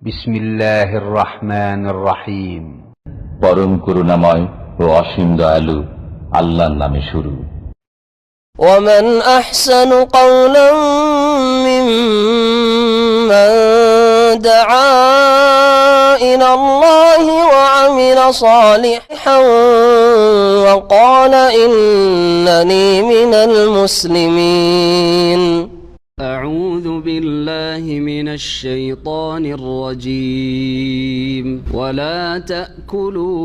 বিসমিল্লাহির রহমানির রহিম। পরম করুণাময় ও অসীম দয়ালু আল্লাহর নামে শুরু। ومن أحسن قولا ممن دعا إلى الله وعمل صالحا وقال إنني من المسلمين. أعوذ بالله من الشيطان الرجيم. ولا تأكلوا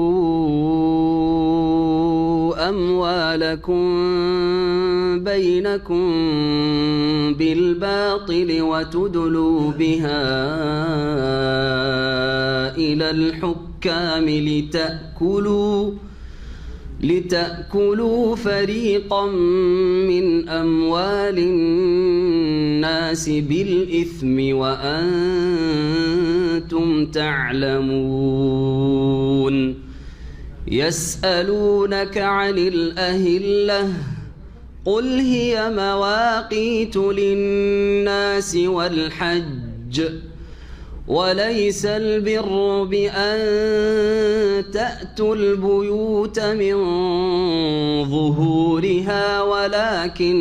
أموالكم بينكم بالباطل وتدلوا بها إلى الحكام لتأكلوا فريقا من أموال الناس بالإثم وأنتم تعلمون. يسألونك عن الأهلة قل هي مواقيت للناس والحج وليس البر بأن تأتوا البيوت من ظهورها ولكن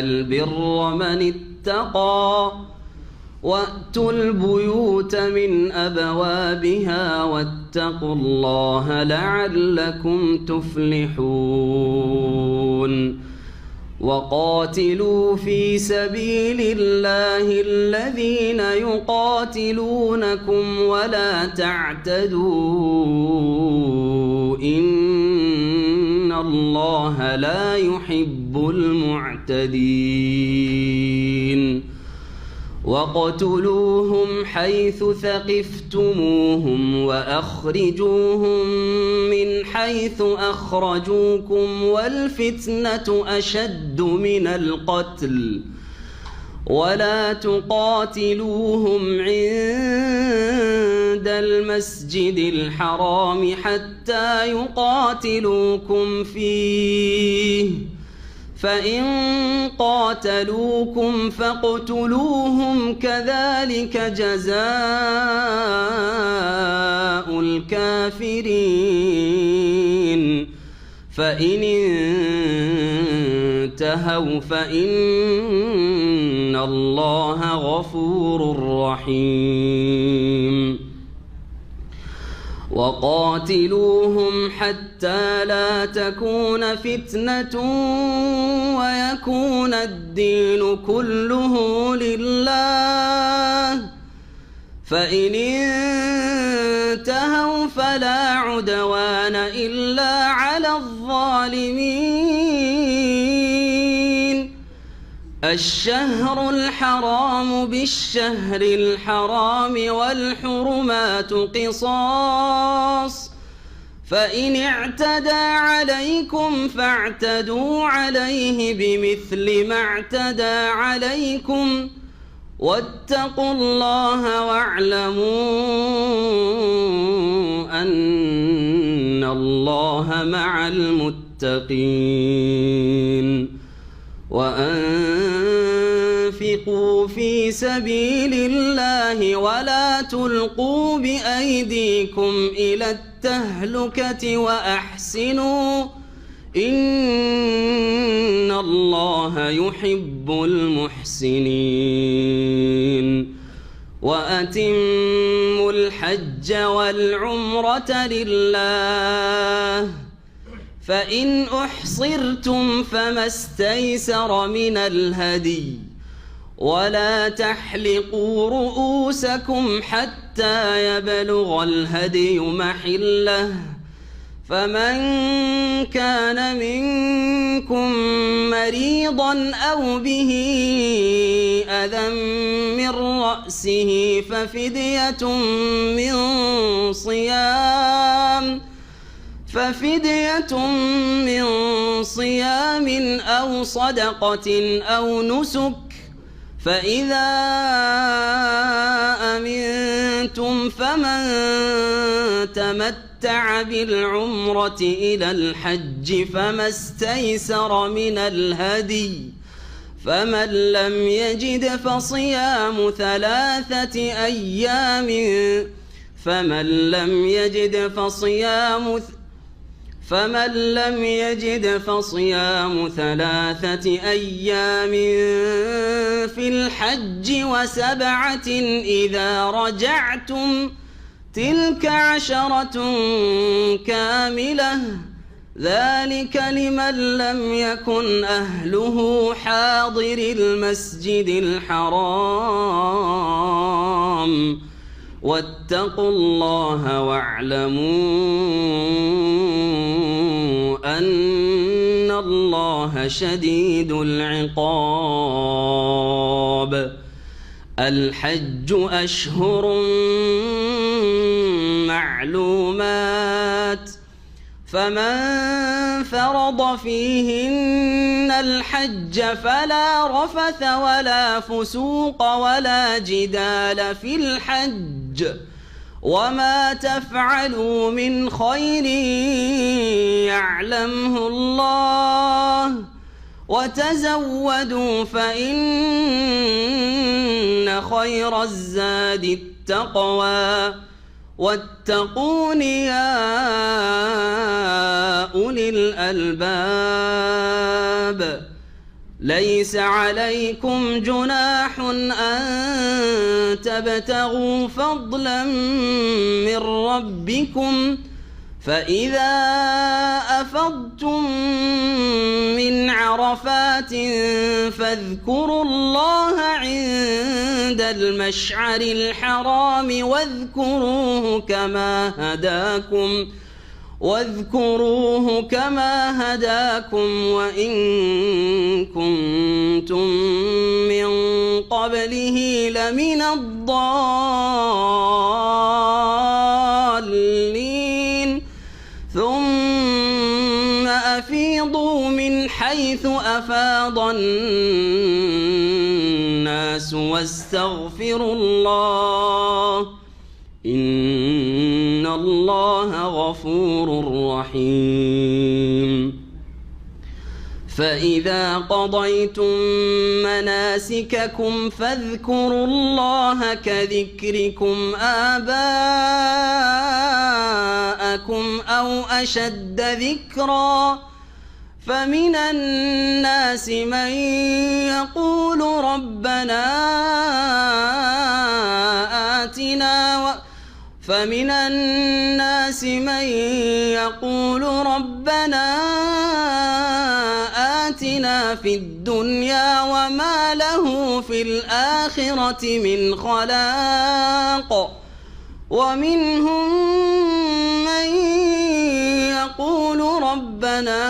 البر من اتقى وأتوا البيوت من أبوابها واتقوا الله لعلكم تفلحون. وقاتلوا في سبيل الله الذين يقاتلونكم ولا تعتدوا إن الله لا يحب المعتدين. وَاقْتُلُوهُمْ حَيْثُ ثَقِفْتُمُوهُمْ وَأَخْرِجُوهُمْ مِنْ حَيْثُ أَخْرَجُوكُمْ وَالْفِتْنَةُ أَشَدُّ مِنَ الْقَتْلِ وَلَا تُقَاتِلُوهُمْ عِندَ الْمَسْجِدِ الْحَرَامِ حَتَّى يُقَاتِلُوكُمْ فِيهِ فإن قاتلوكم فاقتلوهم كذلك جزاء الكافرين. فإن انتهوا فإن الله غفور رحيم. وقاتلوهم حتى لا تكون فتنة ويكون الدين كله لله فإن انتهوا فلا عدوان إلا على الظالمين. الشهر الحرام بالشهر الحرام والحرمات قصاص فإن اعتدى عليكم فاعتدوا عليه بمثل ما اعتدى عليكم واتقوا الله واعلموا أن الله مع المتقين. وأنفقوا في سبيل الله ولا تلقوا بأيديكم إلى التهلكة وأحسنوا إن الله يحب المحسنين. وأتموا الحج والعمرة لله فإن أحصرتم فما استيسر من الهدي ولا تحلقوا رؤوسكم حتى يبلغ الهدي محله فمن كان منكم مريضا أو به أذى من رأسه ففدية من صيام أو صدقة أو نسك فإذا أمنتم فمن تمتع بالعمرة إلى الحج فما استيسر من الهدي فمن لم يجد فصيام ثلاثة أيام في الحج وسبعة إذا رجعتم تلك 10 كاملة ذلك لمن لم يكن أهله حاضر المسجد الحرام واتقوا الله واعلموا أن الله شديد العقاب الحج أشهر معلومات فمن فرض فيهن الحج فلا رفث ولا فسوق ولا جدال في الحج وما تفعلوا من خير يعلمه الله وتزودوا فإن خير الزاد التقوى واتقون يا أولي الألباب ليس عليكم جناح أن تبتغوا فضلا من ربكم فإذا أفضتم من عرفات فاذكروا الله عند المشعر الحرام واذكروه كما هداكم وإن كنتم من قبله لمن الضالين ثم أفيضوا من حيث أفاض الناس واستغفروا الله إن الله غفور رحيم فإذا قضيتم مناسككم فاذكروا الله كذكركم آباءكم أو أشد ذكرا فمن الناس من يقول ربنا آتنا في الدنيا وما له في الآخرة من خلاق ومنهم من يقول ربنا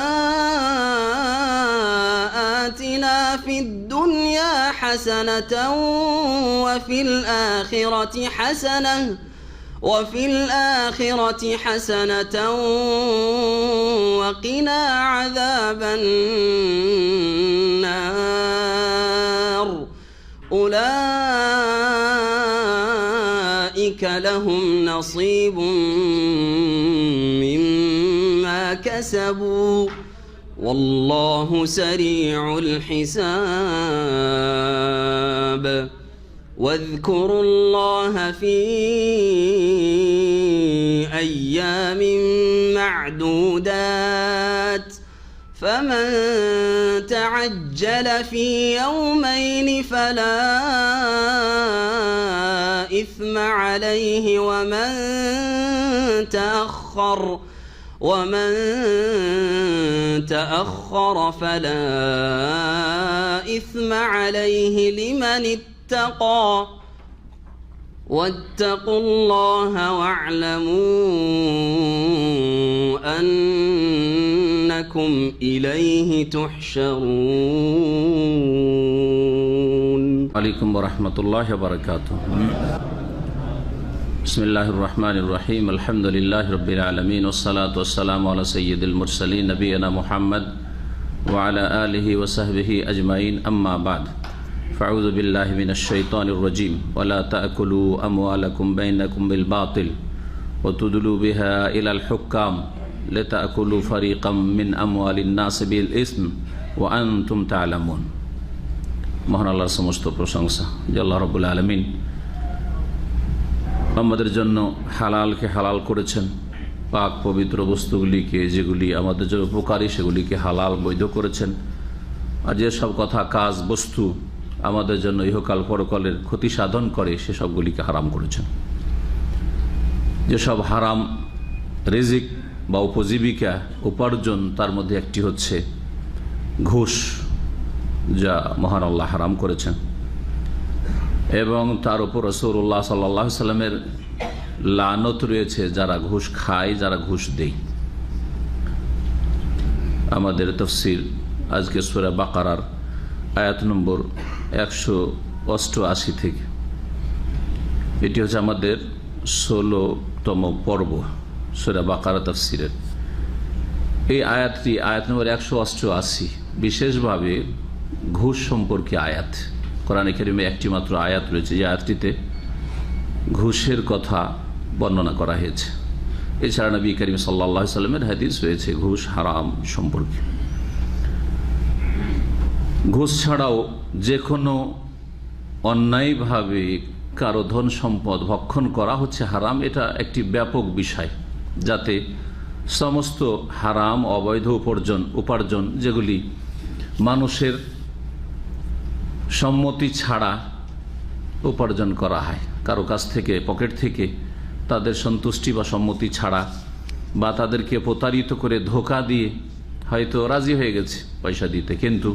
آتنا في الدنيا حسنة وفي الآخرة حسنة وقنا عذاب النار أولئك لهم نصيب مما كسبوا والله سريع الحساب واذكروا الله في أيام معدودات فمن تعجل في يومين فلا إثم عليه ومن تأخر فلا إثم عليه لمن اتقى واتقوا الله واعلموا أنكم إليه تحشرون. عليكم ورحمة الله وبركاته. بسم الله الرحمن الرحيم الحمد لله رب العالمين والصلاة والسلام على سيد المرسلين نبينا محمد وعلى آله وصحبه أجمعين أما بعد فأعوذ بالله من الشيطان الرجيم ولا تأكلوا أموالكم بينكم بالباطل وتدلوا بها إلى الحكام لتأكلوا فريقا من أموال الناس بالإثم وأنتم تعلمون. মহান আল্লাহর সমস্ত প্রশংসা যে আল্লাহ রাব্বুল আলামিন আমাদের জন্য হালালকে হালাল করেছেন, পাক পবিত্র বস্তুগুলিকে যেগুলি আমাদের জন্য উপকারী সেগুলিকে হালাল বৈধ করেছেন, আর যেসব কথা কাজ বস্তু আমাদের জন্য ইহকাল পরকালের ক্ষতি সাধন করে সেসবগুলিকে হারাম করেছেন। যেসব হারাম রিজিক বা উপজীবিকা উপার্জন তার মধ্যে একটি হচ্ছে ঘুষ, যা মহান আল্লাহ হারাম করেছেন, এবং তার উপর রাসূলুল্লাহ সাল্লাল্লাহু আলাইহি সাল্লামের লানত রয়েছে যারা ঘুষ খায়, যারা ঘুষ দেয়। আমাদের তাফসীর আজকে সূরা বাকারার আয়াত নম্বর 188 থেকে, এটি হচ্ছে আমাদের 16তম পর্ব সূরা বাকারা তাফসীরের। এই আয়াতটি আয়াত নম্বর 188 বিশেষভাবে ঘুষ সম্পর্কে আয়াত। কোরআনে কারিমে একটি মাত্র আয়াত রয়েছে যে আয়াতটিতে ঘুষের কথা বর্ণনা করা হয়েছে। এছাড়া নবী করিম সাল্লাল্লাহু আলাইহি সাল্লামের হাদিস রয়েছে ঘুষ হারাম সম্পর্কে। ঘুষ ছাড়াও যে কোনো অন্যায়ভাবে কারো ধন সম্পদ ভক্ষণ করা হচ্ছে হারাম। এটা একটি ব্যাপক বিষয়, যাতে সমস্ত হারাম অবৈধ উপার্জন যেগুলি মানুষের সম্মতি ছাড়া উপার্জন করা হয়, কারো কাছ থেকে পকেট থেকে তাদের সন্তুষ্টি বা সম্মতি ছাড়া, বা তাদেরকে প্রতারিত করে ধোঁকা দিয়ে, হয়তো রাজি হয়ে গেছে পয়সা দিতে কিন্তু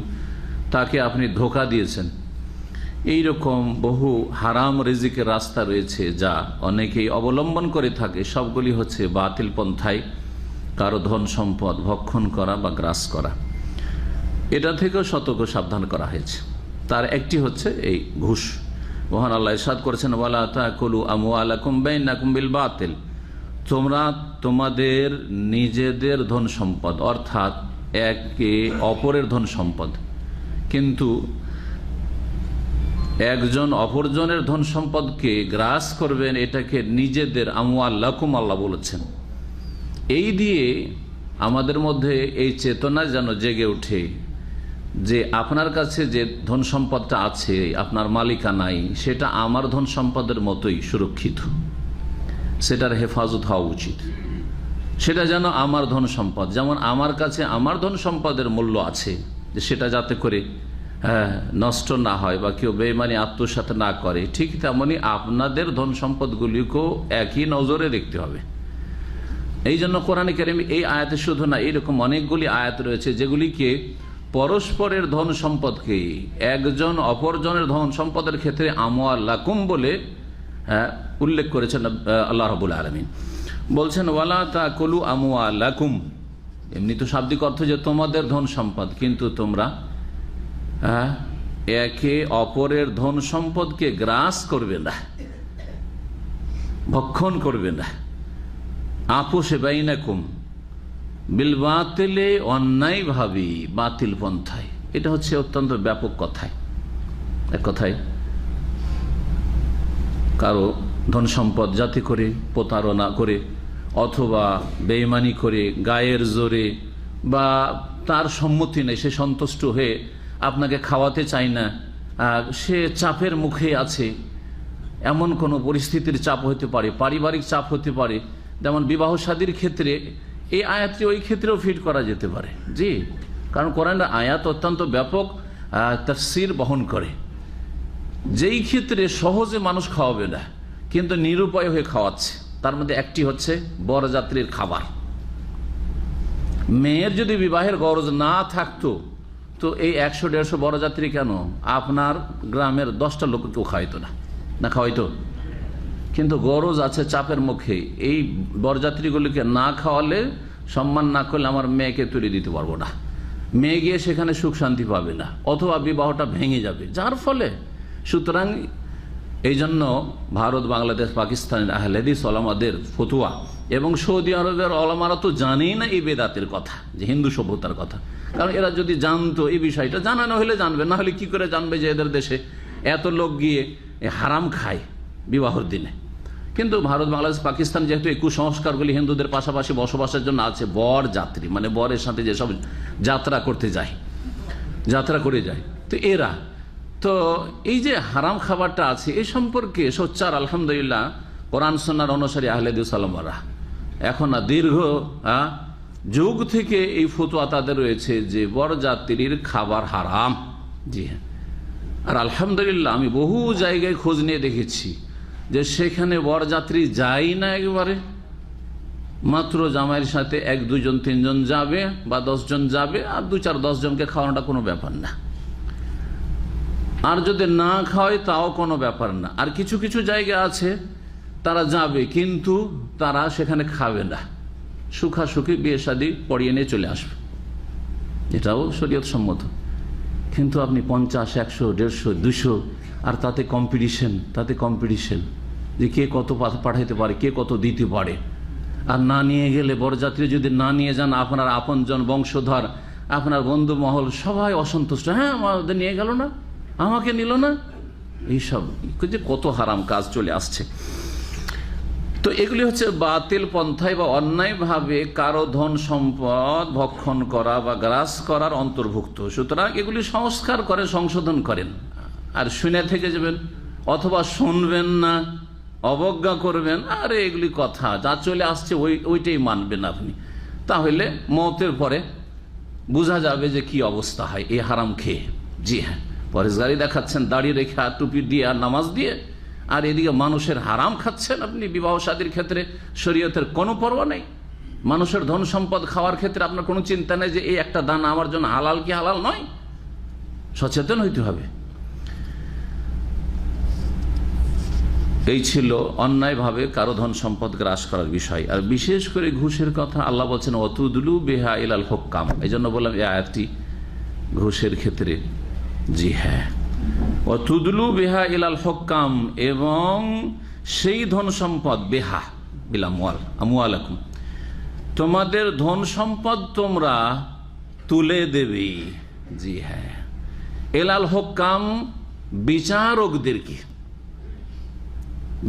তাকে আপনি ধোঁকা দিয়েছেন। এই রকম বহু হারাম রিজিকের রাস্তা রয়েছে যা অনেকেই অবলম্বন করে থাকে। সবগুলি হচ্ছে বাতিল পন্থায় কারো ধন সম্পদ ভক্ষণ করা বা গ্রাস করা। এটা থেকেও সতর্ক সাবধান করা হয়েছে। তার একটি হচ্ছে এই ঘুষ। মহান আল্লাহ ইরশাদ করেছেন, ওয়ালা তাকুলু আমওয়ালাকুম বাইনাকুম বিল বাতিল, তোমরা তোমাদের নিজেদের ধন সম্পদ অর্থাৎ একে অপরের ধন সম্পদ, কিন্তু একজন অপরজনের ধন সম্পদকে গ্রাস করবেন, এটাকে নিজেদের আমওয়ালাকুম আল্লাহ বলেছেন। এই দিয়ে আমাদের মধ্যে এই চেতনা যেন জেগে ওঠে যে আপনার কাছে যে ধন সম্পদটা আছে, আপনার মালিকানাই, সেটা আমার ধন সম্পদের মতোই সুরক্ষিত, সেটার হেফাজত হওয়া উচিত। সেটা যেন আমার ধন সম্পদ, যেমন আমার কাছে আমার ধন সম্পদের মূল্য আছে, যে সেটা যাতে করে নষ্ট না হয় বা কেউ বেঈমানি আত্মসাৎ না করে, ঠিক তেমনি আপনাদের ধন সম্পদগুলিকেও একই নজরে দেখতে হবে। এই জন্য কোরআনে কারিমে এই আয়াতে শুধু না, এইরকম অনেকগুলি আয়াত রয়েছে যেগুলিকে পরস্পরের ধন সম্পদকে একজন অপরজনের ধন সম্পদের ক্ষেত্রে আমওয়ালাকুম বলে উল্লেখ করেছেন আল্লাহ রাব্বুল আলামিন। বলছেন ওয়ালা তাকুলু আমওয়ালাকুম, এমনি তো শাব্দিক অর্থ যে তোমাদের ধন সম্পদ, কিন্তু তোমরা একে অপরের ধন সম্পদকে গ্রাস করবে না, ভক্ষণ করবে না। আপোষে বাইনাকুম বিল বাতিলে, অন্যায় ভাবে বাতিল পন্থায়। এটা হচ্ছে অত্যন্ত ব্যাপক কথায়। এক কথায় কারো ধন সম্পদ যাতে করে প্রতারণা করে অথবা বেঈমানি করে গায়ের জোরে বা তার সম্মতি নেই, সে সন্তুষ্ট হয়ে আপনাকে খাওয়াতে চায় না, সে চাপের মুখে আছে, এমন কোনো পরিস্থিতির চাপ হতে পারে, পারিবারিক চাপ হতে পারে। যেমন বিবাহ শাদীর ক্ষেত্রে এই আয়াতটি ওই ক্ষেত্রেও ফিট করা যেতে পারে। জি, কারণ কোরআনের আয়াত অত্যন্ত ব্যাপক তাফসীর বহন করে। যেই ক্ষেত্রে সহজে মানুষ খাওয়াবে না কিন্তু নিরুপায় হয়ে খাওয়াচ্ছে, তার মধ্যে একটি হচ্ছে বরযাত্রীর খাবার। মেয়ের যদি বিবাহের গরজ না থাকতো তো এই 100-150 বরযাত্রী কেন আপনার গ্রামের 10টা লোককেও খাওয়াইতো না খাওয়াইতো? কিন্তু গরজ আছে চাপের মুখে, এই বরযাত্রীগুলিকে না খাওয়ালে, সম্মান না করলে আমার মেয়েকে তুলে দিতে পারবো না, মেয়ে গিয়ে সেখানে সুখ শান্তি পাবে না, অথবা বিবাহটা ভেঙে যাবে। যার ফলে সুতরাং এই জন্য ভারত, বাংলাদেশ, পাকিস্তানের আহলে হাদিস ওলামাদের ফতোয়া এবং সৌদি আরবের ওলামারা তো জানেই না এই বেদাতের কথা, যে হিন্দু সভ্যতার কথা। কারণ এরা যদি জানতো এই বিষয়টা, জানানো হলে জানবে, না হলে কি করে জানবে যে এদের দেশে এত লোক গিয়ে হারাম খায় বিবাহর দিনে। কিন্তু ভারত, বাংলাদেশ, পাকিস্তান যেহেতু এই কুসংস্কারগুলি হিন্দুদের পাশাপাশি বসবাসের জন্য আছে, বর যাত্রী মানে বরের সাথে যেসব যাত্রা করে যায়, তো এরা তো এই যে হারাম খাবারটা আছে এই সম্পর্কে সোচ্চার আলহামদুলিল্লাহ কোরআন সুন্নাহর অনুসারী আহলে হাদিস ওলামারা এখন না দীর্ঘ যুগ থেকে এই ফতোয়া তাদের রয়েছে যে বরযাত্রীর খাবার হারাম। জি হ্যাঁ, আর আলহামদুলিল্লাহ আমি বহু জায়গায় খোঁজ নিয়ে দেখেছি যে সেখানে বরযাত্রী যায় না, একেবারে মাত্র জামাইয়ের সাথে 1, 2 জন 3 জন যাবে বা 10 জন যাবে, আর 2, 4, 10 জনকে খাওয়ানোটা কোনো ব্যাপার না। আর যদি না খাওয়ায় তাও কোনো ব্যাপার না। আর কিছু কিছু জায়গা আছে তারা যাবে কিন্তু তারা সেখানে খাবে না, সুখাসুখি বিয়ে শাদী পড়িয়ে নিয়ে চলে আসবে, এটাও শরীয়ত সম্মত। কিন্তু আপনি 50, 100, 150, 200 আর তাতে কম্পিটিশন যে কে কত পাঠাইতে পারে, কে কত দিতে পারে। আর না নিয়ে গেলে বরযাত্রী যদি না নিয়ে যান, আপনার আপনজন, বংশধর, আপনার বন্ধু মহল সবাই অসন্তুষ্ট, হ্যাঁ আমাদের নিয়ে গেল না, আমাকে নিল না, এইসব যে কত হারাম কাজ চলে আসছে। তো এগুলি হচ্ছে বাতিল পন্থায় বা অন্যায়ভাবে কারো ধন সম্পদ ভক্ষণ করা বা গ্রাস করার অন্তর্ভুক্ত। সুতরাং এগুলি সংস্কার করে, সংশোধন করেন। আর শুনে থেকে যাবেন অথবা শুনবেন না, অবজ্ঞা করবেন, আরে এগুলি কথা যা চলে আসছে ওইটাই মানবেন আপনি, তাহলে মওতের পরে বোঝা যাবে যে কি অবস্থা হয় এই হারাম খেয়ে। জি হ্যাঁ, পরেশগারি দেখাচ্ছেন দাড়ি রেখে আর টুপি দিয়ে আর নামাজ দিয়ে, আর এদিকে মানুষের হারাম খাচ্ছেন আপনি। বিবাহ শাদীর ক্ষেত্রে শরীয়তের কোনো পরোয়া নেই, মানুষের ধন সম্পদ খাওয়ার ক্ষেত্রে আপনার কোনো চিন্তা নেই যে এই একটা দানা আমার জন্য হালাল কি হালাল নয়। সচেতন হইতে হবে। এই ছিল অন্যায়ভাবে কারো ধন সম্পদ গ্রাস করার বিষয়। আর বিশেষ করে ঘুষের কথা আল্লাহ বলছেন অতুদলু বেহা ইলাল হুক্কাম, এই জন্য বললাম এই আয়াতটি ঘুষের ক্ষেত্রে। জি হ্যাঁ, অতুদলু বেহা ইলাল হুক্কাম, এবং সেই ধন সম্পদ বেহা বিলামওয়াল আমওয়ালাকুম, তোমাদের ধন সম্পদ তোমরা তুলে দেবে। জি হ্যাঁ, ইলাল হুক্কাম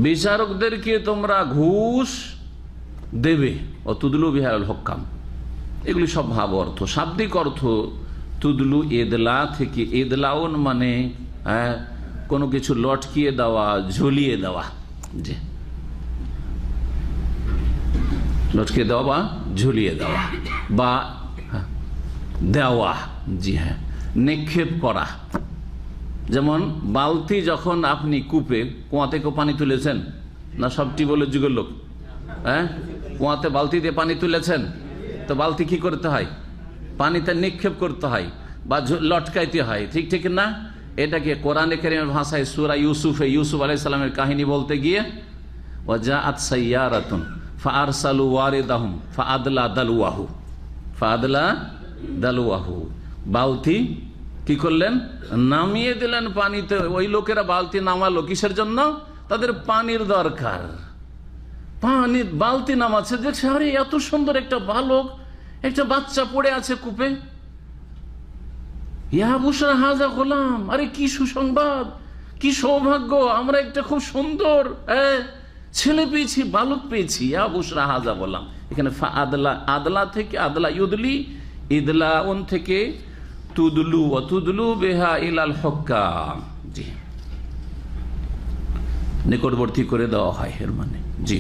বিচারকদেরকে তোমরা ঘুষ দেবে। অতুদলু বিহা ইলাল হুক্কাম, এগুলি সব ভাব অর্থ, শাব্দিক অর্থ। তুদলু এদলা থেকে, এদলাউন মানে কোনো কিছু লটকিয়ে দেওয়া, ঝুলিয়ে দেওয়া। জি, লটকিয়ে দেওয়া বা ঝুলিয়ে দেওয়া বা দেওয়া। জি হ্যাঁ, নিক্ষেপ করা। যেমন বালতি যখন আপনি কূপে, কুয়া থেকে পানি তুলেছেন না, সব টিউবওয়েলের যুগের লোক, হ্যাঁ কুয়াতে বালতি দিয়ে পানি তুলেছেন, তো বালতি কি করতে হয়, পানিতে নিক্ষেপ করতে হয় বা লটকাইতে হয়, ঠিক ঠিক না। এটাকে কোরআনে কারীমের ভাষায় সূরা ইউসুফে ইউসুফ আলাইহিস সালামের কাহিনী বলতে গিয়ে ওয়াজাআত সাইয়ারাতুন ফাআরসালু ওয়ারিদাহুম ফাআদলা দালওয়াহু, বালতি কি করলেন, নামিয়ে দিলেন পানিতে। ওই লোকেরা বালতি নামালো কিসের জন্য, তাদের পানির দরকার। পানি বালতি নামাচ্ছে, দেখছে আরে এত সুন্দর একটা বালক, একটা বাচ্চা পড়ে আছে কূপে, ইয়া বুশরা হাজা গোলাম, আরে কি সুসংবাদ, কি সৌভাগ্য, আমরা একটা খুব সুন্দর ছেলে পেয়েছি, বালক পেয়েছি, ইয়া বুশরা হাজা গোলাম। এখানে আদলা, আদলা থেকে আদলা ইউদলি, ইদলাউন থেকে তুদলু, অতুদলু বেহা ইলাল হুক্কাম। জি, নিকটবর্তী করে দেওয়া হয় এর মানে। জি,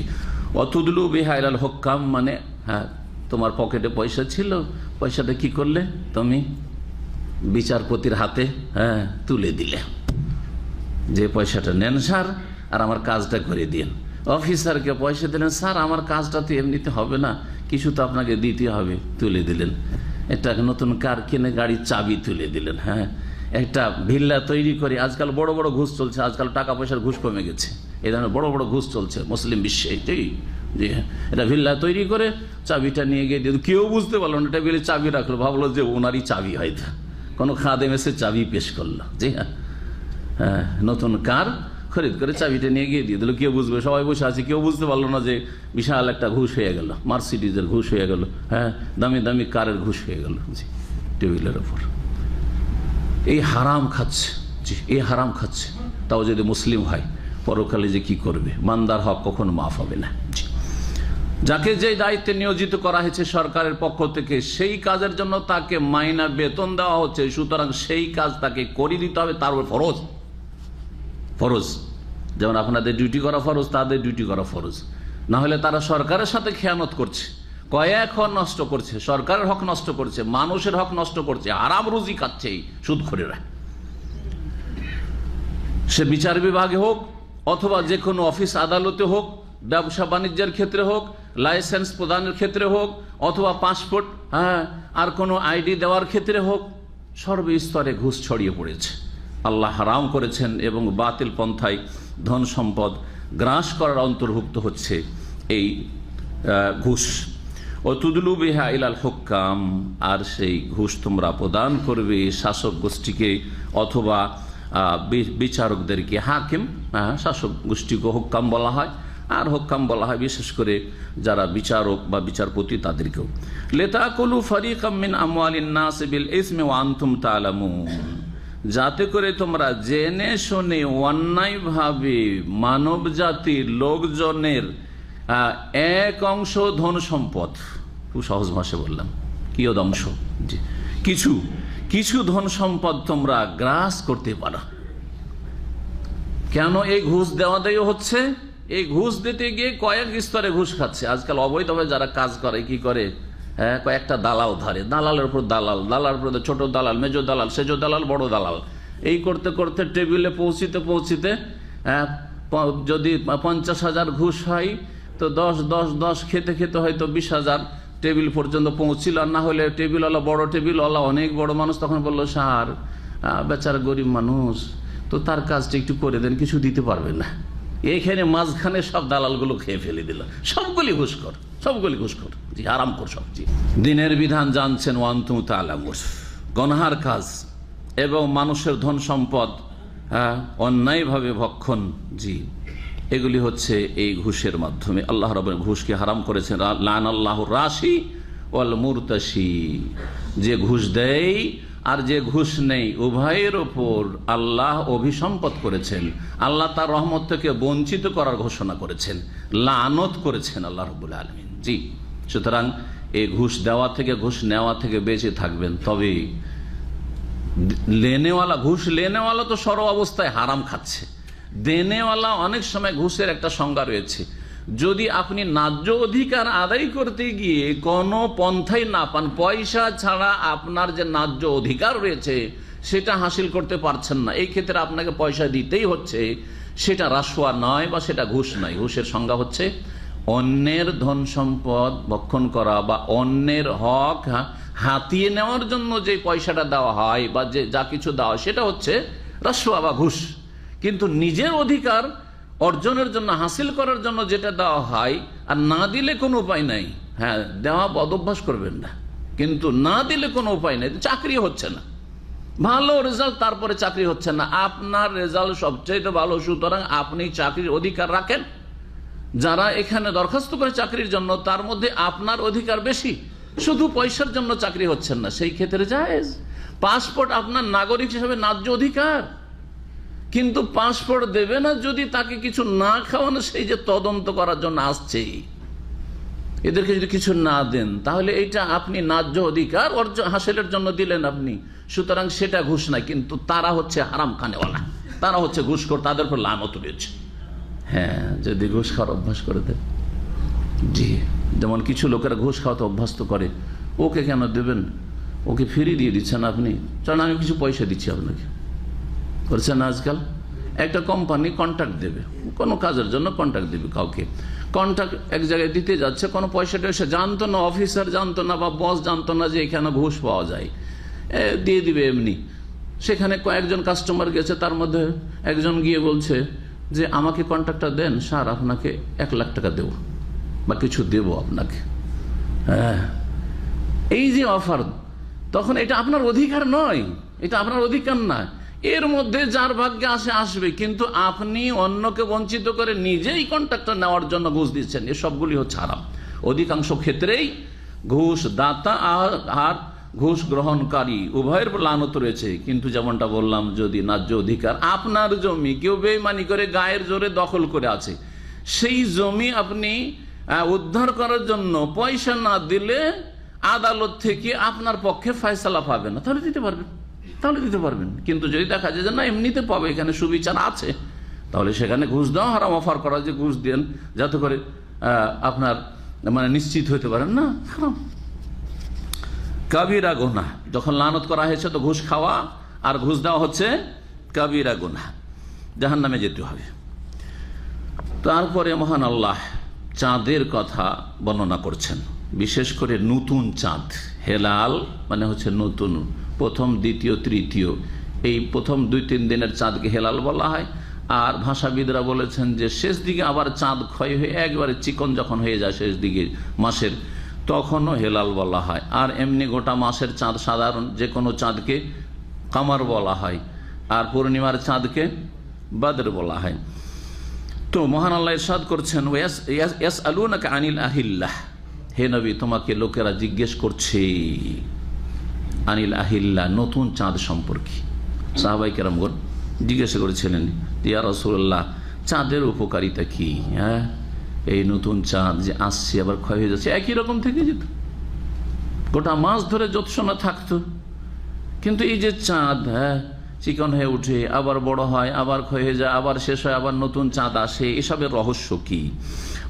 অতুদলু বেহা ইলাল হুক্কাম মানে হ্যাঁ, তোমার পকেটে পয়সা ছিল, পয়সাটা কি করলে তুমি বিচারপতির হাতে তুলে দিলে, যে পয়সাটা নেন স্যার আর আমার কাজটা করে দিন। অফিসারকে পয়সা দিলেন, স্যার আমার কাজটা তো এমনিতে হবে না, কিছু তো আপনাকে দিতে হবে, তুলে দিলেন। একটা নতুন কার কিনে গাড়ির চাবি তুলে দিলেন। হ্যাঁ, একটা ভিল্লা তৈরি করে, আজকাল বড় বড় ঘুষ চলছে, আজকাল টাকা পয়সার ঘুষ কমে গেছে, এই ধরনের বড় বড় ঘুষ চলছে মুসলিম বিশ্বে। এটাই যে এটা ভিল্লা তৈরি করে চাবিটা নিয়ে গিয়ে দিয়ে, কেউ বুঝতে পারলো না এটা বিলে চাবি রাখলো, ভাবলো যে ওনারই চাবি হয়তো, কোনো খাদেম এসে চাবি পেশ করলো। জি হ্যাঁ, হ্যাঁ, নতুন কার খরিদ করে চাবিটা নিয়ে গিয়ে দিয়ে দিল, কেউ বুঝবে, সবাই বসে আছে, কেউ বুঝতে পারলো না যে বিশাল একটা ঘুষ হয়ে গেল, মার্সিডিজের ঘুষ হয়ে গেল, হ্যাঁ দামি দামি কারের ঘুষ হয়ে গেল। জি, টেবিলের ওপর এই হারাম খাচ্ছে। জি, এই হারাম খাচ্ছে, তাও যদি মুসলিম হয়, পরকালে যে কি করবে, বান্দার হক কখনো মাফ হবে না। জি, যাকে যে দায়িত্বে নিয়োজিত করা হয়েছে সরকারের পক্ষ থেকে, সেই কাজের জন্য তাকে মাইনা বেতন দেওয়া হচ্ছে, সুতরাং সেই কাজ তাকে করে দিতে হবে, তার উপর ফরজ। ফরজ যেমন আপনাদের ডিউটি করা ফরজ, তাদের ডিউটি করা ফরজ। না হলে তারা সরকারের সাথে খেয়ানত করছে, কয়েক হক নষ্ট করছে, সরকারের হক নষ্ট করছে, মানুষের হক নষ্ট করছে, আরাম রুজি খাচ্ছে এই সুদখোরেরা। সে বিচার বিভাগে হোক অথবা যে কোনো অফিস আদালতে হোক, ব্যবসা বাণিজ্যের ক্ষেত্রে হোক, লাইসেন্স প্রদানের ক্ষেত্রে হোক, অথবা পাসপোর্ট আর কোনো আইডি দেওয়ার ক্ষেত্রে হোক, সর্বস্তরে ঘুষ ছড়িয়ে পড়েছে। আল্লাহ হারাম করেছেন এবং বাতিল পন্থায় ধন সম্পদ গ্রাস করার অন্তর্ভুক্ত হচ্ছে এই ঘুষ। ও তুদলু বিহা ইলাল হুক্কাম, আর সেই ঘুষ তোমরা প্রদান করবে শাসক গোষ্ঠীকে অথবা বিচারকদেরকে। হাকিম শাসক গোষ্ঠীকে হুক্কাম বলা হয়, আর হুক্কাম বলা হয় বিশেষ করে যারা বিচারক বা বিচারপতি তাদেরকেও। লিতাকুলু ফারিকাম মিন আমওয়ালিন নাস বিল ইসমি ওয়া আনতুম তা'লামুন, যাতে করে তোমরা জেনে শুনে অন্যায়ভাবে মানব জাতির লোকজনের এক অংশ ধন সম্পদ, খুব সহজ ভাষায় বললাম, কিয়দ অংশ, কিছু কিছু ধন সম্পদ তোমরা গ্রাস করতে পারো। কেন এই ঘুষ দেওয়া দেয় হচ্ছে? এই ঘুষ দিতে গিয়ে কয়েক স্তরে ঘুষ খাচ্ছে। আজকাল অবৈধভাবে যারা কাজ করে কি করে, কয়েকটা দালাল ধরে, দালালের উপর দালাল, দালালের উপর ছোট দালাল, মেজো দালাল, সেজো দালাল, বড় দালাল, এই করতে করতে টেবিলে পৌঁছিতে পৌঁছিতে যদি 50,000 ঘুষ হয় তো 10 খেতে খেতে হয়তো 20,000 টেবিল পর্যন্ত পৌঁছিল। আর না হলে টেবিলওয়ালা, বড় টেবিলওয়ালা, অনেক বড় মানুষ, তখন বললো স্যার বেচারা গরিব মানুষ, তো তার কাজটা একটু করে দেন, কিছু দিতে পারবে না। এইখানে মাঝখানে সব দালালগুলো খেয়ে ফেলে দিল, সবগুলি ঘুষখোর, সবগুলি ঘুষখোর, জি আরাম কর সব। জি দিনের বিধান জানছেন, ওয়া আনতুম তা'লামুন, গুনাহের কাজ এবং মানুষের ধন সম্পদ অন্যায়ভাবে ভক্ষণ, জি এগুলি হচ্ছে এই ঘুষের মাধ্যমে। আল্লাহ রাব্বুল ঘুষকে হারাম করেছেন। লানাল্লাহুর রাশি ওয়াল মুরতাশি, যে ঘুষ দেয় আর যে ঘুষ নেই উভয়ের ওপর আল্লাহ অভিসম্পদ করেছেন। আল্লাহ তার রহমত থেকে বঞ্চিত করার ঘোষণা করেছেন, লানত করেছেন আল্লাহ রাব্বুল আলামিন। জি সুতরাং এই ঘুষ দেওয়া থেকে, ঘুষ নেওয়া থেকে বেঁচে থাকবেন। তবে লেনেওয়ালা, ঘুষ লেনেওয়ালা তো সর্ব অবস্থায় হারাম খাচ্ছে। দেনেওয়ালা অনেক সময় ঘুষের একটা সংজ্ঞা রয়েছে। যদি আপনি ন্যায্য অধিকার আদায় করতে গিয়ে কোনো পন্থাই না পান, পয়সা ছাড়া আপনার যে ন্যায্য অধিকার রয়েছে সেটা হাসিল করতে পারছেন না, এই ক্ষেত্রে আপনাকে পয়সা দিতেই হচ্ছে, সেটা রাশওয়া নয় বা সেটা ঘুষ নয়। ঘুষের সংজ্ঞা হচ্ছে অন্যের ধন সম্পদ ভক্ষণ করা বা অন্যের হক হাতিয়ে নেওয়ার জন্য যে পয়সাটা দেওয়া হয় বা যে যা কিছু দেওয়া হয় সেটা হচ্ছে রাশওয়া বা ঘুষ। কিন্তু নিজের অধিকার অর্জনের জন্য, হাসিল করার জন্য যেটা দেওয়া হয়, আর না দিলে কোনো উপায় নাই, দেওয়া বদভ্যাস করবেন না, কিন্তু না দিলে কোনো উপায় নেই, চাকরি হচ্ছে না, ভালো রেজাল্ট তারপরে চাকরি হচ্ছে না, আপনার রেজাল্ট সবচেয়ে ভালো, সুতরাং আপনি চাকরির অধিকার রাখেন। যারা এখানে দরখাস্ত করে চাকরির জন্য তার মধ্যে আপনার অধিকার বেশি, শুধু পয়সার জন্য চাকরি হচ্ছেন না, সেই ক্ষেত্রে জায়েজ। পাসপোর্ট আপনার নাগরিক হিসেবে ন্যায্য অধিকার, কিন্তু পাসপোর্ট দেবে না যদি তাকে কিছু না খাওয়ানো, সেই যে তদন্ত করার জন্য আসছে, এদেরকে যদি কিছু না দেন তাহলে এইটা আপনি ন্যায্য অধিকার হাসিলের জন্য দিলেন আপনি, সুতরাং সেটা ঘুষ নাই। কিন্তু তারা হচ্ছে হারাম খানেওয়ালা, তারা হচ্ছে ঘুষখোর, তাদের উপর লানত রয়েছে। যদি ঘুষ খাওয়ার অভ্যাস করে দেন, জি যেমন কিছু লোকেরা ঘুষ খাওয়াতে অভ্যস্ত করে, ওকে কেন দেবেন, ওকে ফিরিয়ে দিয়ে দিচ্ছেন আপনি, চল আমি কিছু পয়সা দিচ্ছি আপনাকে, করছেন আজকাল। একটা কোম্পানি কন্ট্রাক্ট দেবে, কোনো কাজের জন্য কন্ট্রাক্ট দেবে কাউকে, কন্ট্রাক্ট এক জায়গায় দিতে যাচ্ছে, কোনো পয়সা টয়সা জানতো না, অফিসার জানতো না বা বস জানতো না যে এখানে ঘুষ পাওয়া যায়, দিয়ে দিবে এমনি। সেখানে কয়েকজন কাস্টমার গেছে, তার মধ্যে একজন গিয়ে বলছে যে আমাকে কন্ট্রাক্টটা দেন স্যার, আপনাকে 1 লাখ টাকা দেব বা কিছু দেব আপনাকে। এই যে অফার, তখন এটা আপনার অধিকার নয়, এটা আপনার অধিকার না, এর মধ্যে যার ভাগ্যে আসে আসবে, কিন্তু আপনি অন্যকে বঞ্চিত করে নিজেই কন্ট্রাক্টটা নেওয়ার জন্য ঘুষ দিচ্ছেন, এসবগুলি হচ্ছে হারাম। অধিকাংশ ক্ষেত্রেই ঘুষ দাতা আর ঘুষ গ্রহণকারী উভয়ের লানত রয়েছে। কিন্তু যেমনটা বললাম, যদি ন্যায্য অধিকার, আপনার জমি কেউ বেইমানি করে গায়ের জোরে দখল করে আছে, সেই জমি আপনি উদ্ধার করার জন্য পয়সা না দিলে আদালত থেকে আপনার পক্ষে ফয়সালা পাবে না, তাহলে দিতে পারবেন। কিন্তু যদি দেখা যায় যে না এমনিতে পাবে, এখানে সুবিচার আছে, তাহলে সেখানে ঘুষ দেওয়া হারাম। অফার করা যে ঘুষ দেন যাতে করে আপনার মানে নিশ্চিত হতে পারেন না, হারাম। কাবিরা গুনাহ, যখন লানত করা হয়েছে তো ঘুষ খাওয়া আর ঘুষ দেওয়া হচ্ছে কাবিরা গুনাহ, জাহান্নামে যেতে হবে। তারপরে মহান আল্লাহ চাঁদের কথা বর্ণনা করছেন, বিশেষ করে নতুন চাঁদ। হেলাল মানে হচ্ছে নতুন, প্রথম দ্বিতীয় তৃতীয়, এই প্রথম 2-3 দিনের চাঁদকে হেলাল বলা হয়। আর ভাষাবিদরা বলেছেন যে শেষ দিকে আবার চাঁদ ক্ষয় হয়ে একবারে চিকন যখন হয়ে যায় শেষ দিকে মাসের, তখনও হেলাল বলা হয়। আর এমনি গোটা মাসের চাঁদ সাধারণ যে কোনো চাঁদকে কামার বলা হয়, আর পূর্ণিমার চাঁদকে বদর বলা হয়। তো মহান আল্লাহ ইরশাদ করছেন, ইয়াসআলুনাকা আনিল আহিল্লাহ, হে নবী তোমাকে লোকেরা জিজ্ঞেস করছে আনিল আহিল্লাহ, নতুন চাঁদ সম্পর্কে। সাহাবায়ে কেরামগণ জিজ্ঞাসা করেছিলেন, ইয়া রাসূলুল্লাহ চাঁদের উপকারিতা কি? হ্যাঁ, এই নতুন চাঁদ যে আসছে আবার ক্ষয় হয়ে যাচ্ছে, একই রকম থেকে যেত, গোটা মাস ধরে জ্যোৎস্না থাকতো, কিন্তু এই যে চাঁদ চিকন হয়ে উঠে আবার বড় হয়, আবার ক্ষয় হয়ে যায়, আবার শেষ হয়, আবার নতুন চাঁদ আসে, এসবের রহস্য কি?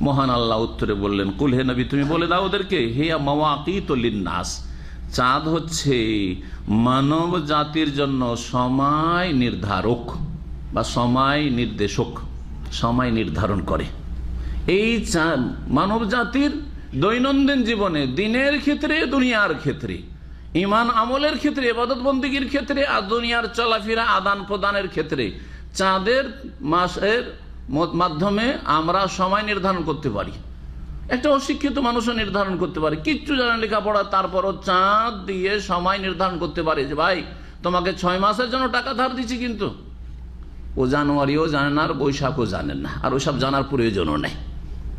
মহান আল্লাহ উত্তরে বললেন, কুল হে নবী তুমি বলে দাও ওদেরকে, হিয়া মাওয়াকিতুল লিন্নাস, চাঁদ হচ্ছে মানব জাতির জন্য সময় নির্ধারক বা সময় নির্দেশক, সময় নির্ধারণ করে। এই চাঁদ মানব জাতির দৈনন্দিন জীবনে, দিনের ক্ষেত্রে, দুনিয়ার ক্ষেত্রে, ইমান আমলের ক্ষেত্রে, ইবাদত বন্দেগীর ক্ষেত্রে, আর দুনিয়ার চলাফেরা আদান প্রদানের ক্ষেত্রে চাঁদের মাসের মাধ্যমে আমরা সময় নির্ধারণ করতে পারি। একটা অশিক্ষিত মানুষও নির্ধারণ করতে পারে, কিচ্ছু জানে লেখাপড়া, তারপরও চাঁদ দিয়ে সময় নির্ধারণ করতে পারে যে ভাই তোমাকে 6 মাসের জন্য টাকা ধার দিচ্ছি, কিন্তু ও জানুয়ারিও জানে না আর বৈশাখও জানেন না, আর ওইসব জানার প্রয়োজনও নেই।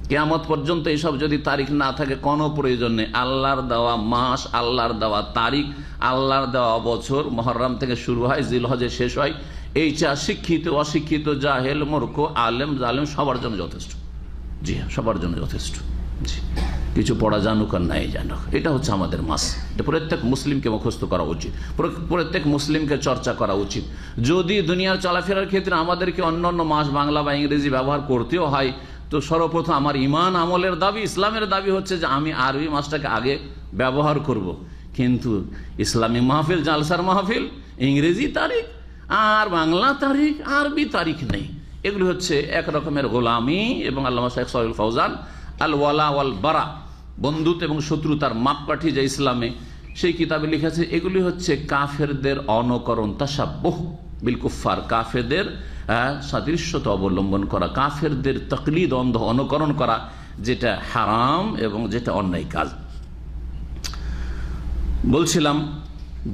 কিয়ামত পর্যন্ত এইসব যদি তারিখ না থাকে কোনো প্রয়োজন নেই। আল্লাহর দেওয়া মাস, আল্লাহর দেওয়া তারিখ, আল্লাহর দেওয়া বছর, মুহররম থেকে শুরু হয়, জিলহজে শেষ হয়, এইটা শিক্ষিত অশিক্ষিত, জাহেল মূর্খ, আলেম জালেম সবার জন্য যথেষ্ট। জি হ্যাঁ, সবার জন্য যথেষ্ট। জি, কিছু পড়া জানুক আর নাই জানুক, এটা হচ্ছে আমাদের মাস। এটা প্রত্যেক মুসলিমকে মুখস্থ করা উচিত, প্রত্যেক মুসলিমকে চর্চা করা উচিত। যদি দুনিয়ার চলাফেরার ক্ষেত্রে আমাদেরকে অন্য অন্য মাস বাংলা বা ইংরেজি ব্যবহার করতেও হয়, তো সর্বপ্রথম আমার ইমান আমলের দাবি, ইসলামের দাবি হচ্ছে যে আমি আরবি মাসটাকে আগে ব্যবহার করব। কিন্তু ইসলামী মাহফিল, জালসার মাহফিল, ইংরেজি তারিখ আর বাংলা তারিখ, আরবি তারিখ নেই। এগুলি হচ্ছে এক রকমের গোলামি। এবং আল্লামা শাইখ সালেহ ফৌজান আল ওয়ালা ওয়াল বারা, বন্ধুত্ব এবং শত্রুতার মাপকাঠি যে ইসলামে, সেই কিতাবে লিখেছে এগুলি হচ্ছে কাফেরদের অনুকরণ, তাশাব্বুহ বিল কুফার, কাফেরদের সাদৃশ্যতা অবলম্বন করা, কাফেরদের তাকলিদ, অন্ধ অনুকরণ করা, যেটা হারাম এবং যেটা অন্যায় কাজ। বলছিলাম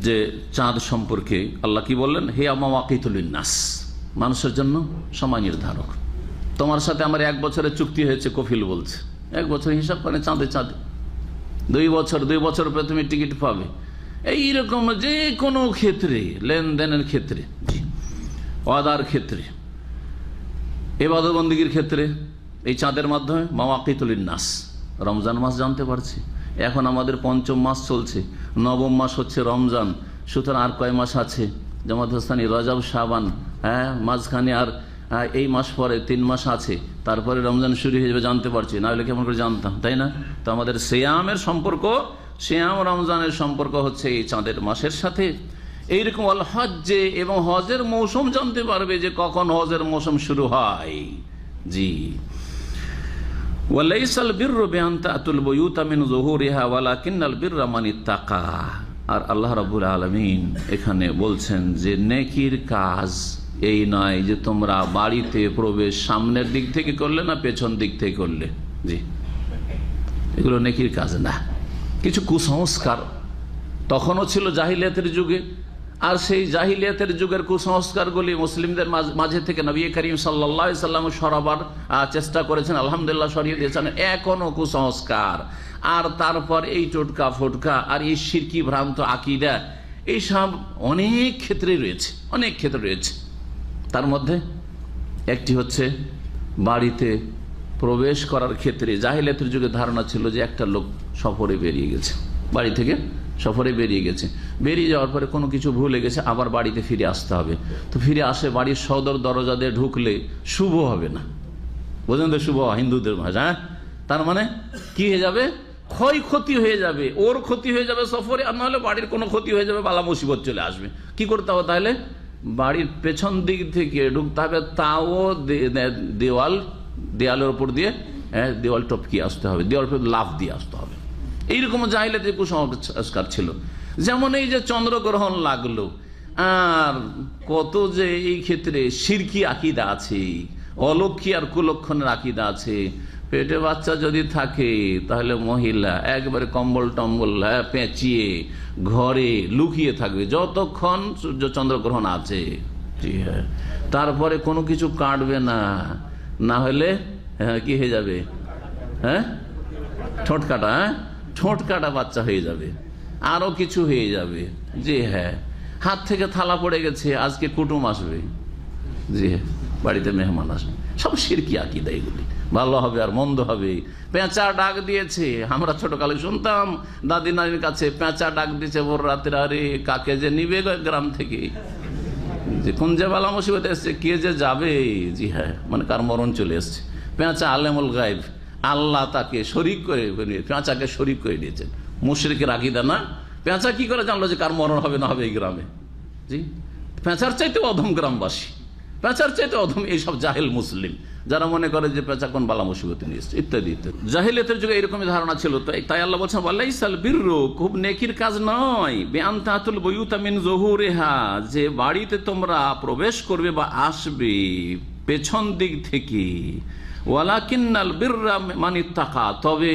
যে চাঁদ সম্পর্কে আল্লাহ কি বললেন, হে মাওয়াকিতুল লিন্নাস, মানুষের জন্য সময় নির্ধারক। তোমার সাথে আমার 1 বছরের চুক্তি হয়েছে, কফিল বলছে 1 বছর হিসাব করে চাঁদে চাঁদে, 2 বছর পরে তুমি টিকিট পাবে। এইরকম যে কোনো ক্ষেত্রে, লেনদেনের ক্ষেত্রে, ওয়াদার ক্ষেত্রে, ইবাদত বন্দেগীর ক্ষেত্রে এই চাঁদের মাধ্যমে মাওয়াকিতুল লিন্নাস। রমজান মাস জানতে পারছি, এখন আমাদের 5ম মাস চলছে, 9ম মাস হচ্ছে রমজান, সুতরাং আর কয় মাস আছে? জামাত-ই-ইসলামী, রজব, শাবান, মাঝখানে আর এই মাস পরে 3 মাস আছে, তারপরে রমজান শুরু হয়ে যাবে, জানতে পারছি। না হলে কেমন করে জানতাম, তাই না? তো আমাদের সিয়ামের সম্পর্ক, সিয়াম রমজানের সম্পর্ক হচ্ছে এই চাঁদের মাসের সাথে। এইরকম আল হজ্জে, এবং হজের মৌসুম জানতে পারবে যে কখন হজের মৌসুম শুরু হয়। জি, ওয়ালাইসাল বিররু বিআন তাতুল বুয়ুতা মিন যুহুরিহা ওয়ালাকিন্নাল বিররা মান ইত্তাকা। আর আল্লাহ রাব্বুল আলামিন এখানে বলছেন যে নেকির কাজ এই নয় যে তোমরা বাড়িতে প্রবেশ সামনের দিক থেকে করলে না পেছন দিক থেকে করলে। জি, এগুলো নেকির কাজ না। কিছু কুসংস্কার তখনও ছিল জাহিলিয়াতের যুগে, আর সেই জাহিলিয়াতের যুগের কুসংস্কারগুলি মুসলিমদের মাঝে থেকে নবী করিম সাল্লাল্লাহু আলাইহি ওয়াসাল্লাম সরাবার চেষ্টা করেছেন, আলহামদুলিল্লাহ সরিয়ে দিয়েছেন। এখনো কুসংস্কার, আর তারপর এই টোটকা ফোটকা আর এই শিরকি ভ্রান্ত আকীদা, এইসব অনেক ক্ষেত্রে রয়েছে, অনেক ক্ষেত্রে রয়েছে। তার মধ্যে একটি হচ্ছে বাড়িতে প্রবেশ করার ক্ষেত্রে জাহিলিয়াতের যুগে ধারণা ছিল যে একটা লোক সফরে বেরিয়ে গেছে, বাড়ি থেকে সফরে বেরিয়ে গেছে, বেরিয়ে যাওয়ার পরে কোনো কিছু ভুলে গেছে, আবার বাড়িতে ফিরে আসতে হবে। তো ফিরে আসে বাড়ির সদর দরজা দিয়ে ঢুকলে শুভ হবে না, বোঝেন তো? শুভ হিন্দুদের ভাষা, হ্যাঁ? তার মানে কি হয়ে যাবে? ক্ষয়ক্ষতি হয়ে যাবে, ওর ক্ষতি হয়ে যাবে সফরে, আর নাহলে বাড়ির কোনো ক্ষতি হয়ে যাবে, বালা মুসিবত চলে আসবে। কি করতে হবে তাহলে? বাড়ির পেছন দিক থেকে ঢুকতে হবে, তাও দেওয়ালের উপর দিয়ে, হ্যাঁ, দেওয়াল টপকিয়ে আসতে হবে, দেওয়াল লাফ দিয়ে আসতে হবে। এইরকম জাহিলিয়াতের কুসংস্কার ছিল। যেমন এই যে চন্দ্রগ্রহণ লাগলো, আর কত যে এই ক্ষেত্রে শিরকি আকিদা আছে, অলক্ষী আর কুলক্ষণের আকিদা আছে। পেটে বাচ্চা যদি থাকে তাহলে মহিলা একবারে কম্বল টম্বল পেঁচিয়ে ঘরে লুকিয়ে থাকবে যতক্ষণ সূর্য চন্দ্রগ্রহণ আছে। জি হ্যাঁ, তারপরে কোনো কিছু কাটবে না, না হলে কি হয়ে যাবে? হ্যাঁ, ঠোঁট কাটা, ঠোঁট কাটা বাচ্চা হয়ে যাবে, আরো কিছু হয়ে যাবে। জি হ্যাঁ, হাত থেকে থালা পড়ে গেছে, আজকে কুটুম আসবে, জি হ্যাঁ, বাড়িতে মেহমান আসবে। সব শিরকি আকীদা এগুলি। ভালো হবে আর মন্দ হবে। পেঁচা ডাক দিয়েছে, আমরা ছোটকালে শুনতাম দাদি নানির কাছে, পেঁচা ডাক দিয়েছে ভোর রাত্রে, আরে কাকে যে নিবে গ্রাম থেকে, যে কোন যে বালা মুসিবত এসছে, কে যে যাবে। জি হ্যাঁ, মানে কার মরণ চলে এসছে। পেঁচা আলেমুল গায়েব, আল্লাহ তাকে শরিক করে, পেঁচাকে শরিক করে দিয়েছেন। মুশরিকের আকীদা না? পেঁচা কি করে জানলো যে কার মরণ হবে না হবে এই গ্রামে? জি, পেঁচার চাইতে অধম গ্রামবাসী, পেঁচার চাইতে অধম এইসব জাহেল মুসলিম, যারা মনে করে যে পেঁচা কোন বালা মুসিবত নিয়ে এসছে, ইত্যাদি ইত্যাদি। জাহিলিয়াতের যুগে এরকমই ধারণা ছিল। তাই আল্লাহ বলছেন, ওয়ালাইসাল বিররু, খুব নেকির কাজ নয়, বিআন তাতুল বুয়ুতা মিন যুহুরিহা, যে বাড়িতে তোমরা প্রবেশ করবে বা আসবে পেছন দিক থেকে, ওয়ালাকিন্নাল বিররা মানিত্তাকা, তবে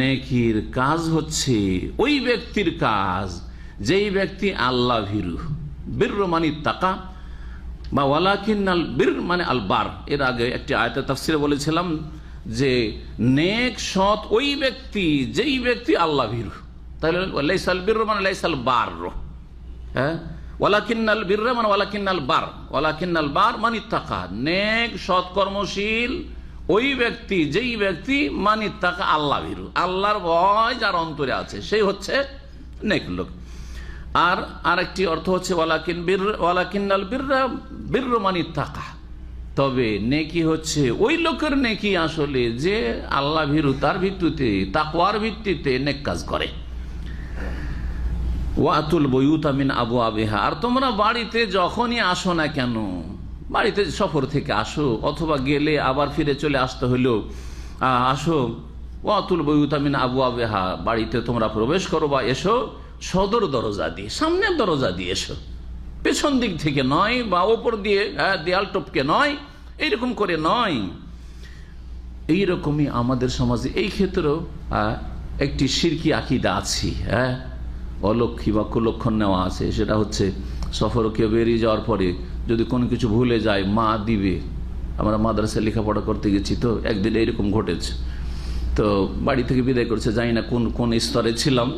নেকির কাজ হচ্ছে ওই ব্যক্তির কাজ যেই ব্যক্তি আল্লাহ ভীরু। বিররু মানিত্তাকা বা ওয়ালাকিন্নাল বির মানে আল বার। এর আগে একটি আয়াতে তাফসিরে বলেছিলাম যে নেক সৎ ওই ব্যক্তি যেই ব্যক্তি আল্লাহ ভীরু। তাহলে লাইসাল বির মানে লাইসাল বার, হ্যাঁ, ওয়ালাকিন্নাল বির মানে ওয়ালাকিন্নাল বার, ওয়ালাকিন্নাল বার মানিত্তাকা, নেক সৎ কর্মশীল ওই ব্যক্তি যেই ব্যক্তি মানিত্তাকা আল্লাহ ভীরু, আল্লাহর ভয় যার অন্তরে আছে, সেই হচ্ছে নেক লোক। আর আরেকটি অর্থ হচ্ছে ওয়ালাকিন্নাল বিররা বিররু মানিত্তাকা, তবে নেকি হচ্ছে ওই লোকের নেকি আসলে যে আল্লাহ ভীরু, তার ভিত্তিতে, তাকওয়ার ভিত্তিতে নেক কাজ করে। ওয়াতুল বুয়ুতা মিন আবওয়াবিহা, আর তোমরা বাড়িতে যখনই আসো না কেন, বাড়িতে সফর থেকে আসো অথবা গেলে আবার ফিরে চলে আসতে হলো, আসো, ওয়াতুল বুয়ুতা মিন আবওয়াবিহা, বাড়িতে তোমরা প্রবেশ করো বা এসো সদর দরজা দিয়ে, সামনের দরজা দিয়ে এসো, পেছন দিক থেকে নয়, বা ওপর দিয়ে দেয়াল টপকে নয়, এইরকম করে নয়। এইরকমই আমাদের সমাজে এই ক্ষেত্রেও একটি শিরকি আকীদা আছে, হ্যাঁ, অলক্ষী বা কুলক্ষণ নেওয়া আছে। সেটা হচ্ছে সফর কেউ বেরিয়ে যাওয়ার পরে যদি কোনো কিছু ভুলে যায়, মা দিবে। আমরা মাদ্রাসায় লেখাপড়া করতে গেছি, তো একদিন এইরকম ঘটেছে। তো বাড়ি থেকে বিদায় করছে, জানি না কোন কোন স্তরে ছিলাম,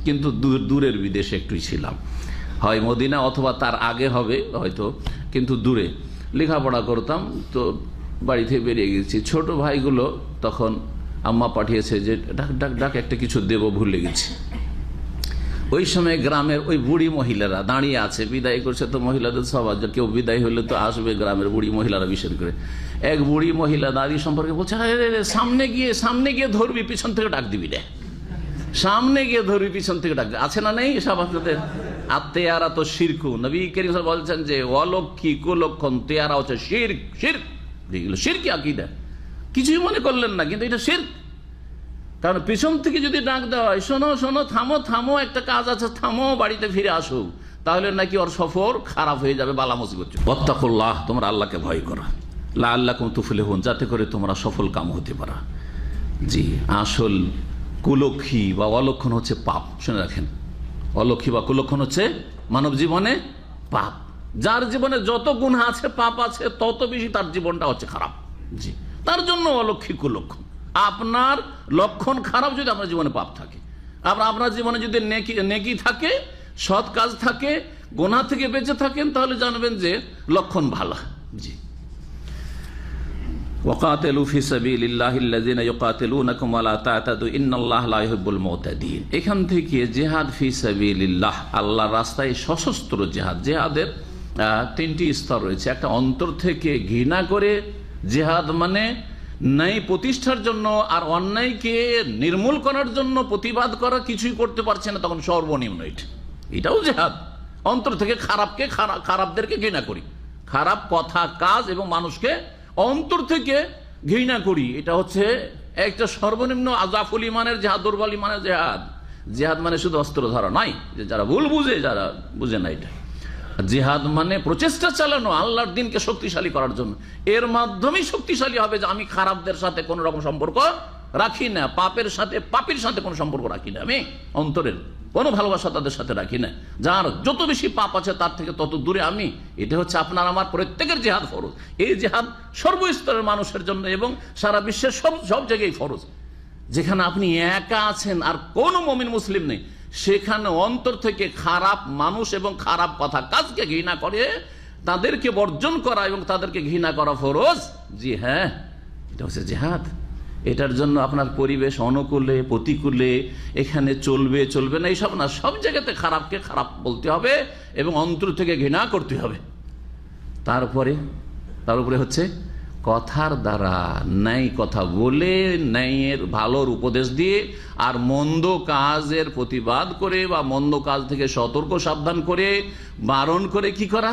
কিন্তু দূরের বিদেশে একটুই ছিলাম, হয় মদিনা অথবা তার আগে হবে হয়তো, কিন্তু দূরে লেখাপড়া করতাম। তো বাড়ি থেকে বেরিয়ে গেছি, ছোট ভাইগুলো তখন আম্মা পাঠিয়েছে যে ডাক ডাক ডাক একটা কিছু দেব, ভুলে গেছি। ওই সময় গ্রামের ওই বুড়ি মহিলারা দাঁড়িয়ে আছে, বিদায় করছে। তো মহিলাদের সবাই, কেউ বিদায় হলে তো আসবে গ্রামের বুড়ি মহিলারা বিশেষ করে। এক বুড়ি মহিলা দাদি সম্পর্কে বলছে, সামনে গিয়ে ধরবি, পিছন থেকে ডাক দিবি রে, সামনে গিয়ে ধরবি, পিছন থেকে ডাক দিবি। আছে না নেই সব আপনাদের? আর তেয়ারা তো শিরকু, নবী করিম বলছেন যে অলক্ষী কুলক্ষণ তেয়ারা হচ্ছে শিরক, শিরক, যেগুলো শিরকি আকীদা, কিছুই মনে করলেন না, কিন্তু এটা শিরক। কারণ পিছন থেকে যদি ডাক দেওয়া হয়, শোনো শোনো, থামো থামো, একটা কাজ আছে, থামো, বাড়িতে ফিরে আসো, তাহলে নাকি ওর সফর খারাপ হয়ে যাবে, বালা মুসিবত। ওয়াত্তাকুল্লাহ, তোমরা আল্লাহকে ভয় করো, লাআল্লাকুম তুফলিহুন, যাতে করে তোমরা সফল কাম হতে পারো। জি, আসল কুলক্ষী বা অলক্ষণ হচ্ছে পাপ। শুনে রাখেন, অলক্ষী বা কুলক্ষণ হচ্ছে মানব জীবনে পাপ। যার জীবনে যত গুনাহ আছে, পাপ আছে, তত বেশি তার জীবনটা হচ্ছে খারাপ। জি, তার জন্য অলক্ষী কুলক্ষণ। আপনার লক্ষণ খারাপ যদি আপনার জীবনে পাপ থাকে, আপনার জীবনে যদি নেকি থাকে, সৎ কাজ থাকে, গুনাহ থেকে বেঁচে থাকেন, তাহলে জানবেন যে লক্ষণ ভালো। জি, ওয়াকাতিলু ফি সাবিলিল্লাহিল্লাযিনা ইউকাতিলুনাকুম ওয়া লা তা'তাদু ইন্নাল্লাহা লা ইউহিব্বুল মু'তাদিন। এখান থেকে জিহাদ ফি সাবিলিল্লাহ, আল্লাহর রাস্তায় সশস্ত্র জিহাদ। জিহাদের তিনটি স্তর রয়েছে। একটা অন্তর থেকে ঘৃণা করে জিহাদ, মানে ন্যায় প্রতিষ্ঠার জন্য আর অন্যায়কে নির্মূল করার জন্য প্রতিবাদ করা, কিছুই করতে পারছে না তখন সর্বনিম্ন এটাও জিহাদ। অন্তর থেকে খারাপদেরকে ঘৃণা করি, খারাপ কথা কাজ এবং মানুষকে অন্তর থেকে ঘৃণা করি, এটা হচ্ছে একটা সর্বনিম্ন আজাফুল ইমানের জিহাদ, দুর্বল ইমানের জিহাদ। জিহাদ মানে শুধু অস্ত্র ধরা নয়, যে যারা ভুল বুঝে, যারা বুঝে না, এটা জিহাদ মানে প্রচেষ্টা চালানো আল্লাহর দিনকে শক্তিশালী করার জন্য। এর মাধ্যমেই শক্তিশালী হবে যে আমি খারাপদের সাথে কোনো রকম সম্পর্ক রাখি না, পাপের সাথে কোনো সম্পর্ক রাখি না, আমি অন্তরের কোনো ভালোবাসা তাদের সাথে রাখি না। যার যত বেশি পাপ আছে তার থেকে তত দূরে আমি। এটা হচ্ছে আপনার আমার প্রত্যেকের জিহাদ ফরজ। এই জিহাদ সর্বস্তরের মানুষের জন্য এবং সারা বিশ্বের সব জায়গায় ফরজ। যেখানে আপনি একা আছেন আর কোনো মুমিন মুসলিম নেই, সেখানে অন্তর থেকে খারাপ মানুষ এবং খারাপ কথা কাজকে ঘৃণা করে তাদেরকে বর্জন করা এবং তাদেরকে ঘৃণা করা ফরজ। জি হ্যাঁ, এটা হচ্ছে জিহাদ। এটার জন্য আপনার পরিবেশ অনুকূলে প্রতিকূলে এখানে চলবে না এইসব না, সব জায়গাতে খারাপকে খারাপ বলতে হবে এবং অন্তর থেকে ঘৃণা করতে হবে। তার উপরে হচ্ছে কথার দ্বারা ন্যায় কথা বলে, ন্যায়ের ভালোর উপদেশ দিয়ে আর মন্দ কাজের প্রতিবাদ করে বা মন্দ কাজ থেকে সতর্ক সাবধান করে বারণ করে কি করা,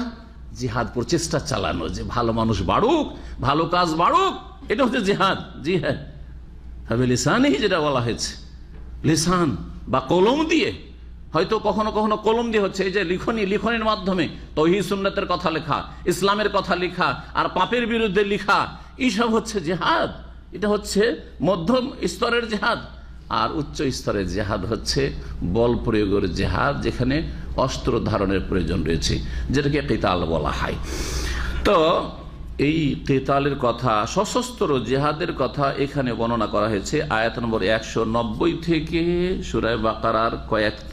জিহাদ প্রচেষ্টা চালানো, যে ভালো মানুষ বাড়ুক, ভালো কাজ বাড়ুক, এটা হচ্ছে জিহাদ। জি হ্যাঁ, তবে লিসানেই যেটা বলা হয়েছে, লিসান বা কলম দিয়ে, হয়তো কখনো কখনো কলম দিয়ে হচ্ছে এই যে লিখনির মাধ্যমে তৌহিদ সুন্নাতের কথা লেখা, ইসলামের কথা লেখা আর পাপের বিরুদ্ধে লেখা, এইসব হচ্ছে জিহাদ। এটা হচ্ছে মধ্যম স্তরের জিহাদ। আর উচ্চ স্তরের জিহাদ হচ্ছে বল প্রয়োগের জিহাদ, যেখানে অস্ত্র ধারণের প্রয়োজন রয়েছে, যেটাকে কিতাল বলা হয়। তো এই কিতালের কথা, সশস্ত্র জিহাদের কথা এখানে বর্ণনা করা হয়েছে আয়াত নম্বর 190 থেকে সূরা বাকারার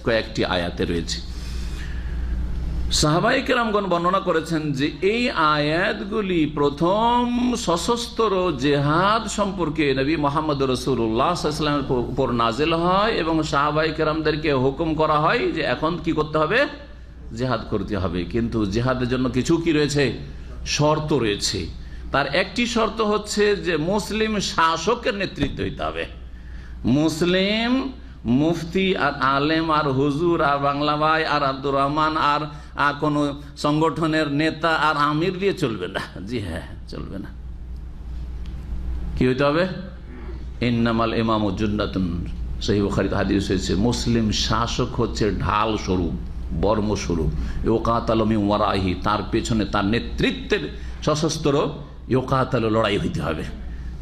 কয়েকটি আয়াতে রয়েছে। সাহাবায়ে কেরামগণ বর্ণনা করেছেন যে এই আয়াতগুলি প্রথম সশস্ত্র জিহাদ সম্পর্কে নবী মুহাম্মদ রাসূলুল্লাহ সাল্লাল্লাহু আলাইহি ওয়াসাল্লামের উপর নাজিল হয় এবং সাহাবায়ে কেরামদেরকে হুকুম করা হয় যে এখন কি করতে হবে, জিহাদ করতে হবে। কিন্তু জিহাদের জন্য কিছু কি রয়েছে, শর্ত রয়েছে। তার একটি শর্ত হচ্ছে যে মুসলিম শাসকের নেতৃত্ব হইতে হবে। মুসলিম মুফতি আর আলেম আর হুজুর আর বাংলা ভাই আর আব্দুর রহমান আর কোন সংগঠনের নেতা আর আমির দিয়ে চলবে না। জি হ্যাঁ, চলবে না। কি হইতে হবে, ইন্নামাল ইমামু জুন্নাতুন, সহিহ বুখারীতে হাদিস হয়েছে, মুসলিম শাসক হচ্ছে ঢাল স্বরূপ, বর্মস্বরূপ। ইউকাতালু মিন ওয়ারাইহি, তার পেছনে তার নেতৃত্বের সশস্ত্র ইউকাতালু, লড়াই হইতে হবে।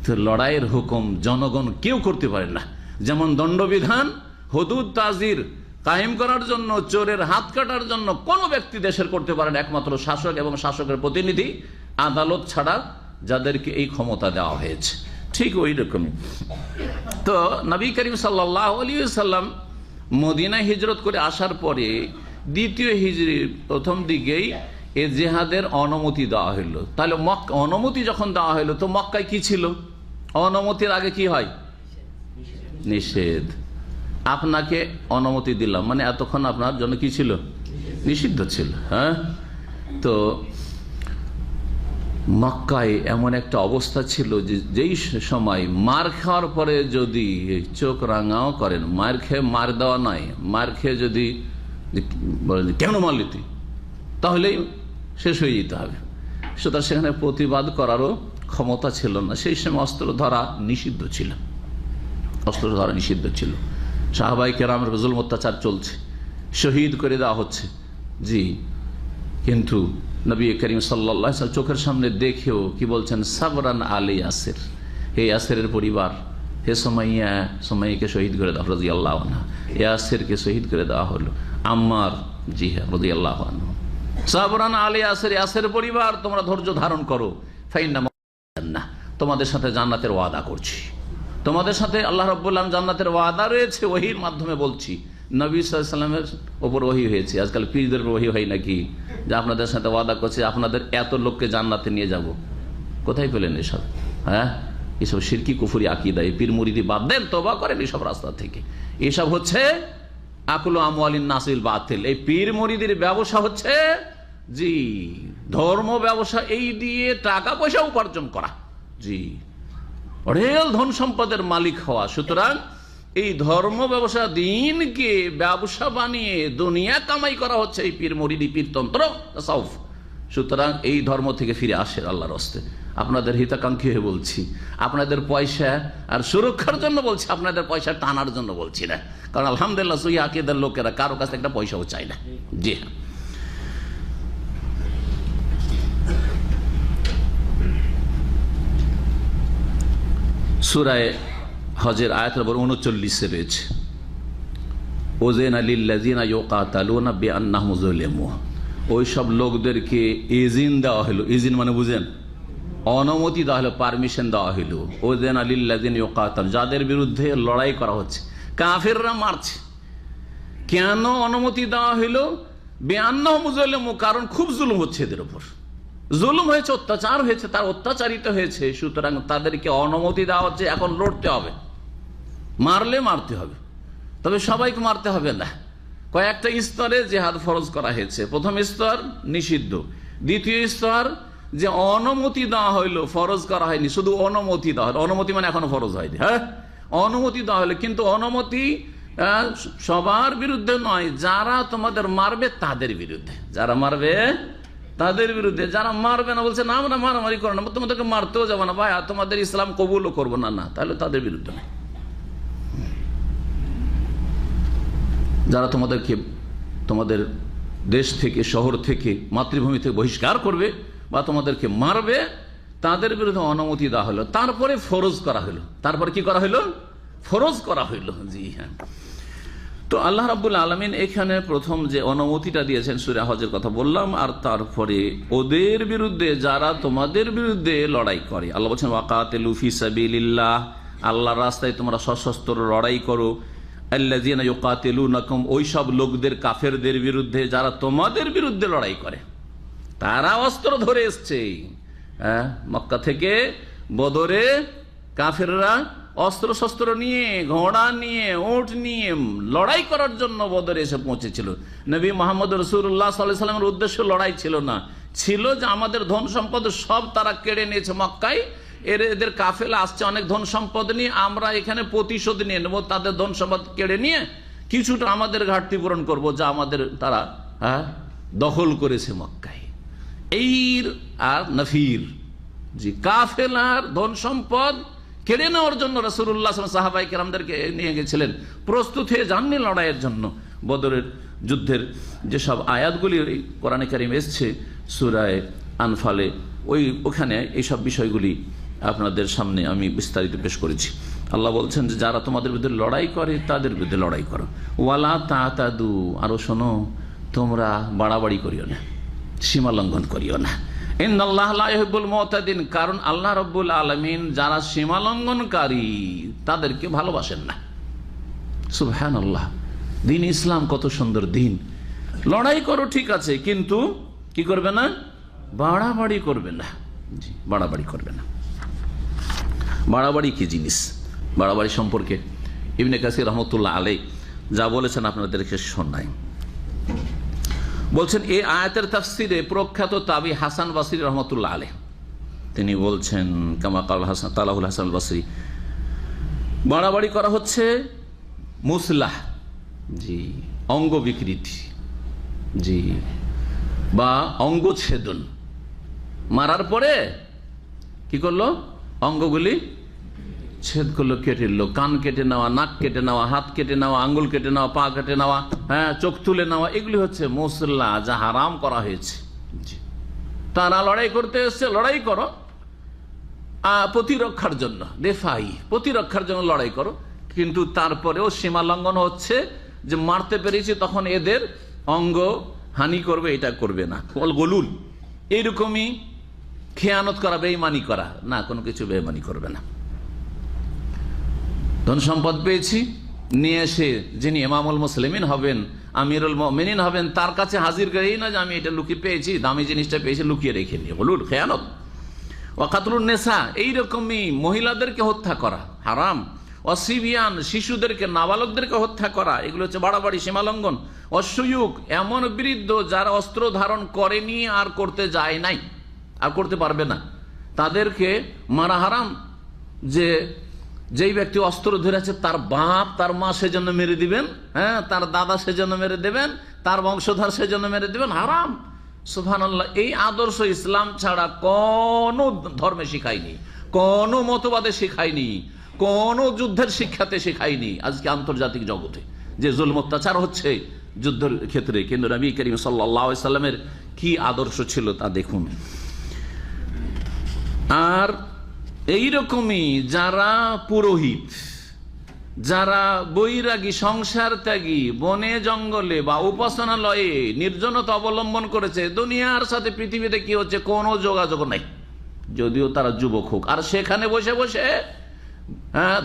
তো লড়াইয়ের হুকুম জনগণ কেউ করতে পারে না। যেমন দণ্ডবিধান, হুদুদ তাজির কায়েম করার জন্য, চোরের হাত কাটার জন্য কোনো ব্যক্তি দেশের করতে পারে না, একমাত্র শাসক এবং শাসকের প্রতিনিধি, আদালত ছাড়া যাদেরকে এই ক্ষমতা দেওয়া হয়েছে। ঠিক ওই রকমই তো নবী করিম সাল্লাল্লাহু আলাইহি ওয়াসাল্লাম মদিনায় হিজরত করে আসার পরে দ্বিতীয় হিজরির প্রথম দিকেই এ জিহাদের অনুমতি দেওয়া হইল। তাহলে অনুমতি যখন দেওয়া হইল, তো মক্কায় কি ছিল? অনুমতির আগে কি হয়, নিষেধ। আপনাকে অনুমতি দিলাম মানে এতক্ষণ আপনার জন্য কি ছিল, নিষিদ্ধ ছিল। হ্যাঁ, তো মক্কায় এমন একটা অবস্থা ছিল যে যেই সময় মার খাওয়ার পরে যদি চোখ রাঙাও করেন, মার খেয়ে মার দেওয়া নয়, মার খেয়ে যদি বলেন কেন মারলি তুই, তাহলেই শেষ হয়ে যেতে হবে। সুতরাং সেখানে প্রতিবাদ করারও ক্ষমতা ছিল না। সেই সময় অস্ত্র ধরা নিষিদ্ধ ছিল, অস্ত্র ধরা নিষিদ্ধ ছিল। সাহাবায়ে কেরামের জুলম অত্যাচার চলছে, শহীদ করে দেওয়া হচ্ছে। জি, কিন্তু নবী করিম সাল্লাল্লাহু আলাইহি ওয়াসাল্লাম চোখের সামনে দেখেও কি বলছেন, সাবরান আলী ইয়াসির, হে ইয়াসিরের পরিবার, হে সুমাইয়াকে শহীদ করে দেওয়া রাদিয়াল্লাহু আনহা, ইয়াসিরকে শহীদ করে দেওয়া হলো। আম্মার, জি হ্যাঁ, রাদিয়াল্লাহু আনহু, সাবরান আলী ইয়াসির, ইয়াসির পরিবার তোমরা ধৈর্য ধারণ করো, ফাইন্না জান্নাহ, তোমাদের সাথে জান্নাতের ওয়াদা করছি, তোমাদের সাথে আল্লাহ রাব্বুল আলামিন জান্নাতের ওয়াদা রয়েছে। ওহীর মাধ্যমে বলছি, নবী সাল্লাল্লাহু আলাইহি ওয়াসাল্লামের উপর ওহী হয়েছে। আজকাল পীরদের ওহী হয় নাকি, যে আপনাদের সাথে ওয়াদা করছে আপনাদের এত লোককে জান্নাতে নিয়ে যাব। কোথায় পেলেন এসব? হ্যাঁ, এসব শিরকি কুফরি আকীদা, এই পীর মুরিদি বাদ দেন, তওবা করেন এসব রাস্তা থেকে। এসব হচ্ছে আকলু আমওয়ালিন নাসিল বাতিল। এই পীর মুরিদির ব্যবসা হচ্ছে জি ধর্ম ব্যবসা, এই দিয়ে টাকা পয়সা উপার্জন করা, জি রেল ধন সম্পদের মালিক হওয়া। সুতরাং এই ধর্ম ব্যবসা, দিনকে ব্যবসা বানিয়ে দুনিয়া কামাই করা হচ্ছে এই পীর মুরিদি, পীরতন্ত্র, তাসাউফ। সুতরাং এই ধর্ম থেকে ফিরে আসেন আল্লাহর হস্তে। আপনাদের হিতাকাঙ্ক্ষী হয়ে বলছি, আপনাদের পয়সা আর সুরক্ষার জন্য বলছি, আপনাদের পয়সা টানার জন্য বলছি না। কারণ আলহামদুলিল্লাহ সহি আকীদার লোকেরা কারো কাছে একটা পয়সাও চায় না। জি হ্যাঁ, সূরা হজের আয়াত নম্বর 39 রয়েছে, ওযায়না লিল্লাযিনা ইউকাতালুনা বিআন্নাহুম যুলিমু। ওই সব লোকদেরকে ইজিন দেওয়া হলো, ইজিন মানে বুঝেন, অনুমতি দেওয়া হলো, পারমিশন দেওয়া হলো। ওযায়না লিল্লাযিনা ইউকাতাল, যাদের বিরুদ্ধে লড়াই করা হচ্ছে, কাফেররা মারছে। কেন অনুমতি দেওয়া হলো? বিআন্নাহুম যুলিমু, কারণ খুব জুলুম হচ্ছে এদের উপর, জুলুম হয়েছে, অত্যাচার হয়েছে, তার অত্যাচারিত হয়েছে। সুতরাং তাদেরকে অনুমতি দেওয়া হচ্ছে, এখন লড়তে হবে, মারলে মারতে হবে, তবে সবাইকে মারতে হবে না। কয়েকটা স্তরে জিহাদ ফরজ করা হয়েছে। প্রথম স্তর নিষিদ্ধ, দ্বিতীয় স্তর যে অনুমতি দেওয়া হইলো, ফরজ করা হয়নি, শুধু অনুমতি দেওয়া হলো। অনুমতি মানে এখনো ফরজ হয়নি, হ্যাঁ অনুমতি দেওয়া হলো, কিন্তু অনুমতি সবার বিরুদ্ধে নয়, যারা তোমাদের মারবে তাদের বিরুদ্ধে, যারা মারবে তাদের বিরুদ্ধে। যারা মারবে না বলছে না আমরা মারামারি করো না, তোমাদেরকে মারতেও যাবো না ভাই, তোমাদের ইসলাম কবুলও করবো না, না তাহলে তাদের বিরুদ্ধে নয়। যারা তোমাদেরকে তোমাদের দেশ থেকে, শহর থেকে, মাতৃভূমি থেকে বহিষ্কার করবে বা তোমাদেরকে মারবে, তাদের বিরুদ্ধে অনুমতি দেওয়া হলো। তারপরে ফরজ করা হলো, তারপরে কি করা হলো? ফরজ করা হইলো। জি হ্যাঁ, তো আল্লাহ রাব্বুল আলামিন এখানে প্রথম যে অনুমতিটা দিয়েছেন সূরা হজের কথা বললাম, আর তারপরে ওদের বিরুদ্ধে যারা তোমাদের বিরুদ্ধে লড়াই করে, আল্লাহ বলছেন ওয়াকাতিলু ফি সাবিলিল্লাহ, আল্লাহর রাস্তায় তোমরা সশস্ত্র লড়াই করো। আল্লাযিনা ইউকাতিলুনাকুম, ওই সব লোকদের, কাফেরদের বিরুদ্ধে যারা তোমাদের বিরুদ্ধে লড়াই করে, তারা অস্ত্র ধরে এসছে। হ্যাঁ, মক্কা থেকে বদরে কাফেররা অস্ত্র শস্ত্র নিয়ে, ঘোড়া নিয়ে, উট নিয়ে লড়াই করার জন্য বদরে এসে পৌঁছেছিল। নবী মুহাম্মদ রাসূলুল্লাহ সাল্লাল্লাহু আলাইহি ওয়াসাল্লামের উদ্দেশ্য লড়াই ছিল না, ছিল যে আমাদের ধন সম্পদ সব তারা কেড়ে নিয়েছে মক্কায়, এদের কাফেলা আসছে অনেক ধন সম্পদ নিয়ে, আমরা এখানে প্রতিশোধ নিয়ে নেবো, তাদের ধন সম্পদ কেড়ে নিয়ে কিছুটা আমাদের ঘাটতি পূরণ করবো, যা আমাদের তারা দখল করেছে মক্কায়। এই আর নফির, জি কাফেলার ধন সম্পদ কেড়ে নেওয়ার জন্য রাসূলুল্লাহ সাহাবায়ে কেরামদেরকে নিয়ে গেছিলেন, প্রস্তুত হয়ে যাননি লড়াইয়ের জন্য। বদরের যুদ্ধের যেসব আয়াতগুলি কোরআনে কারিমে এসছে সূরা আনফালে, ওখানে এইসব বিষয়গুলি আপনাদের সামনে আমি বিস্তারিত পেশ করেছি। আল্লাহ বলছেন যে যারা তোমাদের বিরুদ্ধে লড়াই করে তাদের বিরুদ্ধে লড়াই করো। ওয়ালা তাতাদু, আরো শোনো, তোমরা বাড়াবাড়ি করিও না, সীমা লঙ্ঘন করিও না। ইন্নাল্লাহা লা ইউহিব্বুল মুতাদিন, কারণ আল্লাহ রাব্বুল আলামিন যারা সীমা লঙ্ঘনকারী তাদেরকে ভালোবাসেন না। সুবহানাল্লাহ, দিন ইসলাম কত সুন্দর দিন। লড়াই করো ঠিক আছে, কিন্তু কি করবে না? বাড়াবাড়ি করবে না। জি, বাড়াবাড়ি করবে না। বাড়াবাড়ি কি জিনিস? বাড়াবাড়ি সম্পর্কে ইবনে কাসির রহমতুল্লাহ আলাইহি যা বলেছেন আপনাদেরকে শোনাই। বলছেন এই আয়াতের তাফসিরে প্রখ্যাত তাবি হাসান বসরি রহমতুল্লাহ আলাইহি তিনি বলছেন, কামা কাল হাসান তালাহুল হাসান বসরি, বাড়াবাড়ি করা হচ্ছে মুসলাহ, জি অঙ্গ বিকৃতি, জি বা অঙ্গ ছেদন। মারার পরে কি করলো? অঙ্গগুলি ছেদ করলো, কেটে নিল। কান কেটে নেওয়া, নাক কেটে নেওয়া, হাত কেটে নেওয়া, আঙ্গুল কেটে নেওয়া, পা কেটে নেওয়া, হ্যাঁ চোখ তুলে নেওয়া, এগুলি হচ্ছে মুসল্লা, যা হারাম করা হয়েছে। তারা লড়াই করতে এসছে, লড়াই করো প্রতিরক্ষার জন্য, দেফাই প্রতিরক্ষার জন্য লড়াই করো, কিন্তু তারপরেও সীমা লঙ্ঘন হচ্ছে যে মারতে পেরেছি তখন এদের অঙ্গ হানি করবে, এটা করবে না। গলুল এইরকমই খেয়ানত করা, বেঈমানি করা, না কোনো কিছু বেঈমানি করবে না। ধন সম্পদ পেয়েছি, নিয়ে এসে যিনি ইমামুল মুসলিমিন হবেন, আমিরুল মুমিনিন হবেন, তার কাছে হাজির করেই না যে আমি এটা লুকিয়ে পেয়েছি, দামি জিনিসটা পেয়েছি, লুকিয়ে রেখে নিয়ে, গলুল খেয়ানত। ওয়াকাতলুন নেসা, এইরকমই মহিলাদেরকে হত্যা করা হারাম। অসিবিয়ান, শিশুদেরকে, নাবালকদেরকে হত্যা করা, এগুলো হচ্ছে বাড়াবাড়ি, সীমালঙ্ঘন। অসুয়ুক, এমন বৃদ্ধ যারা অস্ত্র ধারণ করেনি আর করতে যায় নাই আর করতে পারবে না, তাদেরকে মারা হারাম। যেই ব্যক্তি অস্ত্র ধরেছে তার বাপ তার মা সেজন্য মেরে দিবেন, হ্যাঁ, তার দাদা সেজন্য মেরে দেবেন, তার বংশধর সেজন্য মেরে দেবেন, হারাম। সুবহানাল্লাহ। এই আদর্শ ইসলাম ছাড়া কোন ধর্মে শিখায়নি, কোন মতবাদে শিখায়নি, কোন যুদ্ধের শিক্ষাতে শিখায়নি। আজকে আন্তর্জাতিক জগতে যে জুলম অত্যাচার হচ্ছে যুদ্ধের ক্ষেত্রে, কিন্তু নবী করিম সাল্লাল্লাহু আলাইহি সাল্লামের কি আদর্শ ছিল তা দেখুন। আর এইরকমই যারা পুরোহিত, যারা বৈরাগী, সংসার ত্যাগী, বনে জঙ্গলে বা উপাসনালয়ে নির্জনতা অবলম্বন করেছে, দুনিয়ার সাথে পৃথিবীতে কি হচ্ছে কোনো যোগাযোগ নাই, যদিও তারা যুবক হোক, আর সেখানে বসে বসে,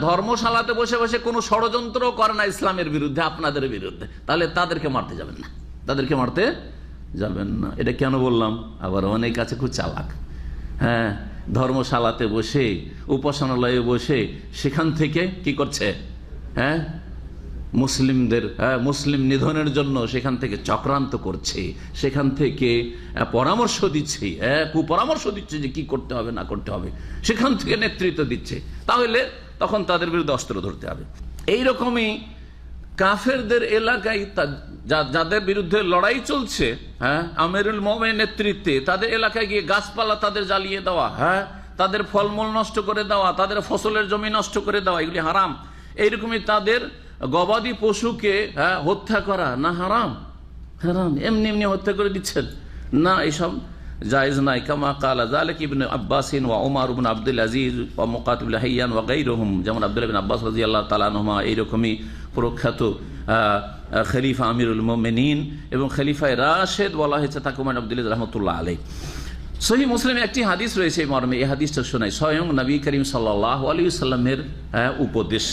ধর্মশালাতে বসে বসে কোনো ষড়যন্ত্র করে না ইসলামের বিরুদ্ধে, আপনাদের বিরুদ্ধে, তাহলে তাদেরকে মারতে যাবেন না, তাদেরকে মারতে যাবেন না। এটা কেন বললাম? আবার অনেক আছে খুব চালাক, হ্যাঁ, ধর্মশালাতে বসে, উপাসনালয়ে বসে সেখান থেকে কি করছে, হ্যাঁ, মুসলিমদের, মুসলিম নিধনের জন্য সেখান থেকে চক্রান্ত করছে, সেখান থেকে পরামর্শ দিচ্ছে, কুপরামর্শ দিচ্ছে যে কি করতে হবে না করতে হবে, সেখান থেকে নেতৃত্ব দিচ্ছে, তাহলে তখন তাদের বিরুদ্ধে অস্ত্র ধরতে হবে। এইরকমই কাফেরদের এলাকায় যাদের বিরুদ্ধে লড়াই চলছে, হ্যাঁ, আমিরুল মুমিনের নেতৃত্বে, তাদের এলাকায় গিয়ে গাছপালা তাদের জ্বালিয়ে দেওয়া, হ্যাঁ, তাদের ফলমূল নষ্ট করে দেওয়া, তাদের ফসলের জমি নষ্ট করে দেওয়া, এগুলি হারাম। এইরকমই তাদের গবাদি পশুকে হত্যা করা না হারাম? হারাম। এমনি এমনি হত্যা করে দিচ্ছেন না, এসব জায়েজ নাই। কামা কালা যালিক ইবনে আব্বাসিন ওয়া উমর ইবনে আব্দুল আজিজ ওয়া মুকাতিবুল হাইয়ান ওয়া গায়রুহুম, যেমন আব্দুল্লাহ ইবনে আব্বাস রাদিয়াল্লাহু তাআলা আনহুমা, এইরকমই প্রখ্যাত খলিফা আমিরুল মুমিনিন এবং খলিফায়ে রাশেদ বলা হয়েছে তাকে ওমর আব্দুল্লাহ রাহমাতুল্লাহ আলাইহি। সহিহ মুসলিমে একটি হাদিস রয়েছে এই মর্মে, এই হাদিসটা শোনাই। স্বয়ং নবী করিম সাল্লাল্লাহু আলাইহি ওয়াসাল্লামের উপদেশ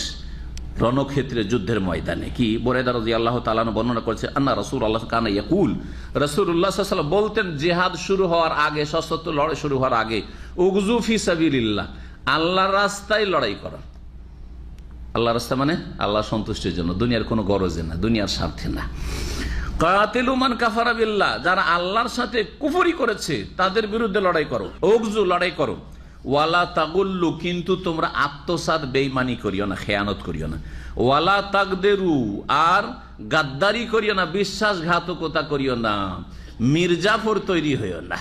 রণক্ষেত্রে, যুদ্ধের ময়দানে। কি বুরায়দা রাদিয়াল্লাহু তাআলা আনহু বর্ণনা করেছে, আন্না রাসূলুল্লাহ কানা ইয়াকুল, রাসূলুল্লাহ সাল্লাল্লাহু আলাইহি ওয়াসাল্লাম বলতেন, জিহাদ শুরু হওয়ার আগে, সশস্ত্র লড়াই শুরু হওয়ার আগে, উগজু ফি সাবিলিল্লাহ, আল্লাহর রাস্তায় লড়াই করা। আল্লাহর রাস্তা মানে আল্লাহ সন্তুষ্টির জন্য, দুনিয়ার কোনো গরজে না, দুনিয়ার স্বার্থে না। কাতিলু মান কাফারা বিল্লাহ, যারা আল্লাহর সাথে কুফরি করেছে তাদের বিরুদ্ধে লড়াই করো, উগজু, লড়াই করো। ওয়ালা তাগুল্লু, কিন্তু তোমরা আত্মসাৎ বেঈমানি করিও না, খেয়ানত করিও না। ওয়ালা তাকদেরু, আর গাদ্দারি করিও না, বিশ্বাসঘাতকতা করিও না, মির্জাফর তৈরি হইও না,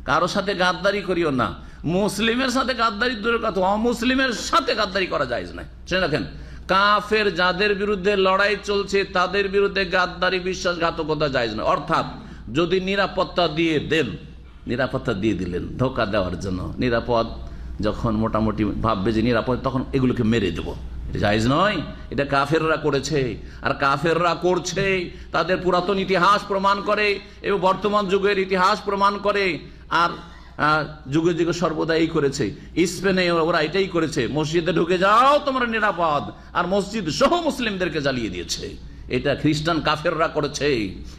কারো সাথে গাদ্দারি করিও না। মুসলিমের সাথে গাদ্দারি দূরের কথা, অমুসলিমের সাথে গাদ্দারি করা যায় না। শুনে রাখেন, কাফের যাদের বিরুদ্ধে লড়াই চলছে তাদের বিরুদ্ধে গাদ্দারি, বিশ্বাসঘাতকতা যায় না। অর্থাৎ যদি নিরাপত্তা দিয়ে দেন, নিরাপত্তা দিয়ে দিলেন ধোকা দেওয়ার জন্য, নিরাপদ যখন মোটামুটি ভাববে যে নিরাপদ, তখন এগুলোকে মেরে দেবো, এটা জায়েজ নয়। এটা কাফেররা করেছে, আর কাফেররা করছে, তাদের পুরাতন ইতিহাস প্রমাণ করে এবং বর্তমান যুগের ইতিহাস প্রমাণ করে, আর যুগে যুগে সর্বদা এই করেছে। স্পেনে ওরা এটাই করেছে, মসজিদে ঢুকে যাও তোমরা নিরাপদ, আর মসজিদ সহ মুসলিমদেরকে জ্বালিয়ে দিয়েছে। এটা খ্রিস্টান কাফেররা করেছে,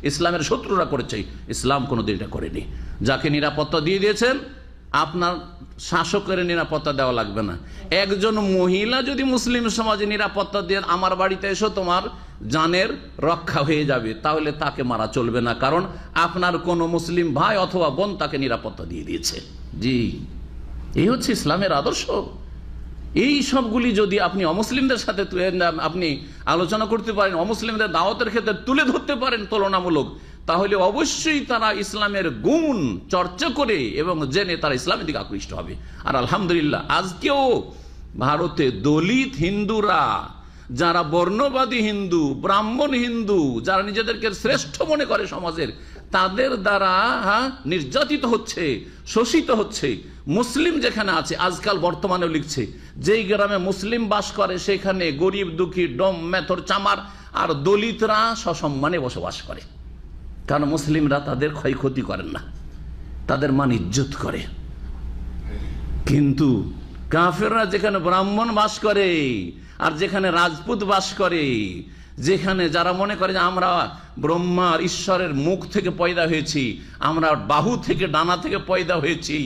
ইসলামের শত্রুরা করেছে, ইসলাম কোনোদিন এটা করেনি। যাকে নিরাপত্তা দিয়ে দিয়েছেন, আপনার শাসকের নিরাপত্তা দেওয়া লাগবে না। একজন মহিলা যদি মুসলিম সমাজে নিরাপত্তা দিয়ে আমার বাড়িতে এসো তোমার জানের রক্ষা হয়ে যাবে, তাহলে তাকে মারা চলবে না, কারণ আপনার কোন মুসলিম ভাই অথবা বোন তাকে নিরাপত্তা দিয়ে দিয়েছে। জি, এই হচ্ছে ইসলামের আদর্শ। এই সবগুলি যদি আপনি অমুসলিমদের সাথে আপনি আলোচনা করতে পারেন, অমুসলিমদের দাওয়াতের ক্ষেত্রে তুলে ধরতে পারেন তুলনামূলক, তাহলে অবশ্যই তারা ইসলামের গুণ চর্চা করে এবং জেনে তারা ইসলামের দিকে আকৃষ্ট হবে। আর আলহামদুলিল্লাহ, আজকেও ভারতে দলিত হিন্দুরা, যারা বর্ণবাদী হিন্দু, ব্রাহ্মণ হিন্দু, যারা নিজেদেরকে শ্রেষ্ঠ মনে করে সমাজের, তাদের দ্বারা নির্যাতিত হচ্ছে, শোষিত হচ্ছে। মুসলিম যেখানে আছে, আজকাল বর্তমানেও লিখছে, যেই গ্রামে মুসলিম বাস করে সেখানে গরিব দুঃখী, ডোম, মেথর, চামার আর দলিতরা সসম্মানে বসবাস করে, কারণ মুসলিমরা তাদের ক্ষয়ক্ষতি করেন না, তাদের মান ইজ্জত করে। কিন্তু কাফেররা যেখানে ব্রাহ্মণ বাস করে আর যেখানে রাজপুত বাস করে, যেখানে যারা মনে করে যে আমরা ব্রহ্মার ঈশ্বরের মুখ থেকে পয়দা হয়েছি, আমরা বাহু থেকে ডানা থেকে পয়দা হয়েছি,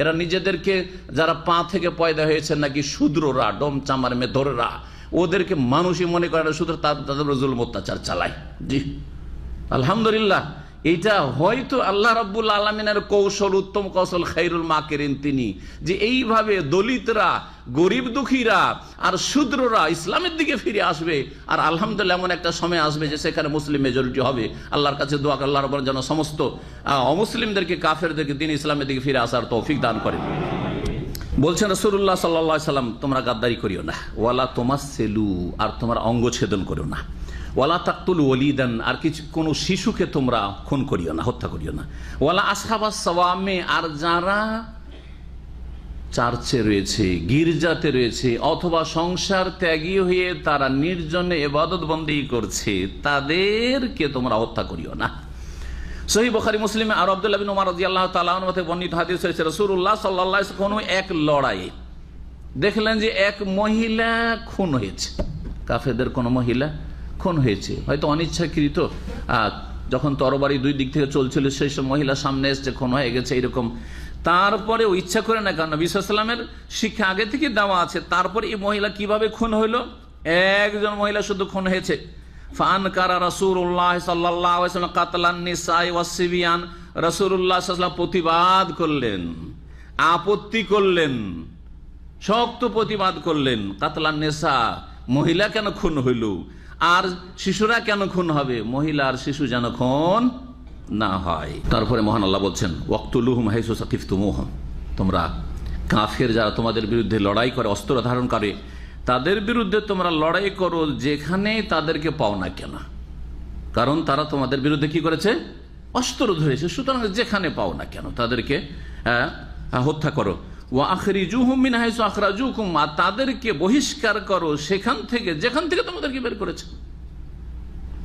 এরা নিজেদেরকে যারা পা থেকে পয়দা হয়েছে নাকি শূদ্ররা, ডোম চামার মেধররা, ওদেরকে মানুষই মনে করে না, শুধু তাদের জুলুম অত্যাচার চালায়। জি আলহামদুলিল্লাহ, এটা হয়তো আল্লাহ রাব্বুল আলামিনের কৌশল, উত্তম কৌশল, খায়রুল মাকিরিন তিনি, যে এইভাবে দলিতরা, গরিব দুঃখীরা আর শূদ্ররা ইসলামের দিকে ফিরে আসবে। আর আলহামদুলিল্লাহ এমন একটা সময় আসবে যে সেখানে মুসলিম মেজরিটি হবে। আল্লাহর কাছে দোয়া, আল্লাহ রাব্বুল যেন সমস্ত অমুসলিমদেরকে, কাফেরদেরকে দিন ইসলামের দিকে ফিরে আসার তৌফিক দান করেন। বলছেন রাসূলুল্লাহ সাল্লাল্লাহু আলাইহি সাল্লাম, তোমরা গাদ্দারি করিও না, ওয়ালা তুমাসসিলু, আর তোমরা অঙ্গ ছেদন করিও না, ওয়ালা তাকতুল ওয়ালিদান, আর কোনো শিশুকে তোমরা খুন করিও না, হত্যা করিও না, ওয়ালা আসহাবাস সাওয়ামে, আর যারা চার্চে রয়েছে, গির্জাতে রয়েছে, অথবা সংসার ত্যাগী হয়ে তারা নির্জনে ইবাদত বন্দেগী করছে, তাদেরকে তোমরা হত্যা করিও না। সহিহ বুখারী মুসলিমে আর আব্দুল্লাহ বিন উমর রাদিয়াল্লাহু তাআলা আনহু থেকে বর্ণিত হাদিস হয়েছে, রাসূলুল্লাহ সাল্লাল্লাহু আলাইহি ওয়াসাল্লাম কোনো এক লড়াইয়ে দেখলেন যে এক মহিলা খুন হয়েছে, কাফেরদের কোনো মহিলা খুন হয়েছে, হয়তো অনিচ্ছাকৃত, যখন তরবারি দুই দিক থেকে চলছিল সেই সব মহিলা সামনে এসছে, খুন হয়ে গেছে এরকম। তারপরে ও ইচ্ছা করে না, কারণ নবী সাল্লাল্লাহু আলাইহি ওয়াসাল্লামের শিক্ষা আগে থেকে দেওয়া আছে। তারপরে এই মহিলা কিভাবে খুন হইলো? একজন মহিলা শুধু খুন হয়েছে। ফানকারা রাসূলুল্লাহ সাল্লাল্লাহু আলাইহি ওয়াসাল্লাম কাতলান নিসাই ওয়াস সিবিয়ান, রাসূলুল্লাহ সাল্লাল্লাহু আলাইহি ওয়াসাল্লাম প্রতিবাদ করলেন, আপত্তি করলেন, শক্ত প্রতিবাদ করলেন। কাতলান নিসা, মহিলা কেন খুন হইল, আর শিশুরা কেন খুন হবে? মহিলা আর শিশু যেন খুন না হয়। তারপরে মহান আল্লাহ বলছেন, ওয়াকতুলুহুম হাইসু সাকিফতুমুহুম, তোমরা কাফের যারা তোমাদের বিরুদ্ধে লড়াই করে, অস্ত্র ধারণ করে, তাদের বিরুদ্ধে তোমরা লড়াই করো যেখানে তাদেরকে পাও না কেন, কারণ তারা তোমাদের বিরুদ্ধে কি করেছে? অস্ত্র ধরেছে। সুতরাং যেখানে পাও না কেন তাদেরকে হত্যা করো। ওয়া আখরিজুহুম মিন হাইসু আখরাজুকুম, তাদেরকে বহিষ্কার করো সেখান থেকে যেখান থেকে তোমাদেরকে বের করেছে।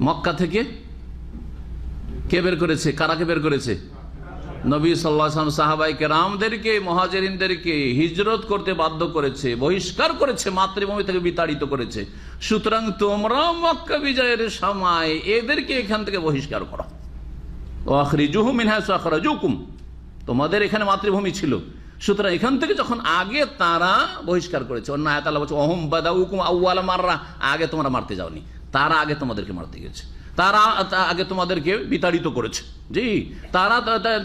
মক্কা থেকে কে বের করেছে? কারাকে বের করেছে? নবী সাল্লাল্লাহু আলাইহি ওয়াসাল্লাম সাহাবায়ে কেরামদেরকে, মুহাজিরিনদেরকে হিজরত করতে বাধ্য করেছে, বহিষ্কার করেছে, মাতৃভূমি থেকে বিতাড়িত করেছে। সুতরাং তোমরা মক্কা বিজয়ের সময় এদেরকে এখান থেকে বহিষ্কার করো। ওয়া আখরিজুহুম মিন হাইসু আখরাজুকুম, তোমাদের এখানে মাতৃভূমি ছিল, সুতরাং এখান থেকে যখন আগে তারা বহিষ্কার করেছে, অন্য আয়াত আল্লাহ বলছে ওহুম বাদাউকুম আউয়ালা মাররা, আগে তোমরা মারতে যাওনি, তারা আগে তোমাদেরকে মারতে গেছে, তারা আগে তোমাদেরকে বিতাড়িত করেছে। জি, তারা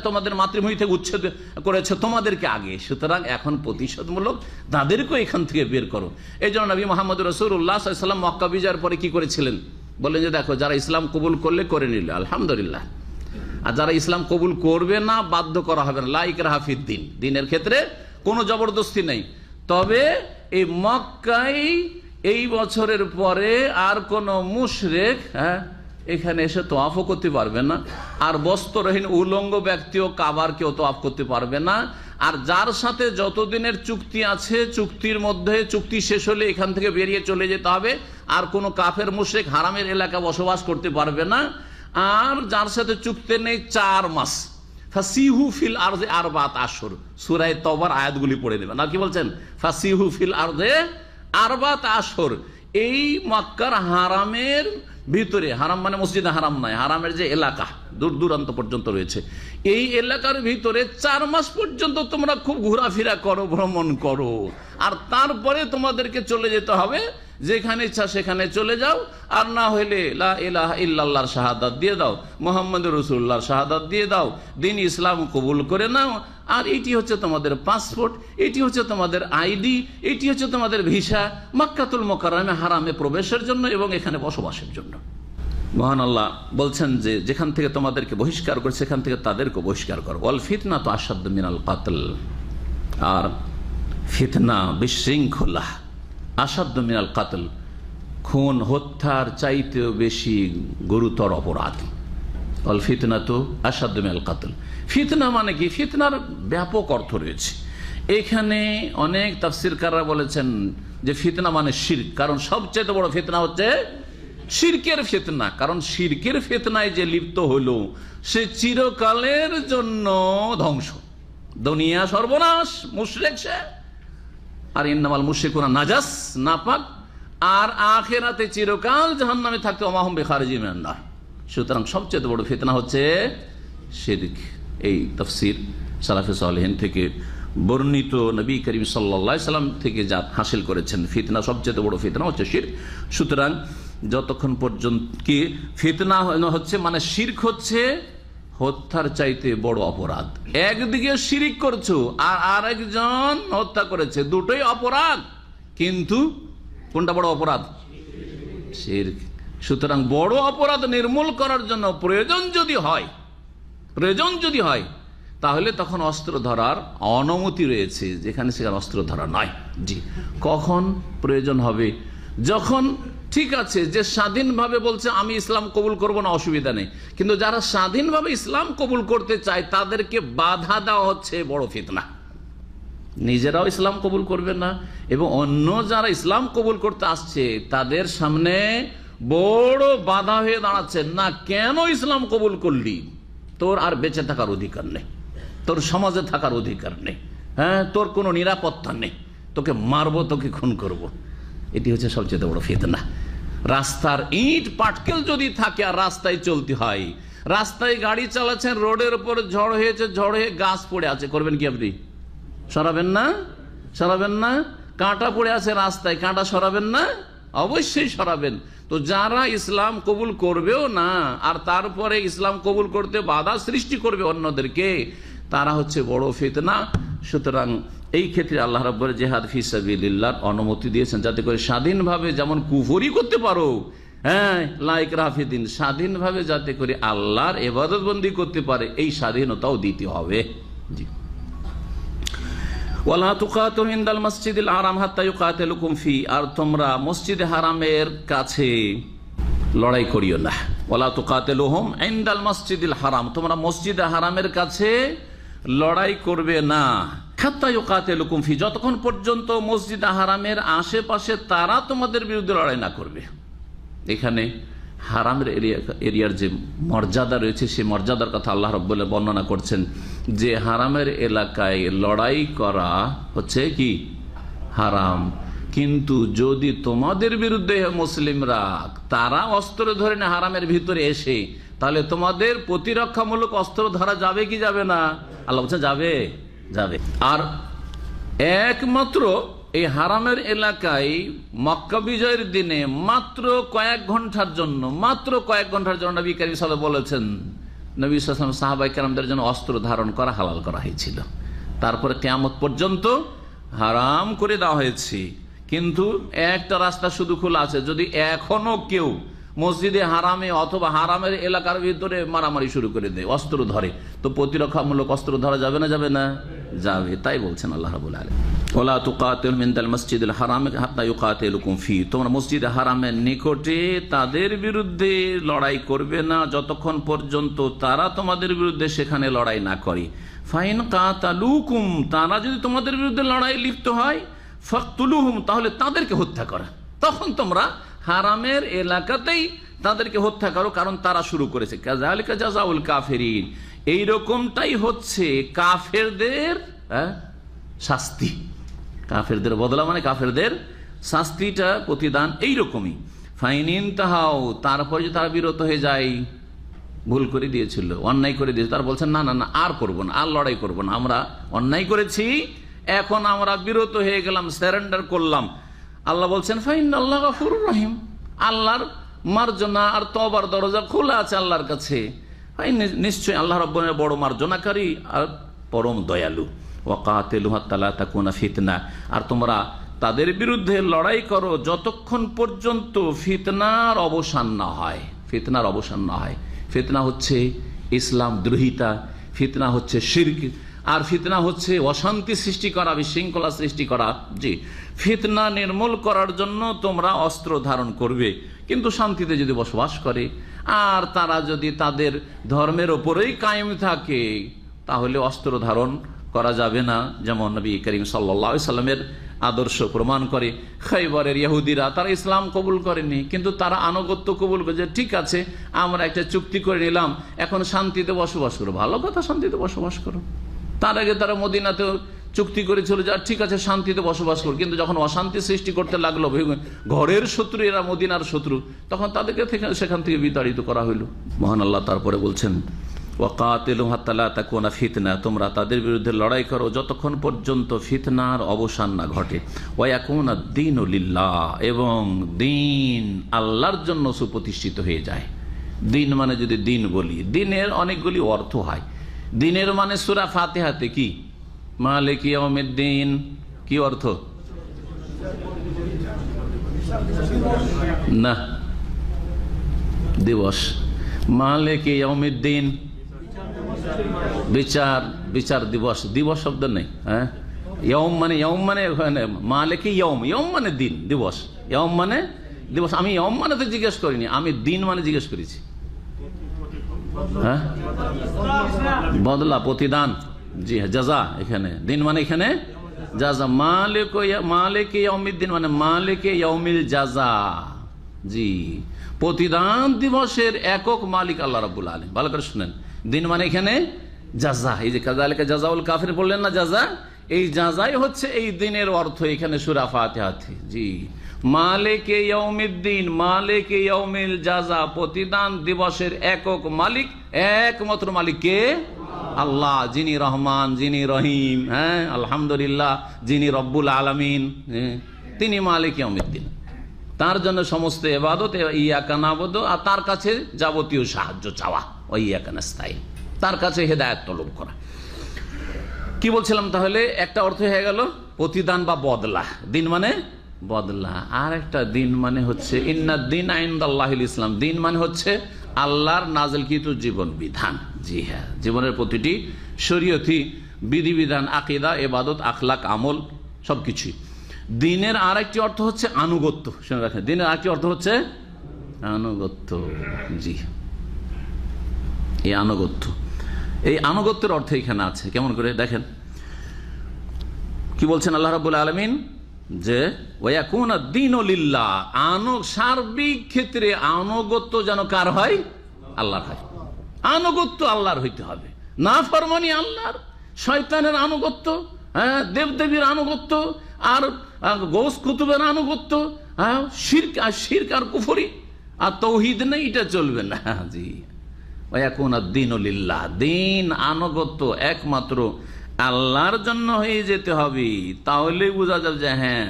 তোমাদের মাতৃভূমি থেকে উচ্ছেদ করেছে তোমাদেরকে আগে। সুতরাং এখন প্রতিশোধমূলক তাদেরকেও এখান থেকে বের করো। এই জন্য নবী মুহাম্মদ রাসূলুল্লাহ সাল্লাল্লাহু আলাইহি ওয়াসাল্লাম মক্কা বিজয়ের পরে কি করেছিলেন? বললেন যে দেখো, যারা ইসলাম কবুল করলে করে নিল আলহামদুলিল্লাহ, আর যারা ইসলাম কবুল করবে না বাধ্য করা হবে না। লা ইকরাহা ফিদ্দিন, দিনের ক্ষেত্রে কোনো জবরদস্তি নেই। তবে এই মক্কায় এই বছরের পরে আর কোনো মুশরিক এখানে এসে তোয়াফও করতে পারবে না, আর বস্ত্রহীন উলঙ্গ ব্যক্তিও কাবার কেউ তোয়াফ করতে পারবে না। আর যার সাথে যতদিনের চুক্তি আছে, চুক্তির মধ্যে চুক্তি শেষ হলে এখান থেকে বেরিয়ে চলে যেতে হবে। আর কোনো কাফের মুশরিক হারামের এলাকা বসবাস করতে পারবে না। আর যার সাথে চুক্তি নেই 4 মাস, ফাসিহু ফিল আরদে আরবাত আশহুর, সূরা তাওবার আয়াতগুলি পড়ে নেবেন। আর কি বলছেন? ফাসিহু ফিল আরদে আরবাত আশহুর, এই মক্কার হারামের ভিতরে, হারাম মানে মসজিদে হারাম নয়, হারামের যে এলাকা দূর দূরান্ত পর্যন্ত রয়েছে, এই এলাকার ভিতরে 4 মাস পর্যন্ত তোমরা খুব ঘোরাফেরা করো, ভ্রমণ করো। আর তারপরে তোমাদেরকে চলে যেতে হবে, যেখানে ইচ্ছা সেখানে চলে যাও। আর না হইলে লা ইলাহা ইল্লাল্লাহর শাহাদাত দিয়ে দাও, মুহাম্মদুর রাসূলুল্লাহর শাহাদাত দিয়ে দাও, দিন ইসলাম কবুল করে নাও। আর এটি হচ্ছে তোমাদের পাসপোর্ট, এটি হচ্ছে তোমাদের আইডি, এটি হচ্ছে তোমাদের ভিসা মক্কাতুল মুকাররমে হারামে প্রবেশের জন্য এবং এখানে বসবাসের জন্য। মহান আল্লাহ বলছেন যে যেখান থেকে তোমাদেরকে বহিষ্কার করে সেখান থেকে তাদেরকে বহিষ্কার করো। ওয়াল ফিতনাতু আশাদ্দু মিনাল কাতল, আর ফিতনা, বিশৃঙ্খলা, আশাদ্দু মিনাল কাতল, খুন হত্যার চাইতেও বেশি গুরুতর অপরাধ। ওয়াল ফিতনাতু আশাদ্দু মিনাল কাতল, ফিতনা মানে কি? ফিতনার ব্যাপক অর্থ রয়েছে। এখানে অনেক তাফসীরকাররা বলেছেন যে ফিতনা মানে শিরক, কারণ সবচেয়ে বড় ফিতনা হচ্ছে শিরকের ফিতনা। কারণ শিরকের ফিতনায় যে লিপ্ত হলো সে চিরকালের জন্য ধ্বংস, দুনিয়া সর্বনাশ, মুশরিক সে। আর ইন্নামাল মুশরিকুনা নাজাস, নাপাক, আর আখিরাতে চিরকাল জাহান্নামে থাকতে ওমাহুম বিখারিজিন মিনান নার। সুতরাং সবচেয়ে বড় ফিতনা হচ্ছে শিরক। এই তাফসীর সালাফে সালেহিন থেকে বর্ণিত নবী করিম সাল্লাল্লাহু আলাইহি সাল্লাম থেকে যা হাসিল করেছেন, ফিতনা সবচেয়ে বড় ফিতনা হচ্ছে শিরক। সুতরাং যতক্ষণ পর্যন্ত কি ফিতনা হচ্ছে মানে শিরক হচ্ছে হত্যার চাইতে বড় অপরাধ। একদিকে শিরিক করছো আর আরেকজন হত্যা করেছে, দুটোই অপরাধ, কিন্তু কোনটা বড় অপরাধ? শিরক। সুতরাং বড় অপরাধ নির্মূল করার জন্য প্রয়োজন যদি হয় তাহলে তখন অস্ত্র ধরার অনুমতি রয়েছে, যেখানে সেখানে অস্ত্র ধরা নয়। জি, কখন প্রয়োজন হবে? যখন ঠিক আছে যে স্বাধীনভাবে বলছে আমি ইসলাম কবুল করব না, অসুবিধা নেই, কিন্তু যারা স্বাধীনভাবে ইসলাম কবুল করতে চায় তাদেরকে বাধা দেওয়া হচ্ছে বড় ফিতনা। নিজেরাও ইসলাম কবুল করবে না এবং অন্য যারা ইসলাম কবুল করতে আসছে তাদের সামনে বড় বাধা হয়ে দাঁড়াচ্ছে। না, কেন ইসলাম কবুল করলি? তোর আর বেঁচে থাকার অধিকার নেই, তোর সমাজে থাকার অধিকার নেই, হ্যাঁ, তোর কোনো নিরাপত্তা নেই, তোকে মারবো, তোকে খুন করব। এটি হচ্ছে সবচেয়ে বড় ফিতনা। রাস্তার ইট পাটকেল যদি থাকে আর রাস্তায় চলতে হয়, রাস্তায় গাড়ি চালাচ্ছেন, রোডের উপর ঝড় হয়েছে, ঝড় হয়ে গাছ পড়ে আছে, করবেন কি আপনি? সরাবেন না? কাঁটা পড়ে আছে রাস্তায়, কাঁটা সরাবেন না? অবশ্যই সরাবেন। তো যারা ইসলাম কবুল করবেও না আর তারপরে ইসলাম কবুল করতে বাধা সৃষ্টি করবে অন্যদেরকে, তারা হচ্ছে বড় ফিতনা। সুতরাং এই ক্ষেত্রে আল্লাহ রাব্বুল জিহাদ ফি সাবিলিল্লাহর অনুমতি দিয়েছেন, যাতে করে স্বাধীনভাবে যেমন কুফরি করতে পারো, হ্যাঁ, লাইক রাফিদিন, স্বাধীনভাবে যাতে করে আল্লাহর ইবাদত বন্দি করতে পারে, এই স্বাধীনতাও দিতে হবে। জি, ওয়ালা তুকাতিলু ইনদাল মাসজিদিল হারাম হাত্তা ইউকাতিলুকুম ফি, আর তোমরা মসজিদে হারামের কাছে লড়াই করিও না। ওয়ালা তুকাতিলুহুম ইনদাল মাসজিদিল হারাম, তোমরা মসজিদে হারামের কাছে লড়াই করবে না। হাত্তা ইউকাতিলুকুম ফি, যতক্ষণ পর্যন্ত মসজিদে হারামের আশেপাশে তারা তোমাদের বিরুদ্ধে লড়াই না করবে। এখানে হারামের এরিয়ার যে মর্যাদা রয়েছে, সেই মর্যাদার কথা আল্লাহ রাব্বুল বর্ণনা করছেন যে হারামের এলাকায় লড়াই করা হচ্ছে কি হারাম, কিন্তু যদি তোমাদের বিরুদ্ধে মুসলিমরা তারা অস্ত্র ধরে না হারামের ভিতরে এসে, তাহলে তোমাদের প্রতিরক্ষামূলক অস্ত্র ধরা যাবে কি যাবে না? আল্লাহ বলছে যাবে। আর একমাত্র এই হারামের এলাকায় মক্কা বিজয়ের দিনে মাত্র কয়েক ঘন্টার জন্য নবী করিম সাল্লাল্লাহু আলাইহি ওয়াসাল্লাম বলেছেন, নবী সাল্লাল্লাহু আলাইহি ওয়াসাল্লাম সাহাবায়ে কেরামদের জন্য অস্ত্র ধারণ করা হালাল করা হয়েছিল। তারপরে কিয়ামত পর্যন্ত হারাম করে দেওয়া হয়েছে। কিন্তু একটা রাস্তা শুধু খোলা আছে, যদি এখনো কেউ মসজিদে হারামে অথবা হারামের এলাকার ভিতরে মারামারি শুরু করে দেয়, অস্ত্র ধরে, তো প্রতিরক্ষামূলক অস্ত্র ধরা যাবে না? যাবে। তাই বলছেন আল্লাহ রাব্বুল আলামিন, ওয়ালা তুকাতিলু মিনাল মাসজিদিল হারাম হাত্তা ইউকাতিলুকুম ফি, তোমরা মসজিদে হারামের নিকটে তাদের বিরুদ্ধে লড়াই করবে না যতক্ষণ পর্যন্ত তারা তোমাদের বিরুদ্ধে সেখানে লড়াই না করে। ফাইন কাতালুকুম, তারা যদি তোমাদের বিরুদ্ধে লড়াই লিপ্ত হয়, ফাকতুলুহুম, তাহলে তাদেরকে হত্যা করা। তখন তোমরা হারামের এলাকাতেই তাদেরকে হত্যা করো, কারণ তারা শুরু করেছে। কাযালিকা জাযাউল কাফিরিন, এইরকমটাই হচ্ছে কাফেরদের শাস্তি। কাফেরদের বদলা মানে কাফেরদের শাস্তিটা, প্রতিদান এইরকমই। ফাইনিন তাহাও, তারপর যে তারা বিরত হয়ে যায়, ভুল করে দিয়েছিল, অন্যায় করে দিয়েছিল, তারা বলছেন না, আর করবো না, আর লড়াই করবো না, আমরা অন্যায় করেছি, এখন আমরা বিরত হয়ে গেলাম, সারেন্ডার করলাম। আল্লাহ বলছেন ফাইনাল্লাহু গফুরুর রহিম, আল্লাহর মার্জনা আর তওবার দরজা খোলা আছে আল্লাহর কাছে। নিশ্চয়ই আল্লাহ রাব্বুল আলামিন বড় মার্জনাকারী আর পরম দয়ালু। ওয়াকাতিলু হাত্তা লা তাকুনা ফিতনা, আর তোমরা তাদের বিরুদ্ধে লড়াই করো যতক্ষণ পর্যন্ত ফিতনার অবসান না হয়। ফিতনা হচ্ছে ইসলাম দ্রোহিতা, ফিতনা হচ্ছে শিরক, আর ফিতনা হচ্ছে অশান্তি সৃষ্টি করা, বিশৃঙ্খলা সৃষ্টি করা। জি, ফিতনা নির্মূল করার জন্য তোমরা অস্ত্র ধারণ করবে, কিন্তু শান্তিতে যদি বসবাস করে আর তারা যদি তাদের ধর্মের ওপরেই কায়েম থাকে, তাহলে অস্ত্র ধারণ করা যাবে না। যেমন নবী করিম সাল্লাল্লাহু আলাইহি সাল্লামের আদর্শ প্রমাণ করে। খাইবারের ইহুদিরা তারা ইসলাম কবুল করেনি, কিন্তু তারা আনুগত্য কবুল করে, যে ঠিক আছে আমরা একটা চুক্তি করে নিলাম, এখন শান্তিতে বসবাস করো। ভালো কথা, শান্তিতে বসবাস করো। তার আগে তারা মদিনাতেও চুক্তি করেছিল যে ঠিক আছে শান্তিতে বসবাস কর, কিন্তু যখন অশান্তি সৃষ্টি করতে লাগলো, ঘরের শত্রু এরা মদিনার শত্রু, তখন তাদেরকে সেখান থেকে বিতাড়িত করা হইল। মহান আল্লাহ তারপরে বলছেন ওয়াকাতিলু হাত্তা লা তাকুনা ফিতনা, তোমরা তাদের বিরুদ্ধে লড়াই করো যতক্ষণ পর্যন্ত ফিতনার অবসান না ঘটে। ওয়া ইয়াকুনা দ্বীনু লিল্লাহ, এবং দিন আল্লাহর জন্য সুপ্রতিষ্ঠিত হয়ে যায়। দিন মানে যদি দিন বলি, দিনের অনেকগুলি অর্থ হয়। দিনের মানে সূরা ফাতিহাতে কি মালিক ইয়াউমিদ্দিন, কি অর্থ? না, দিবস। মালিক ইয়াউমিদ্দিন বিচার দিবস, দিবস শব্দ নেই। হ্যাঁ, ইয়ম মানে মালিক ইয়ম মানে দিন, দিবস। ইয়ম মানে দিবস। আমি ইয়ম মানে তো জিজ্ঞেস করিনি, আমি দিন মানে জিজ্ঞেস করেছি। হ্যাঁ, বদলা, প্রতিদান। জি হ্যাঁ, জাযা। এখানে দিন মানে এখানে জাযা। মালিক ইয়াউমিদ্দিন মানে মালিক ইয়াউমিল জাযা। জি, প্রতিদান দিবসের একক মালিক আল্লাহ রাব্বুল আলামিন। ভালো করে শুনেন, দিন মানে এখানে জাযা। এই যে কাযালিকা জাযাউল কাফির বললেন না, জাযা, এই জাযাই হচ্ছে এই দিনের অর্থ এখানে সূরা ফাতিহাতে। জি, মালিক ইয়াউমিদ্দিন, মালিক ইয়াউমিল জাযা, প্রতিদান দিবসের একক মালিক, একমাত্র মালিক কে? আল্লাহ, যিনি রহমান, যিনি রহিম। হ্যাঁ, আলহামদুলিল্লাহ, যিনি রব্বুল আলামিন, তিনি মালিক ইয়াউমিদ্দিন। তার জন্য সমস্ত ইবাদত, ইয়াকা নাবুদু, আর তার কাছে যাবতীয় সাহায্য চাওয়া, ওই ইয়াকা নাস্তাইন, তার কাছে হেদায়েত তলব করা। কি বলছিলাম তাহলে? একটা অর্থ হয়ে গেল প্রতিদান বা বদলা, দিন মানে বদলা। আর একটা দিন মানে হচ্ছে ইন্নাদ-দীনা ইনদাল্লাহিল ইসলাম, দিন মানে হচ্ছে আল্লাহর নাযিলকৃত জীবন বিধান। জি হ্যাঁ, জীবনের প্রতিটি শরীয়তি বিধিবিধান, আকীদা, ইবাদত, আখলাক, আমল সবকিছুই। দিনের আর একটি অর্থ হচ্ছে আনুগত্য। শুনে রাখেন, দিনের আরেকটি অর্থ হচ্ছে আনুগত্য। জি, এই আনুগত্য, এই আনুগত্যের অর্থ এখানে আছে। কেমন করে দেখেন, কি বলছেন আল্লাহ রাব্বুল আলামিন? যে ওয়ায়াকুনা দ্বীনু লিল্লাহ, সার্বিক ক্ষেত্রে আনুগত্য যেন কার হয়? আল্লাহর হয়। আনুগত্য আল্লাহর হইতে হবে। না ফরমানি আল্লাহর, শয়তানের আনুগত্য, হ্যাঁ, দেবদেবীর আনুগত্য, আর গৌস কুতুবের আনুগত্য, হ্যাঁ, শিরক আর কুফরি আর তৌহিদ নেই, এটা চলবে না। জি, ওয়ায়াকুনা দ্বীনু লিল্লাহ, দিন আনুগত্য একমাত্র আল্লাহর জন্য হয়ে যেতে হবে। তাহলে বোঝা যাবে যে হ্যাঁ,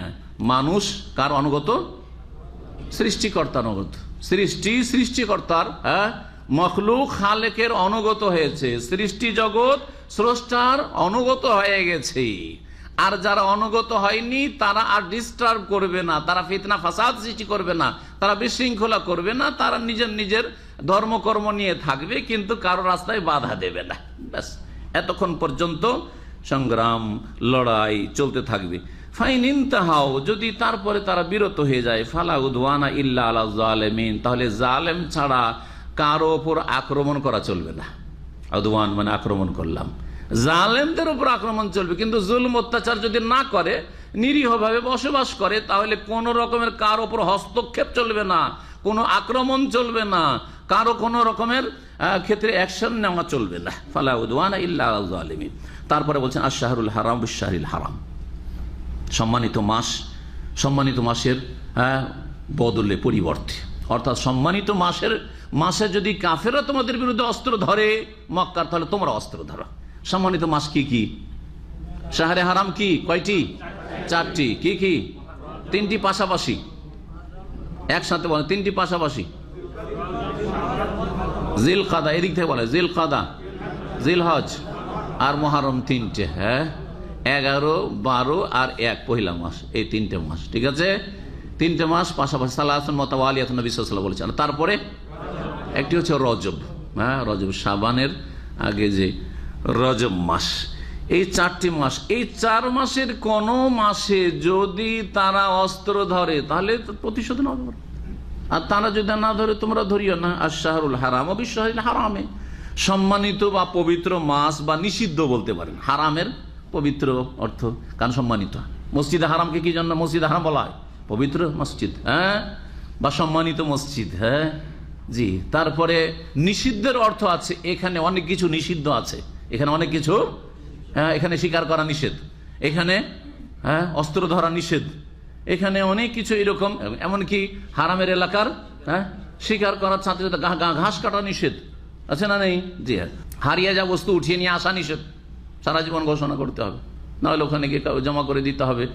মানুষ কার অনুগত? সৃষ্টিকর্তার অনুগত। সৃষ্টিকর্তার, হ্যাঁ, মখলুক খালেকের অনুগত হয়েছে। সৃষ্টি জগৎ স্রষ্টার অনুগত হয়ে গেছে। আর যারা অনুগত হয়নি তারা আর ডিস্টার্ব করবে না, তারা ফিতনা ফাসাদ সৃষ্টি করবে না, তারা বিশৃঙ্খলা করবে না, তারা নিজের ধর্মকর্ম নিয়ে থাকবে, কিন্তু কারো রাস্তায় বাধা দেবে না। ব্যাস, এতক্ষণ পর্যন্ত সংগ্রাম, লড়াই চলতে থাকবে। ফাইন ইনতাহাও, যদি তারপরে তারা বিরত হয়ে যায়, ফালা উদওয়ানা ইল্লা আলা যালিমিন, তাহলে জালেম ছাড়া কারো ওপর আক্রমণ করা চলবে না। উদওয়ান মানে আক্রমণ করলাম, জালেমদের উপর আক্রমণ চলবে, কিন্তু জুলম অত্যাচার যদি না করে, নিরীহভাবে বসবাস করে, তাহলে কোন রকমের কার ওপর হস্তক্ষেপ চলবে না, কোনো আক্রমণ চলবে না, কারো কোনো রকমের ক্ষেত্রে অ্যাকশন নেওয়া চলবে না। ফালা উদওয়ানা ইল্লা আলা যালিমিন। তারপরে বলছেন আশ-শাহরুল হারাম বিশ-শাহরিল হারাম, সম্মানিত মাসের বদলে, পরিবর্তে, অর্থাৎ সম্মানিত মাসে যদি কাফেররা তোমাদের বিরুদ্ধে অস্ত্র ধরে মক্কার, তাহলে তোমরা অস্ত্র ধরো। সম্মানিত মাস কি কি? শাহরে হারাম কি কয়টি? 4টি। কি কি? 3টি পাশাপাশি, একসাথে বলে 3টি পাশাপাশি। জিলকাদা, এদিক থেকে বলে জিলকাদা, জিলহজ আর মুহররম, 3টে। হ্যাঁ, 11, 12 আর 1 পহিলা মাস, এই 3টে মাস। ঠিক আছে, 3টে মাস পাশাপাশি, সালাসুন মুতাওয়ালিয়াতুন, নবী সাল্লাল্লাহু আলাইহি ওয়াসাল্লাম বলেছেন। তারপরে একটি হচ্ছে রজব। হ্যাঁ, রজব, শাবানের আগে যে রজব মাস। এই 4টি মাস, এই 4 মাসের কোন মাসে যদি তারা অস্ত্র ধরে তাহলে প্রতিশোধ নেওয়া হবে, আর তারা যদি না ধরে তোমরা ধরিও না। আশ-শাহরুল হারাম বিশ-শাহরিল হারামে, সম্মানিত বা পবিত্র মাস, বা নিষিদ্ধ বলতে পারেন। হারামের পবিত্র অর্থ, কারণ সম্মানিত। মসজিদে হারামকে কি জন্য মসজিদে হারাম বলা হয়? পবিত্র মসজিদ, হ্যাঁ, বা সম্মানিত মসজিদ। হ্যাঁ, জি। তারপরে নিষিদ্ধের অর্থ আছে, এখানে অনেক কিছু নিষিদ্ধ আছে, এখানে অনেক কিছু, হ্যাঁ, এখানে স্বীকার করা নিষেধ। এখানে অস্ত্র ধরা নিষেধ, এখানে অনেক কিছু এরকম, এমনকি হারামের এলাকার শিকার করার সাথে সাথে ঘাস কাটা নিষেধ আছে না নেই? জি হ্যাঁ। হারিয়ে যা বস্তু উঠিয়ে নিয়ে আসা নিষেধ, সারা জীবন ঘোষণা করতে হবে, নাহলে ওখানে গিয়ে জমা করে দিতে হবে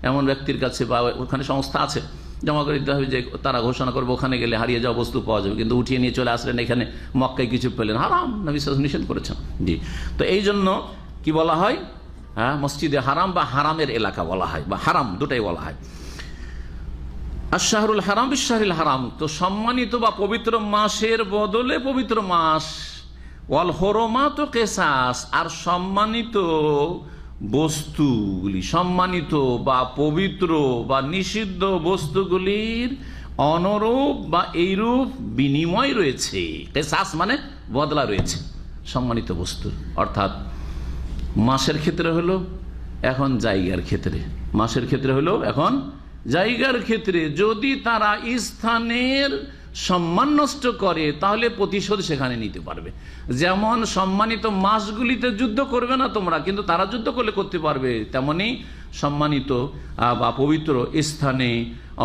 এমন ব্যক্তির কাছে, বা ওখানে সংস্থা আছে, জমা করে দিতে হবে যে তারা ঘোষণা করবে ওখানে গেলে হারিয়ে যাওয়া বস্তু পাওয়া যাবে, কিন্তু উঠিয়ে নিয়ে চলে আসলেন এখানে মক্কায় কিছু পেলেন, হারাম, নবী সাল্লাল্লাহু আলাইহি ওয়াসাল্লাম নিষেধ করেছেন। জি, তো এই জন্য কি বলা হয়, মসজিদে হারাম বা হারামের এলাকা বলা হয়, বা হারাম দুটাই বলা হয়। আশ-শাহরুল হারাম বিশ-শাহরিল হারাম, তো সম্মানিত বা পবিত্র মাসের বদলে পবিত্র মাস। ওয়াল হুরুমাত কিসাস, আর সম্মানিত বস্তুগুলি, সম্মানিত বা পবিত্র বা নিষিদ্ধ বস্তুগুলির অনুরূপ বা এইরূপ বিনিময় রয়েছে। কিসাস মানে বদলা রয়েছে সম্মানিত বস্তুর, অর্থাৎ মাসের ক্ষেত্রে হলো, এখন জায়গার ক্ষেত্রে, মাসের ক্ষেত্রে হলো এখন জায়গার ক্ষেত্রে যদি তারা স্থানের সম্মান নষ্ট করে তাহলে প্রতিশোধ সেখানে নিতে পারবে। যেমন সম্মানিত মাসগুলিতে যুদ্ধ করবে না তোমরা, কিন্তু তারা যুদ্ধ করলে করতে পারবে, তেমনি সম্মানিত বা পবিত্র স্থানে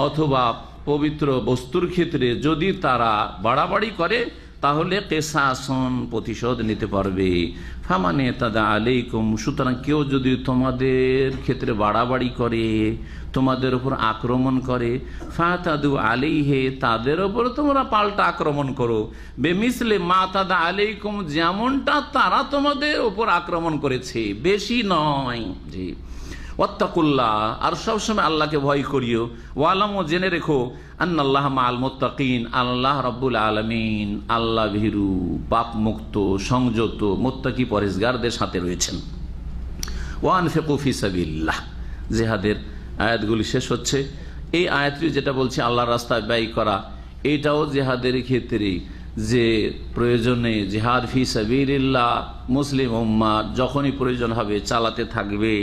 অথবা পবিত্র বস্তুর ক্ষেত্রে যদি তারা বাড়াবাড়ি করে তাহলে কিসাসন প্রতিশোধ নিতে পারবে। ফামানে তাদা আলাইকুম, সুতরাং কেউ যদি তোমাদের ক্ষেত্রে বাড়াবাড়ি করে, তোমাদের উপর আক্রমণ করে, ফাতাদু আলাইহে, তাদের উপর তোমরা পাল্টা আক্রমণ করো, বেমিসলে মা তাদা আলাইকুম, যেমনটা তারা তোমাদের উপর আক্রমণ করেছে, বেশি নয়। জি, ওয়াত্তাকুল্লাহ, আর সবসময় আল্লাহকে ভয় করিও। ওয়ালামু, জেনে রেখো, আন্নাল্লাহ মাআল মুত্তাকিন, আল্লাহ রাব্বুল আলামিন আল্লাহ ভীরু, পাপ মুক্ত, সংযত, মুত্তাকি পরেজগারদের সাথে রয়েছেন। ওয়ানফিকু ফি সাবিলিল্লাহ, জিহাদের আয়াতগুলি শেষ হচ্ছে। এই আয়াতটি যেটা বলছে আল্লাহর রাস্তায় ব্যয় করা, এটাও জিহাদের ক্ষেত্রে যে প্রয়োজনে জিহাদ ফি সাবিলিল্লাহ মুসলিম উম্মাহ যখনই প্রয়োজন হবে চালাতে থাকবে,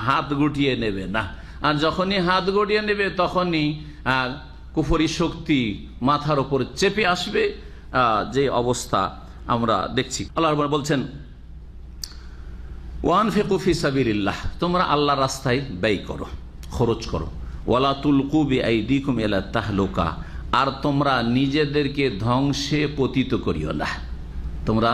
হাত গুটিয়ে নেবে না। আর যখনই হাত গুটিয়ে নেবে তখনই কুফরি শক্তি মাথার ওপর চেপে আসবে, যে অবস্থা আমরা দেখছি। আল্লাহ বলছেন ওয়ানফিকু ফি সাবিলিল্লাহ, তোমরা আল্লাহর রাস্তায় ব্যয় করো, খরচ করো। ওয়ালা তুলকু বিআইদিকুম ইলা তাহলুকা, আর তোমরা নিজেদেরকে ধ্বংসে পতিত করিও না, তোমরা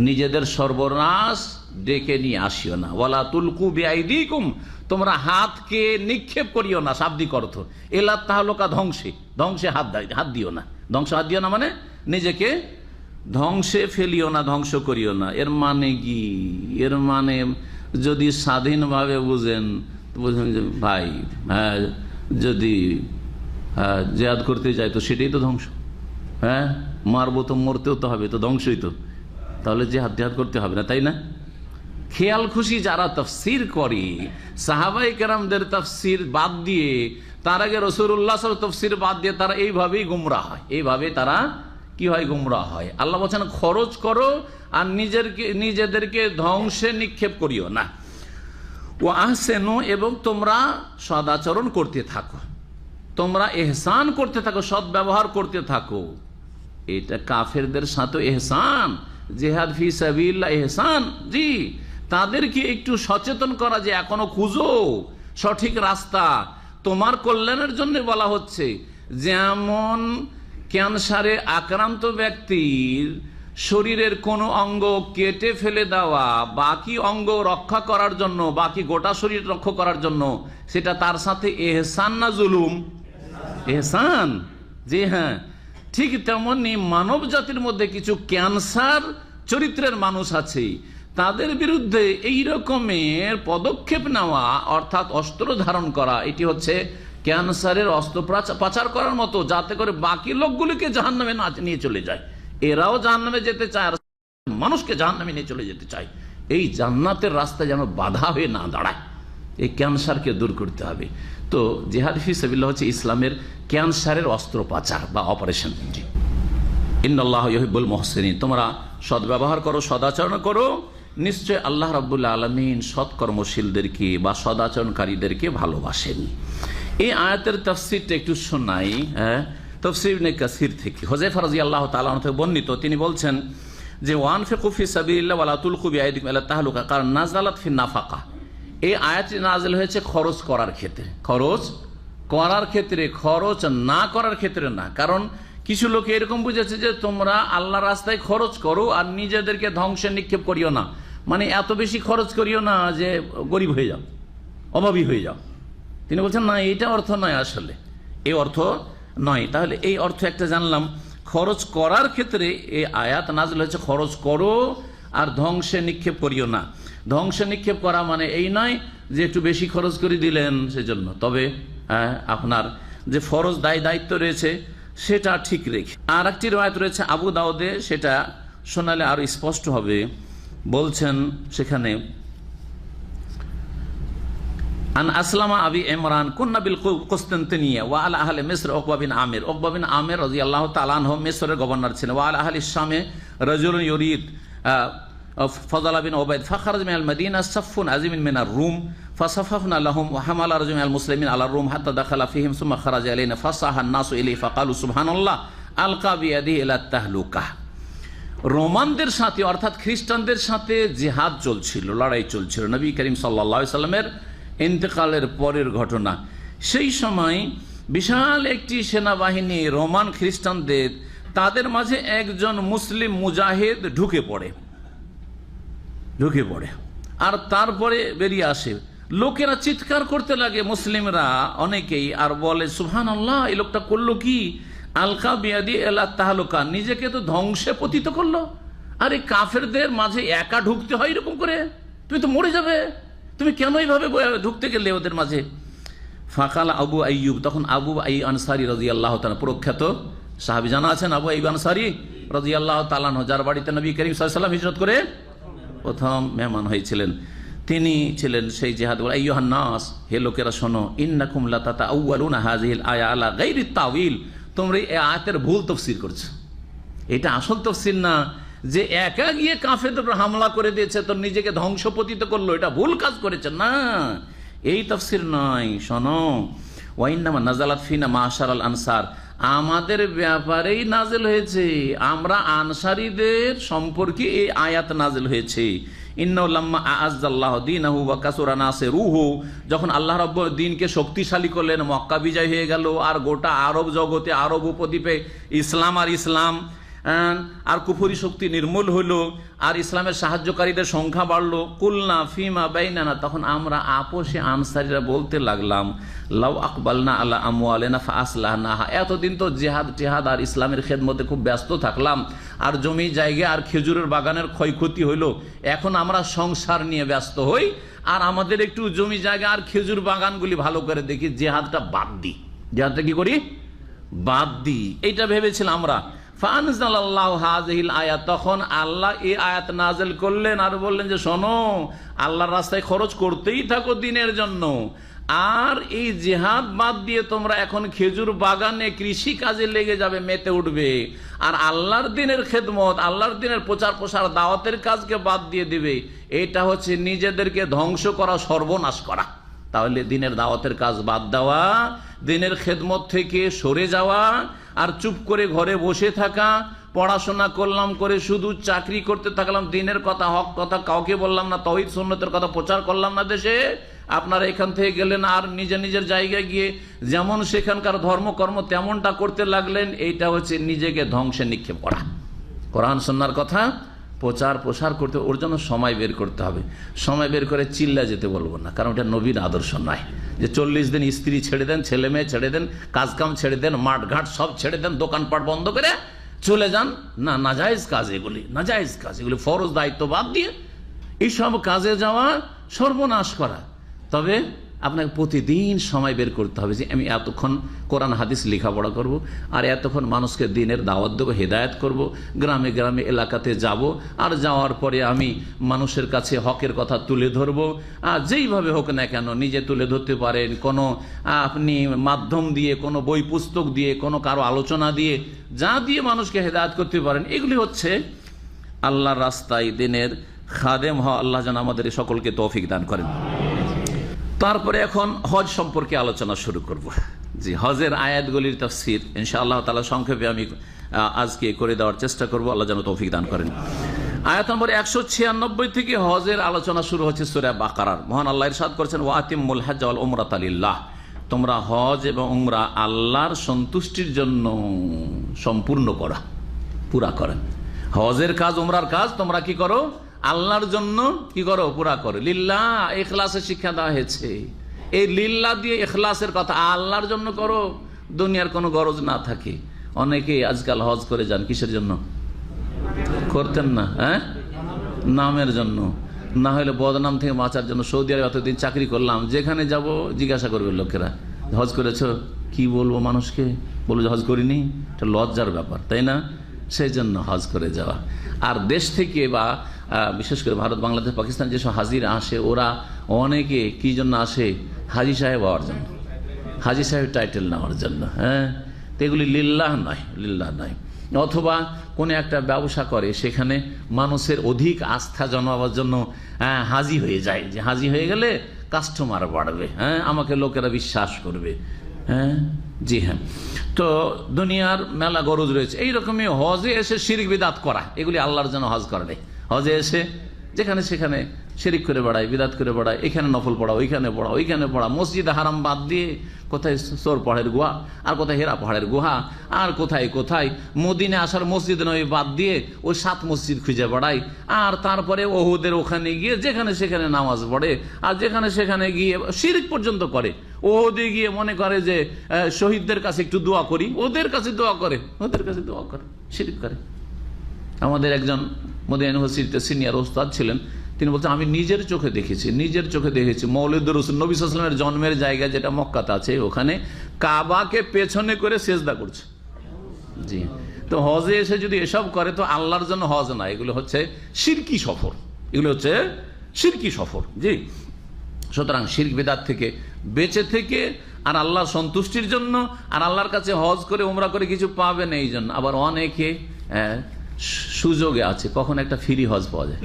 নিজেদের সর্বনাশ ডেকে নিয়ে আসিও না। ওয়ালা তুলকু বিআইদিকুম, তোমরা হাতকে নিক্ষেপ করিও না, শাব্দিক অর্থ ইলা তাহলুকা, ধ্বংসে, ধ্বংসে হাত দিও না, ধ্বংসে হাত দিও না মানে নিজেকে ধ্বংসে ফেলিও না, ধ্বংস করিও না। এর মানে কি? এর মানে যদি স্বাধীনভাবে বুঝেন যে ভাই যদি জিহাদ করতে যায় তো সেটাই তো ধ্বংস, মারবো তো মরতেও তো হবে, তো ধ্বংসই তো, তাহলে জিহাদ করতে হবে না, তাই না? খেয়াল খুশি যারা তাফসীর করে, সাহাবায়ে কেরামদের তাফসীর বাদ দিয়ে, তার আগে রাসূলুল্লাহ সাল্লাল্লাহু আলাইহি ওয়াসাল্লাম তাফসীর বাদ দিয়ে তারা এইভাবেই গুমরাহ হয়, এইভাবে তারা কি হয়, গুমরাহ হয়। আল্লাহ বলেন খরচ করো আর নিজেদেরকে ধ্বংসে নিক্ষেপ করিও না। ওয়া আহসিনু, এবং তোমরা সদাচরণ করতে থাকো, তোমরা ইহসান করতে থাকো, সৎ ব্যবহার করতে থাকো। এটা কাফেরদের সাথে ইহসান, জিহাদ ফি সাবিলিল্লাহ ইহসান। জি, তাদেরকে একটু সচেতন করা যে এখনো খুঁজো সঠিক রাস্তা, তোমার কল্যাণের জন্য বলা হচ্ছে। যেমন ক্যান্সারে আক্রান্ত ব্যক্তির শরীরের কোনো অঙ্গ কেটে ফেলে দেওয়া, বাকি অঙ্গ রক্ষা করার জন্য, বাকি গোটা শরীর রক্ষা করার জন্য, সেটা তার সাথে ইহসান না জুলুম? ইহসান। জি হ্যাঁ, ঠিক তেমনি মানব জাতির মধ্যে কিছু ক্যান্সার চরিত্রের মানুষ আছে, তাদের বিরুদ্ধে এই রকমের পদক্ষেপ নেওয়া, অর্থাৎ অস্ত্র ধারণ করা, এটি হচ্ছে ক্যান্সারের অস্ত্রোপচার করার মতো, যাতে করে বাকি লোকগুলিকে জাহান্নামে না নিয়ে চলে যায়। এরাও জাহান্নামে যেতে চায় আর মানুষকে জাহান্নামে নিয়ে চলে যেতে চায়। এই জান্নাতের রাস্তা যেন বাধা হয়ে না দাঁড়ায়, এই ক্যান্সারকে দূর করতে হবে। তো জিহাদ ফি সাবিলিল্লাহ হচ্ছে ইসলামের ক্যান্সারের অস্ত্রোপচার বা অপারেশন। জি, ইন্নাল্লাহ ইউহিব্বুল মুহসিনিন, তোমরা সদ্ব্যবহার করো, সদাচরণ করো, নিশ্চয় আল্লাহ রাব্বুল আলামিন সৎকর্মশীলদেরকে বা সদাচরণকারীদেরকে ভালোবাসেন। এই আয়াতের তাফসীরটা একটু শোনাই। তাফসীর ইবনে কাসির থেকে হুযায়ফা রাদিয়াল্লাহু তাআলা আনহু থেকে বর্ণিত, তিনি বলছেন যে ওয়ানফিকু ফি সাবিলিল্লাহ ওয়ালা তুলকু বিআইদিকুম ইলা তাহলুকা, কারণ নাযালাত ফি নাফাকা, এই আয়াতটি নাযিল হয়েছে খরচ করার ক্ষেত্রে, খরচ করার ক্ষেত্রে, খরচ না করার ক্ষেত্রে না। কারণ কিছু লোক এরকম বুঝেছে যে তোমরা আল্লাহ রাস্তায় খরচ করো আর নিজেদেরকে ধ্বংসে নিক্ষেপ করিও না, মানে এত বেশি খরচ করিও না যে গরিব হয়ে যাও, অভাবী হয়ে যাও। তিনি বলছেন না, এটা অর্থ নয়, আসলে এই অর্থ নয়। তাহলে এই অর্থ একটা জানলাম, খরচ করার ক্ষেত্রে এই আয়াত নাযিল হয়েছে খরচ করো আর ধ্বংসে নিক্ষেপ করিও না। ধ্বংসে নিক্ষেপ করা মানে এই নয় যে একটু বেশি খরচ করে দিলেন সেজন্য, তবে আপনার যে ফরজ দায়িত্ব রয়েছে সেটা ঠিক রেখে। আর একটি রওয়ায়াত রয়েছে আবু দাউদে, সেটা শোনালে আরো স্পষ্ট হবে। বলছেন সেখানে, আন আসলামা আবি ইমরান কুন্না বিল কুসতান্তিনিয়া ওয়া আলা আহলি মিসর উকবা বিন আমির। উকবা বিন আমির রাদিয়াল্লাহু তাআলা আনহু মিসরের গভর্নর ছিলেন। ওয়া আলা আহলি শামে রাজুলুন ইউরিদ ফাযলা বিন উবাইদ ফাখারাজ মিনাল মাদিনা সাফফুন আযীমুন মিনার রুম ফাসাফাফনা লাহুম ওয়া হামালা রাজুলুন মিনাল মুসলিমিন আলা রুম হাত্তা দাখালা ফিহিম সুম্মা খারাজা ইলাইনা ফাসাহা আন-নাসু ইলাইহি ফাকালু সুবহানাল্লাহ আলকা বিয়াদিহি ইলা তাহলুকা। রোমানদের সাথে অর্থাৎ খ্রিস্টানদের সাথে জিহাদ চলছিল, লড়াই চলছিল, নবী করিম সাল্লাল্লাহু আলাইহি সাল্লামের ইন্তেকালের পরের ঘটনা। সেই সময় বিশাল একটি সেনাবাহিনী রোমান খ্রিস্টানদের, তাদের মাঝে একজন মুসলিম মুজাহিদ ঢুকে পড়ে আর তারপরে বেরিয়ে আসে। লোকেরা চিৎকার করতে লাগে, মুসলিমরা অনেকেই, আর বলে সুবহানাল্লাহ, এই লোকটা করলো কি? আলকা বিয়াদি ইলা তাহলুকা, নিজেকে তো ধ্বংসে পতিত করলো। আর এই কাফেরদের মাঝে একা ঢুকতে হয় এরকম করে? তুমি তো মরে যাবে, তুমি কেন এইভাবে ঢুকতে গেলে ওদের মাঝে? ফাকাল আবু আইয়ুব, তখন আবু আইয়ুব আনসারী রাদিয়াল্লাহু তাআলা, প্রখ্যাত সাহাবী জানা আছেন আবু আইয়ুব আনসারী রাদিয়াল্লাহু তাআলা, যার বাড়িতে নবী করিম সাল্লাল্লাহু আলাইহি ওয়াসাল্লাম হিজরত করে প্রথম মেহমান হয়েছিলেন। তিনি ছিলেন সেই জিহাদ। আইয়ুহান নাস, হে লোকেরা শোনো, ইন্নাকুম লাতাতাআওয়ালুনা হাযিহিল আয়া আলা গায়রি তাওয়িল, তোমরা এই আয়াতের ভুল তাফসীর করছো। এটা আসল তাফসীর না যে একা গিয়ে কাফেরদের উপর হামলা করে দিয়েছে, তো নিজেকে ধ্বংসপতিত করলো, এটা ভুল কাজ করেছে, না, এই তাফসীর নয়। শোনো, ওয়াইন্নামা নাযালাত ফিনা মাশারাল আনসার, আমাদের ব্যাপারেই নাজিল হয়েছে, আমরা আনসারীদের সম্পর্কে এই আয়াত নাজিল হয়েছে। ইন্নাহু লাম্মা আ'আজ্জাল্লাহু দীনাহু ওয়া কাসুরা নাসিরুহু, যখন আল্লাহ রাব্বুল দ্বীনকে শক্তিশালী করলেন, মক্কা বিজয় হয়ে গেল, আর গোটা আরব জগতে, আরব উপদ্বীপে ইসলাম আর কুফরি শক্তি নির্মূল হলো, আর ইসলামের সাহায্যকারীদের সংখ্যা বাড়লো, কুলনা ফিমা বাইনানা, তখন আমরা আপোষে আনসারীরা বলতে লাগলাম, লাউ আকবালনা আলা আমওয়ালিনা ফাআসলাহনাহা, এতদিন তো জিহাদ আর ইসলামের খেদমতে খুব ব্যস্ত থাকলাম, আর জমি জায়গা আর খেজুরের বাগানের ক্ষয়ক্ষতি হইলো, এখন আমরা সংসার নিয়ে ব্যস্ত হই, আর আমাদের একটু জমি জায়গা আর খেজুর বাগানগুলি ভালো করে দেখি, জিহাদটা বাদ দিই, জিহাদটা কি করি? বাদ দিই, এইটা ভেবেছিলাম আমরা। ফাআনজালাল্লাহু হাযিহিল আয়াত, তখন আল্লাহ এই আয়াত নাযিল করলেন আর বললেন যে শোনো, আল্লাহর রাস্তায় খরচ করতেই থাকো দিনের জন্য, আর এই জিহাদ বাদ দিয়ে তোমরা এখন খেজুর বাগানে কৃষি কাজে লেগে যাবে, মেতে উঠবে, আর আল্লাহর দিনের খেদমত, আল্লাহর দিনের প্রচার প্রসার, দাওয়াতের কাজকে বাদ দিয়ে দিবে। এটা হচ্ছে নিজেদেরকে ধ্বংস করা, সর্বনাশ করা। তাহলে দিনের দাওয়াতের কাজ বাদ দেওয়া, দিনের খেদমত থেকে সরে যাওয়া, আর চুপ করে ঘরে বসে থাকা, পড়াশোনা করলাম করে শুধু চাকরি করতে থাকলাম, দিনের কথা, হক কথা কাউকে বললাম না, তাওহীদ সুন্নতের কথা প্রচার করলাম না দেশে, আপনারা এখান থেকে গেলেন আর নিজের জায়গায় গিয়ে যেমন সেখানকার ধর্মকর্ম তেমনটা করতে লাগলেন, এইটা হচ্ছে নিজেকে ধ্বংসে নিক্ষেপ করা। কোরআন সুন্নাহর কথা প্রচার প্রসার করতে, ওর জন্য সময় বের করতে হবে। সময় বের করে চিল্লা যেতে বলবো না, কারণ এটা নবীর আদর্শ নয় যে 40 দিন স্ত্রী ছেড়ে দেন, ছেলে মেয়ে ছেড়ে দেন, কাজকাম ছেড়ে দেন, মাঠঘাট সব ছেড়ে দেন, দোকানপাট বন্ধ করে চলে যান, না, নাজায়েজ কাজ এগুলি, নাজায়েজ কাজ এগুলি, ফরজ দায়িত্ব বাদ দিয়ে এইসব কাজে যাওয়া সর্বনাশ করা। তবে আপনাকে প্রতিদিন সময় বের করতে হবে যে আমি এতক্ষণ কোরআন হাদিস লেখাপড়া করব, আর এতক্ষণ মানুষকে দিনের দাওয়াত দেবো, হেদায়েত করব, গ্রামে গ্রামে এলাকাতে যাব, আর যাওয়ার পরে আমি মানুষের কাছে হকের কথা তুলে ধরবো। আর যেইভাবে হোক না কেন, নিজে তুলে ধরতে পারেন, কোনো আপনি মাধ্যম দিয়ে, কোনো বই পুস্তক দিয়ে, কোনো কারো আলোচনা দিয়ে, যা দিয়ে মানুষকে হেদায়েত করতে পারেন, এগুলি হচ্ছে আল্লাহর রাস্তায় দিনের খাদেম হওয়া। আল্লাহ যেন আমাদের সকলকে তৌফিক দান করেন। তারপরে এখন হজ সম্পর্কে আলোচনা শুরু করব। জি, হজের আয়াতগুলির তাফসীর ইনশাআল্লাহ তাআলা সংক্ষেপে আমি আজকে করে দেওয়ার চেষ্টা করব, আল্লাহ যেন তৌফিক দান করেন। আয়াত নম্বর 196 থেকে হজের আলোচনা শুরু হচ্ছে সূরা বাকারার। মহান আল্লাহ ইরশাদ করেছেন, ওয়া আতিমুল হজ্জ ওয়াল উমরাতা লিল্লাহ, তোমরা হজ এবং উমরা আল্লাহর সন্তুষ্টির জন্য সম্পূর্ণ করা, পুরা করা। হজের কাজ উমরার কাজ তোমরা কি করো? আল্লাহর জন্য কি করো? পুরা করো। লিল্লাহ, ইখলাসের শিক্ষা দেওয়া হয়েছে। এই লিল্লাহ দিয়ে ইখলাসের কথা, আল্লাহর জন্য করো, দুনিয়ার কোনো গরজ না থাকে। অনেকে আজকাল হজ করে যান কিসের জন্য? করতেন না, হ্যাঁ, নামের জন্য, না হলে বদনাম থেকে বাঁচার জন্য। সৌদি আরবে এতদিন চাকরি করলাম, যেখানে যাব জিজ্ঞাসা করবে লোকেরা, হজ করেছ? কি বলবো মানুষকে? বলবো যে হজ করিনি, এটা লজ্জার ব্যাপার, তাই না? সেই জন্য হজ করে যাওয়া। আর দেশ থেকে বা বিশেষ করে ভারত, বাংলাদেশ, পাকিস্তান যেসব হাজিরা আসে, ওরা অনেকে কি জন্য আসে? হাজি সাহেব হওয়ার জন্য, হাজি সাহেব টাইটেল নেওয়ার জন্য। হ্যাঁ, তো এগুলি লিল্লাহ নয়, লিল্লাহ নয়। অথবা কোনো একটা ব্যবসা করে, সেখানে মানুষের অধিক আস্থা জন্মাবার জন্য হাজি হয়ে যায়, যে হাজি হয়ে গেলে কাস্টমার বাড়বে, হ্যাঁ, আমাকে লোকেরা বিশ্বাস করবে। হ্যাঁ, জি হ্যাঁ। তো দুনিয়ার মেলা গরজ রয়েছে। এইরকমই হজে এসে শিরক বিদাত করা, এগুলি আল্লাহর জন্য হজ করে নেই। হজে এসে যেখানে সেখানে শিরিক করে বেড়ায়, বিদাত করে বেড়ায়, এখানে নফল পড়া, ওইখানে পড়া, ওইখানে পড়া, মসজিদে হারাম বাদ দিয়ে কোথায় সোর পাহাড়ের গুহা, আর কোথায় হেরা পাহাড়ের গুহা, আর কোথায় কোথায় মদিনে আসার মসজিদ নয় বাদ দিয়ে ওই 7 মসজিদ খুঁজে বেড়ায়। আর তারপরে ওহুদের ওখানে গিয়ে যেখানে সেখানে নামাজ পড়ে, আর যেখানে সেখানে গিয়ে শিরিক পর্যন্ত করে। ওহুদে গিয়ে মনে করে যে শহীদদের কাছে একটু দোয়া করি, ওদের কাছে দোয়া করে, ওদের কাছে দোয়া করে, শিরিক করে। আমাদের একজন মদিনা ইউনিভার্সিটিতে সিনিয়র ওস্তাদ ছিলেন, তিনি বলছেন, আমি নিজের চোখে দেখেছি মৌলুদ রসুল নবী সাল্লাল্লাহু আলাইহি ওয়াসাল্লামের জন্মের জায়গা যেটা মক্কাতে আছে, ওখানে কাবাকে পেছনে করে সেজদা করছে। জি, তো হজে এসে যদি এসব করে তো আল্লাহর জন্য হজ না, এগুলো হচ্ছে শিরকি সফর, এগুলো হচ্ছে শিরকি সফর। জি, সুতরাং শিরক বিদআত থেকে বেঁচে থেকে আর আল্লাহর সন্তুষ্টির জন্য আর আল্লাহর কাছে হজ করে উমরা করে কিছু পাবে না, এই জন্য। আবার অনেকে সুযোগে আছে, কখন একটা ফ্রি হজ পাওয়া যায়,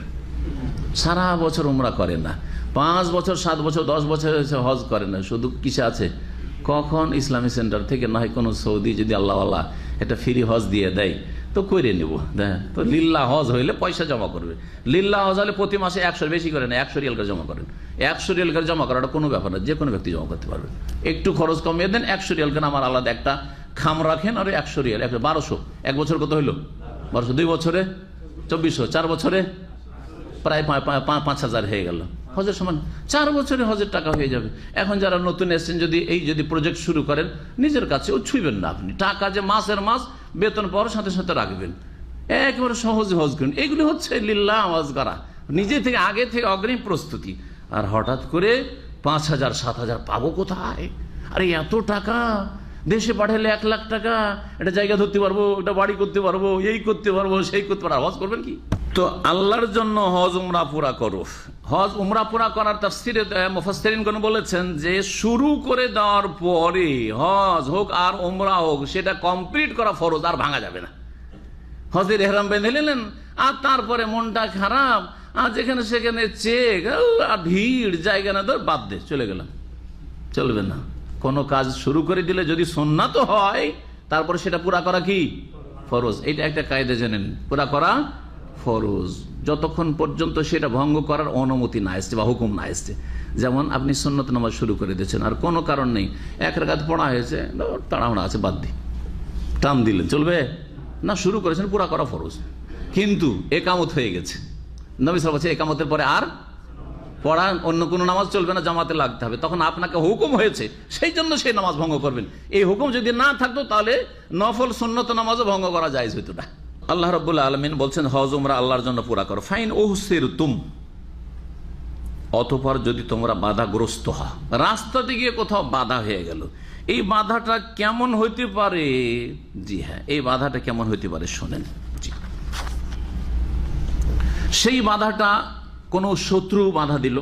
সারা বছর উমরা করে না, 5 বছর 7 বছর 10 বছর হজ করে না, শুধু কিসে আছে? কখন ইসলামী সেন্টার থেকে নয় কোনো সৌদি যদি আল্লাহওয়ালা একটা ফ্রি হজ দিয়ে দেয় তো করে নেব। তো লিল্লাহ হজ হইলে পয়সা জমা করবে। লিল্লাহ হজ হলে প্রতি মাসে 100, বেশি করে না 100 রিয়াল করে জমা করেন। 100 রিয়াল করে জমা করাটা কোনো ব্যাপার না, যে কোনো ব্যক্তি জমা করতে পারবে। একটু খরচ কমিয়ে দেন, 100 রিয়াল করে আমার আলাদা একটা খাম রাখেন, আর 100 রিয়াল 1200, 1 বছর কত হইলো? 1200, 2 বছরে 2400, 4 বছরে প্রায় 5000 হয়ে গেল। হজের সমান 4 বছরে হজের টাকা হয়ে যাবে। এখন যারা নতুন এসেছেন, যদি প্রজেক্ট শুরু করেন, নিজের কাছেও ছুঁইবেন না আপনি, টাকা যে মাসের মাস বেতন পাওয়ার সাথে সাথে রাখবেন, একেবারে সহজে হজ করেন। এগুলি হচ্ছে লিল্লাহ হজ করা, নিজে থেকে আগে থেকে অগ্রিম প্রস্তুতি। আর হঠাৎ করে 5000 7000 পাবো কোথায়? আরে এত টাকা দেশে পাঠালে 1 লাখ টাকা, একটা জায়গা ধরতে পারবো, একটা বাড়ি করতে পারবো, এই করতে পারবো, সেই করতে পারবো, হজ করবেন কি? তো আল্লাহর জন্য হজ উমরা পুরা করো। হজ উমরা পুরা করার তাফসিরে মুফাসসিরিনগণ বলেছেন যে শুরু করে দেওয়ার পরে হজ হোক আর উমরা হোক, সেটা কমপ্লিট করা ফরজ, আর ভাঙা যাবে না। হজের ইহরাম বেঁধে নিলেন, আর তারপরে মনটা খারাপ, আর যেখানে সেখানে চেক আর ভিড়, জায়গা না তো বাদ দে, চলে গেলাম, চলবে না। কোনো কাজ শুরু করে দিলে যদি সুন্নাত হয়, তারপরে সেটা পুরা করা কি ফরজ। এইটা একটা কায়দা জেনেন, পুরা করা ফরজ যতক্ষণ পর্যন্ত সেটা ভঙ্গ করার অনুমতি না আসছে বা হুকুম না আসছে। যেমন আপনি সুন্নত নামাজ শুরু করে দিয়েছেন, আর কোনো কারণ নেই, 1 রাকাত পড়া হয়েছে, তাড়াহুড়া আছে, বাদ দি, টান দিলেন, চলবে না? শুরু করেছেন, পুরা করা ফরজ। কিন্তু একামত হয়ে গেছে, নবী সাল্লাল্লাহু আলাইহি ওয়াসাল্লাম একামতের পরে আর পড়া অন্য কোনো নামাজ চলবে না, জামাতে লাগতে হবে। তখন আপনাকে হুকুম হয়েছে, সেই জন্য সেই নামাজ ভঙ্গ করবেন। এই হুকুম যদি না থাকতো, তাহলে নফল সুন্নত নামাজও ভঙ্গ করা যায় হইতো না। আল্লাহ রাব্বুল আলামিন বলছেন, হজ উমরা আল্লাহর জন্য পুরা করো। ফাইন উহসিরতুম, অতঃপর যদি তোমরা বাধাগ্রস্ত হও, রাস্তাতে গিয়ে কোথাও বাধা হয়ে গেল, এই বাধাটা কেমন হইতে পারে? জি হ্যাঁ, এই বাধাটা কেমন হইতে পারে শোনেন। জি, সেই বাধাটা কোন শত্রু বাধা দিল,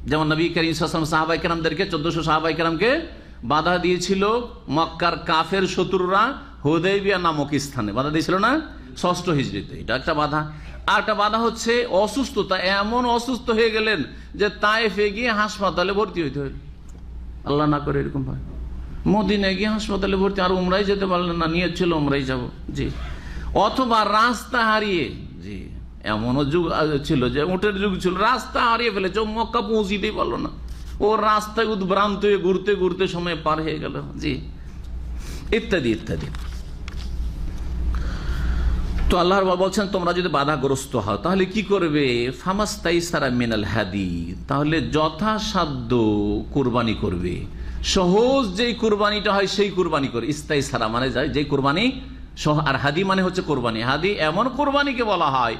যেমন নবী করিম সাল্লাল্লাহু আলাইহি ওয়াসাল্লাম সাহাবায়ে কেরামদেরকে 1400 সাহাবায়ে কেরামকে বাধা দিয়েছিল মক্কার কাফের শত্রুরা হুদাইবিয়া নামক স্থানে, বাধা দিয়েছিল না 6ষ্ঠ হিজরিতে। এটা একটা বাধা। আর একটা বাধা হচ্ছে অসুস্থতা, এমন অসুস্থ হয়ে গেলেন যে তায়েফে গিয়ে হাসপাতালে ভর্তি হইতে হইল। আল্লাহ না করে এরকম হয়, মদিনায় গিয়ে হাসপাতালে ভর্তি, আর উমরাই যেতে পারলেন না, নিয়ত ছিল উমরাই যাব। জি, অথবা রাস্তা হারিয়ে, জি, এমনও যুগ ছিল যে উটের যুগ ছিল, রাস্তা হারিয়ে ফেলেছে, ও মক্কা পৌঁছিতেই পারলো না, ও রাস্তায় উদ্ভ্রান্ত হয়ে ঘুরতে ঘুরতে সময় পার হয়ে গেল, জি, ইত্যাদি ইত্যাদি। তো আল্লাহ বলছেন তোমরা যদি বাধাগ্রস্ত হও তাহলে কি করবে? ফামাস্তাইসারা মিনাল হাদি, তাহলে যথাসাধ্য কুরবানি করবে, সহজ যেই কুরবানিটা হয় সেই কুরবানি করে। ইস্তাইসারা মানে যে কুরবানি, আর হাদি মানে হচ্ছে কোরবানি। হাদি এমন কোরবানিকে বলা হয়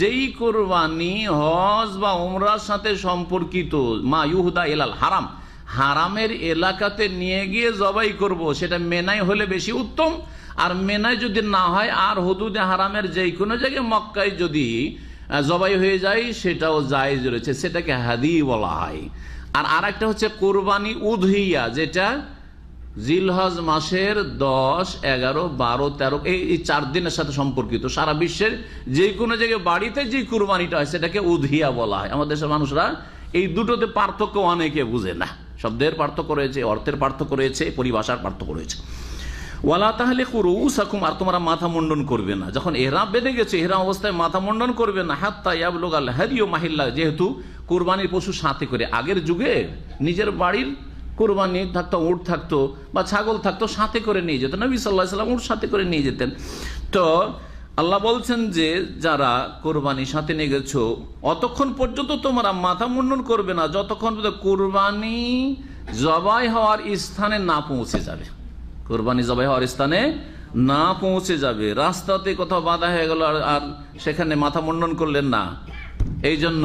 যেই কোরবানি হজ বা উমরার সাথে সম্পর্কিত, মা ইউহুদা ইলাল হারাম, হারামের এলাকাতে নিয়ে গিয়ে জবাই করব, সেটা মেনাই হলে বেশি উত্তম, আর মেনায় যদি না হয় আর হুদুদে হারামের যে কোনো জায়গায় মক্কায় যদি জবাই হয়ে যায় সেটাও জায়েজ রয়েছে, সেটাকে হাদি বলা হয়। আর আরেকটা হচ্ছে কোরবানি উদহিয়া, যেটা জিলহজ মাসের 10, 11, 12, 13 এই 4 দিনের সাথে সম্পর্কিত। সারা বিশ্বের যে কোনো জায়গায় বাড়িতে যে কুরবানিটা হয় সেটাকে উদহিয়া বলা হয়। আমাদের দেশের মানুষরা এই দুটোতে পার্থক্য অনেকে বুঝে না, শব্দের পার্থক্য রয়েছে, অর্থের পার্থক্য রয়েছে, পরিভাষার পার্থক্য রয়েছে। ওয়ালা তাহলিকু রুউসাকুম, আর তোমরা মাথা মুন্ডন করবে না, যখন ইহরাম বেঁধে গেছে ইহরাম অবস্থায় মাথা মুন্ডন করবে না, হাত্তা ইয়াবলুগাল হাদিয়ু মাহিল্লা, যেহেতু কুরবানির পশু সাথে করে, আগের যুগে নিজের বাড়ির কুরবানি থাকতো, উট থাকতো বা ছাগল থাকতো, সাথে করে নিয়ে যেতেন, নবী সাল্লাল্লাহু আলাইহি ওয়াসাল্লাম উট সাথে করে নিয়ে যেতেন। তো আল্লাহ বলছেন যে যারা কোরবানি সাথে নিয়ে গেছো অতক্ষণ পর্যন্ত তোমরা মাথা মুন্ডন করবে না যতক্ষণ পর্যন্ত কোরবানি জবাই হওয়ার স্থানে না পৌঁছে যাবে। কোরবানি জবাই হওয়ার স্থানে না পৌঁছে যাবে, রাস্তাতে কোথাও বাধা হয়ে গেল আর সেখানে মাথা মুন্ডন করলেন না। এই জন্য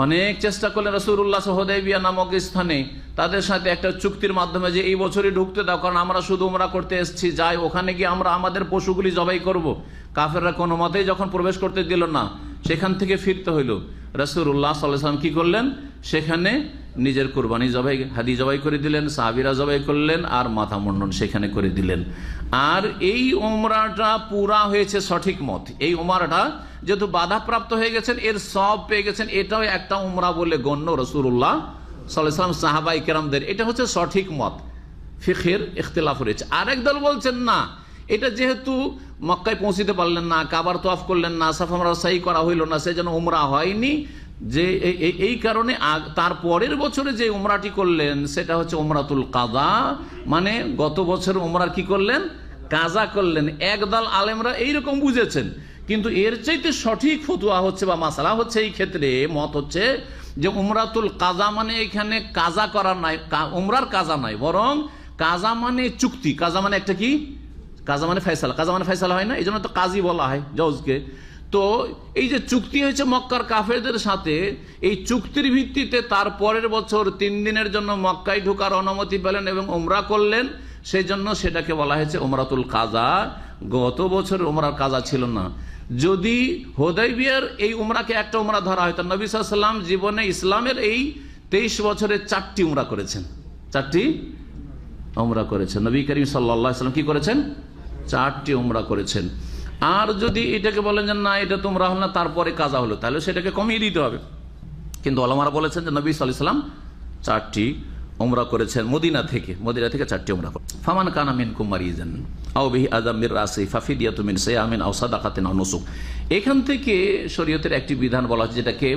অনেক চেষ্টা করলেন রাসূলুল্লাহ হুদায়বিয়া নামক স্থানে তাদের সাথে একটা চুক্তির মাধ্যমে যে এই বছরই ঢুকতে দাও, কারণ আমরা শুধু উমরা করতে এসেছি, যাই ওখানে গিয়ে আমরা আমাদের পশুগুলি জবাই করব। কাফেররা কোনো মতেই যখন প্রবেশ করতে দিল না, সেখান থেকে ফিরতে হইল। রাসূলুল্লাহ সাল্লাল্লাহু আলাইহি ওয়াসাল্লাম কি করলেন? সেখানে নিজের কুরবানি জবাই, হাদি জবাই করে দিলেন, সাহাবীরা জবাই করলেন, আর মাথা মুন্ডন সেখানে করে দিলেন। আর এই উমরাটা পুরা হয়েছে সঠিক মত। এই উমরাটা যেহেতু বাধাপ্রাপ্ত হয়ে গেছেন, এর সব পেয়ে গেছেন, এটাও একটা উমরা বলে গণ্য রাসূলুল্লাহ সাল্লাল্লাহু আলাইহি ওয়াসাল্লাম সাহাবায়ে কেরামদের। এটা হচ্ছে সঠিক মত, ফিকহের ইখতিলাফ রয়েছে। আরেক দল বলছেন না, এটা যেহেতু মক্কায় পৌঁছিতে পারলেন না, কাবার তওয়াফ করলেন না, সাফা মারওয়া সাই করা হইল না, সেজন্য উমরা হয়নি, যে এই কারণে তার পরের বছরে যে উমরাটি করলেন সেটা হচ্ছে উমরাতুল কাযা, মানে গত বছর উমরার কি করলেন? কাজা করলেন। একদল আলেমরা এইরকম বুঝেছেন, কিন্তু এর চাইতে সঠিক ফতোয়া হচ্ছে বা মাসালা হচ্ছে এই ক্ষেত্রে মত হচ্ছে যে উমরাতুল কাজা মানে এখানে কাজা করার নাই, উমরার কাজা নাই, বরং কাজা মানে চুক্তি। কাজা মানে একটা কি? কাজা মানে ফয়সালা। কাজা মানে ফয়সালা হয় না, এই জন্য তো কাজী বলা হয় জজকে। তো এই যে চুক্তি হয়েছে মক্কার কাফেরদের সাথে, এই চুক্তির ভিত্তিতে তার পরের বছর 3 দিনের জন্য মক্কায় ঢোকার অনুমতি পেলেন এবং উমরা করলেন, সেই জন্য সেটাকে বলা হয়েছে উমরাতুল কাজা। গত বছর উমরার কাজা ছিল না। যদি হুদায়বিয়ার এই উমরাকে একটা উমরা ধরা হয়তো, নবী সাল্লাল্লাহু আলাইহি ওয়াসাল্লাম জীবনে ইসলামের এই 23 বছরে 4টি উমরা করেছেন, 4টি উমরা করেছেন। নবী করিম সাল্লাল্লাহু আলাইহি ওয়াসাল্লাম কি করেছেন? 4টি উমরা করেছেন। আর যদি এটাকে বলেন যে না এটা তোমরা হল না, তারপরে কাজা হলো, তাহলে সেটাকে কমিয়ে দিতে হবে। কিন্তু ওলামারা বলেছেন যে নবী সাল্লাল্লাহু আলাইহি ওয়াসাল্লাম 4টি উমরা করেছেন, মদিনা থেকে 4টি উমরা করেছেন। ফামান কানা মিনকুম মারিজান আও বিহি আযাম মির রাসি ফাফিদিয়াতুন মিন সিয়ামিন আও সাদাকাতিন আও নুসুক। এখান থেকে শরীয়তের একটি বিধান বলা হচ্ছে, যেটাকে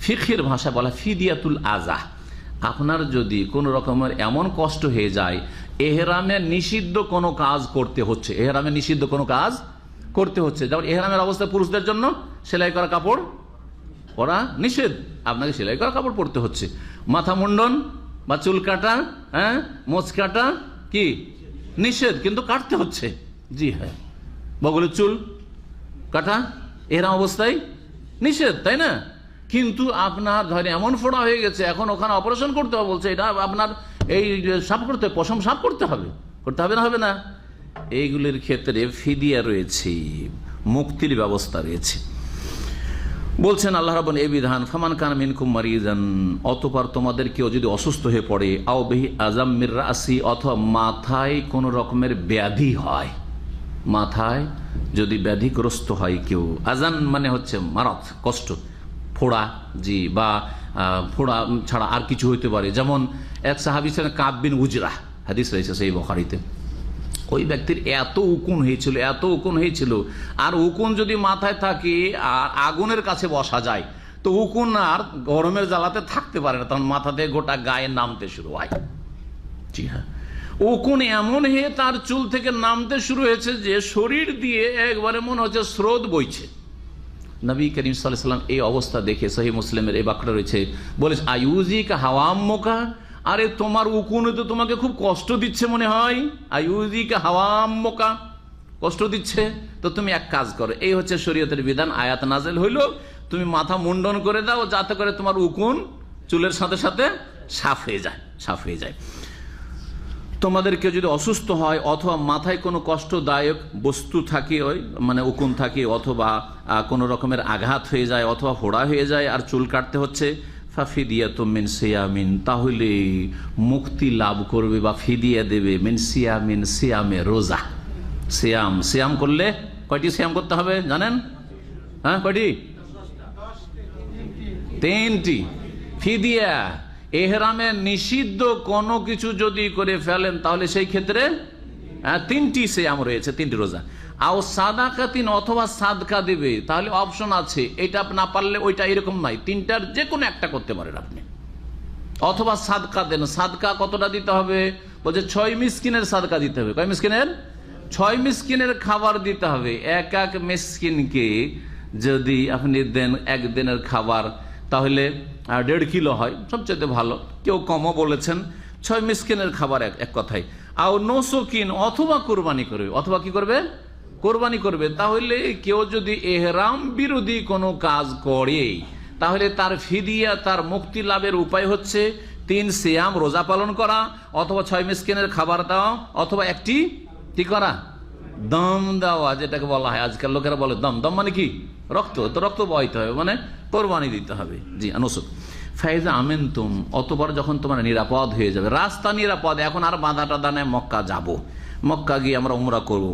ফিকহের ভাষা বলা ফিদিয়াতুল আযা। আপনার যদি কোনো রকমের এমন কষ্ট হয়ে যায়, এহরামে নিষিদ্ধ কোনো কাজ করতে হচ্ছে, এহরামে নিষিদ্ধ কোনো কাজ করতে হচ্ছে, যেমন এহরামের অবস্থায় পুরুষদের জন্য সেলাই করা কাপড় পরা নিষেধ, আপনাকে সেলাই করা কাপড় পরতে হচ্ছে। মাথা মুন্ডন বা চুল কাটা, মোচ কাটা কি নিষেধ, কিন্তু কাটতে হচ্ছে। জি হ্যাঁ, বগলের চুল কাটা এহরাম অবস্থায় নিষেধ, তাই না? কিন্তু আপনার ধরে এমন ফোড়া হয়ে গেছে, এখন ওখানে অপারেশন করতে হবে বলছে, এটা আপনার এই সাফ করতে, পশম সাফ করতে হবে, করতে হবে না, হবে না? এইগুলির ক্ষেত্রে ফিদিয়া রয়েছে, মুক্তির ব্যবস্থা রয়েছে। বলছেন আল্লাহ রাব্বুল এই বিধান, ফামান কানা মিনকুম মারিজান, অতঃপর তোমাদের কেউ যদি অসুস্থ হয়ে পড়ে, আও বিহি আযাম মির রাসি, অথবা মাথায় কোনো রকমের ব্যাধি হয়, মাথায় যদি ব্যাধিগ্রস্ত হয় কেউ, আজান মানে হচ্ছে মারাত, কষ্ট, ফোড়া, জি, বা ফোড়া ছাড়া আর কিছু হইতে পারে। যেমন এক সাহাবী ছিলেন কাব বিন উজরা, হাদিস রয়েছে সেই বুখারীতে। ওই ব্যক্তির এত উকুন হয়েছিল, আর উকুন যদি মাথায় থাকে আর আগুনের কাছে বসা যায়, তো উকুন আর গরমের জ্বালাতে থাকতে পারে না, তখন মাথাতে গোটা গায়ে নামতে শুরু হয়। জি হ্যাঁ, উকুন এমন হয়ে তার চুল থেকে নামতে শুরু হয়েছে যে শরীর দিয়ে একবারে মনে হচ্ছে স্রোত বইছে। নবী করিম সাল্লাল্লাহু আলাইহি ওয়াসাল্লাম এই অবস্থা দেখে সহিহ মুসলিমের এই বাক্যটা রয়েছে, বলেছে আয়ুজিকা হাওয়াম্মকা, আরে তোমার উকুনে তো তোমাকে খুব কষ্ট দিচ্ছে মনে হয়, আয়ুজিকা হাওয়াম্মকা, কষ্ট দিচ্ছে, তো তুমি এক কাজ করো, এই হচ্ছে শরীয়তের বিধান, আয়াত নাযিল হইল, তুমি মাথা মুন্ডন করে দাও যাতে করে তোমার উকুন চুলের সাথে সাথে সাফ হয়ে যায়। তোমাদের কেউ যদি অসুস্থ হয় অথবা মাথায় কোনো কষ্টদায়ক বস্তু থাকে, ওই মানে উকুন থাকে, অথবা কোনো রকমের আঘাত হয়ে যায় অথবা ফোড়া হয়ে যায় আর চুল কাটতে হচ্ছে, ফাফিদিয়াতুম মিন সিয়ামিন, তাহলে মুক্তি লাভ করবে বা ফিদিয়া দেবে, মিন সিয়ামিন, সিয়ামে রোজা। সিয়াম করলে কয়টি সিয়াম করতে হবে জানেন? হ্যাঁ, কয়টি? 3টি। ফিদিয়া, এহরামে নিষিদ্ধ কোনো কিছু যদি করে ফেলেন তাহলে সেই ক্ষেত্রে 3টি সিয়াম রয়েছে, 3টি রোজা। আও সাদাকাতিন, অথবা সাদকা দেবে, তাহলে অপশন আছে, এটা না পারলে ওইটা, এরকম নাই, 3টার যে কোনো একটা করতে পারেন আপনি। অথবা সাদকা দেন, সাদকা কতটা দিতে হবে? বলছে 6 মিসকিনের সাদকা দিতে হবে। কয় মিসকিনের? 6 মিসকিনের খাবার দিতে হবে। এক মিসকিনকে যদি আপনি দেন একদিনের খাবার, তাহলে 1.5 কিলো হয়, সবচেয়ে ভালো, কেউ কমও বলেছেন। 6 মিসকিনের খাবার এক কথায়। আও নসকিন, অথবা কোরবানি করবে, অথবা কি করবে? কোরবানি করবে। তাহলে কেউ যদি এহরাম বিরোধী কোনো কাজ করে তাহলে তার ফিদিয়া, তার মুক্তি লাভের উপায় হচ্ছে 3 সিয়াম, রোজা পালন করা, অথবা 6 মিসকিনের খাবার দেওয়া, অথবা একটি কি করা? দম দেওয়া, যেটাকে বলা হয়, আজকাল লোকেরা বলে দম। দম মানে কি? রক্ত। তো রক্ত বহাইতে হবে, মানে কোরবানি দিতে হবে। জি, আনুসুক। ফাইজা আমিনতুম, অতবার যখন তোমার নিরাপদ হয়ে যাবে, রাস্তা নিরাপদ, এখন আর বাধা টাধা নেই, মক্কা যাব, মক্কা গিয়ে আমরা উমরা করব।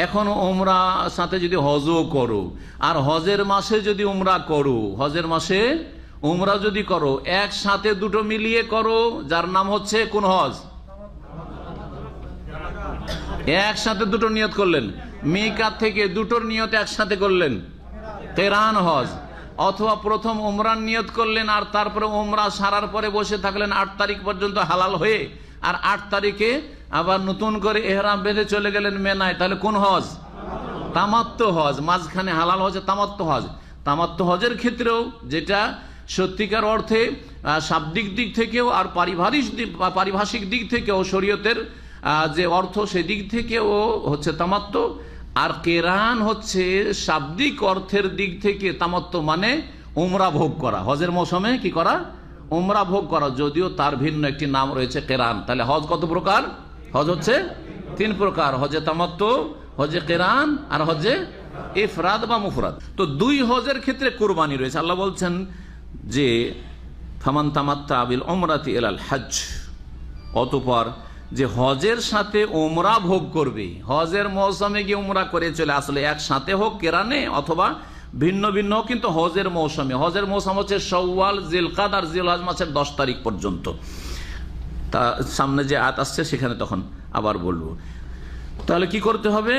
এখন উমরা সাথে যদি হজও করো, আর হজের মাসে যদি উমরা করো, হজের মাসে উমরা যদি করো, একসাথে দুটো মিলিয়ে করো, যার নাম হচ্ছে কোন হজ? একসাথে দুটো নিয়ত করলেন, মিকাত থেকে দুটোর নিয়ত একসাথে করলেন, কেরান হজ। অথবা প্রথম উমরার নিয়ত করলেন আর তারপরে উমরা সারার পরে বসে থাকলেন 8 তারিখ পর্যন্ত হালাল হয়ে, আর 8 তারিখে আবার নতুন করে এহরাম বেঁধে চলে গেলেন মেনায়, তাহলে কোন হজ? তামাত্তু হজ। মাঝখানে হালাল হজে তামাত্তু হজ। তামাত্তু হজের ক্ষেত্রেও, যেটা সত্যিকার অর্থে শাব্দিক দিক থেকেও আর পারিভাষিক দিক থেকেও শরীয়তের যে অর্থ সেদিক থেকেও হচ্ছে তামাত্তু, আর কেরান হচ্ছে শাব্দিক অর্থের দিক থেকে তামাত্তু মানে উমরা ভোগ করা, হজের মৌসুমে কি করা? উমরা ভোগ করা, যদিও তার ভিন্ন একটি নাম রয়েছে কেরান। তাহলে হজ কত প্রকার? হজ হচ্ছে 3 প্রকার, হজে তামাত্তু, হজে কেরান, আর হজে ইফরাদ বা মুফরাদ। তো 2 হজের ক্ষেত্রে কুরবানি রয়েছে। আল্লাহ বলছেন যে ফামান তামাত্তা বিল উমরাতি ইলাল হজ, অতঃপর যে হজের সাথে উমরা ভোগ করবে, হজের মৌসুমে গিয়ে উমরা করে চলে আসলে, একসাথে হোক কেরানে অথবা ভিন্ন ভিন্ন হোক, কিন্তু হজের মৌসুমে, হজের মৌসুম হচ্ছে শাওয়াল, জিলকাদ আর জিলহজ মাসের 10 তারিখ পর্যন্ত। তা সামনে যে আয়াত আসছে সেখানে তখন আবার বলবো। তাহলে কি করতে হবে?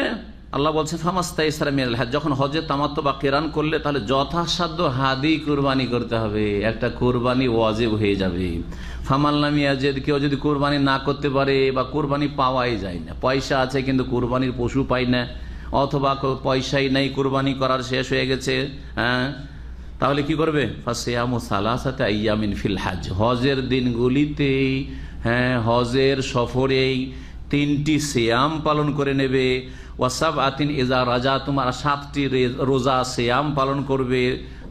আল্লাহ বলছে ফামাস্তাইসারা মিনাল হজ, যখন হজে তামাত্তু বা কেরান করলে তাহলে যথাসাধ্য হাদি কুরবানি করতে হবে, একটা কুরবানি ওয়াজিব হয়ে যাবে। ফামাল্লাম ইয়াজিদ, কেউ যদি কুরবানি না করতে পারে বা কুরবানি পাওয়াই যায় না, পয়সা আছে কিন্তু কুরবানির পশু পাই না, অথবা পয়সাই নাই, কুরবানি করার শেষ হয়ে গেছে, হ্যাঁ, তাহলে কি করবে? ফাসিয়ামু সালাসাতি আইয়ামিন ফিল হজ, হজের দিনগুলিতেই, হ্যাঁ, হজের সফরেই 3টি সিয়াম পালন করে নেবে। ওয়াসাবআতিন ইযা রাজা, তোমার 7টি রোজা সিয়াম পালন করবে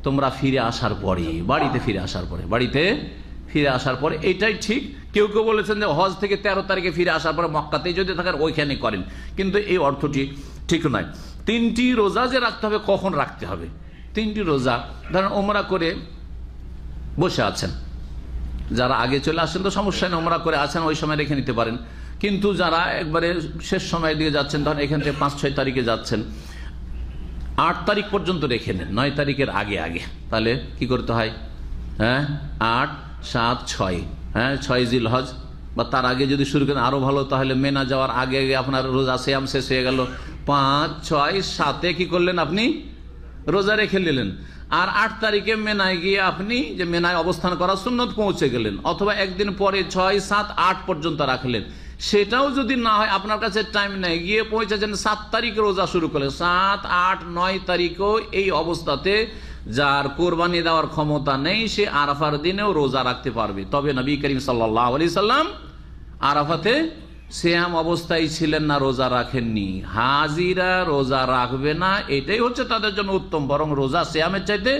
তোমরা ফিরে আসার পরে, বাড়িতে ফিরে আসার পরে। এটাই ঠিক। কেউ কেউ বলেছেন যে হজ থেকে 13 তারিখে ফিরে আসার পরে মক্কাতেই যদি থাকেন ওইখানে করেন, কিন্তু এই অর্থটি ঠিক নয়। 3টি রোজা যে রাখতে হবে, কখন রাখতে হবে? 3টি রোজা, ধরেন ওমরা করে বসে আছেন, যারা আগে চলে আসেন তো সমস্যা নেই, ওমরা করে আছেন ওই সময় রেখে নিতে পারেন। কিন্তু যারা একবারে শেষ সময় দিয়ে যাচ্ছেন, ধরেন এখান থেকে 5-6 তারিখে যাচ্ছেন, 8 তারিখ পর্যন্ত রেখে নেন, 9 তারিখের আগে। তাহলে কি করতে হয়? হ্যাঁ, 8, 7, 6, হ্যাঁ, 6 জিলহজ, বা তার আগে যদি শুরু করেন আরো ভালো, তাহলে মেনা যাওয়ার আগে আগে আপনার রোজা সিয়াম শেষ হয়ে গেল, 5, 6, 7 কি করলেন আপনি রোজা রেখে নিলেন, আর 8 তারিখে মেনায় গিয়ে আপনি যে মেনায় অবস্থান করার সুন্নত পৌঁছে গেলেন, অথবা একদিন পরে 6, 7, 8 পর্যন্ত রাখলেন। সেটাও যদি না হয়, আপনার কাছে টাইম নেই, গিয়ে পৌঁছেছেন 7 তারিখে রোজা শুরু করলেন, 7, 8, 9 তারিখও এই অবস্থাতে যার কোরবানি দেওয়ার ক্ষমতা নেই সে আরাফার দিনেও রোজা রাখতে পারবে। তবে নবী করিম সাল্লাল্লাহু আলাইহি সাল্লাম আরাফাতে সিয়াম অবস্থায় ছিলেন না, রোজা রাখেননি। হাজিরা রোজা রাখবে না, এটাই হচ্ছে তাদের জন্য উত্তম, বরং রোজা সিয়ামের চাইতে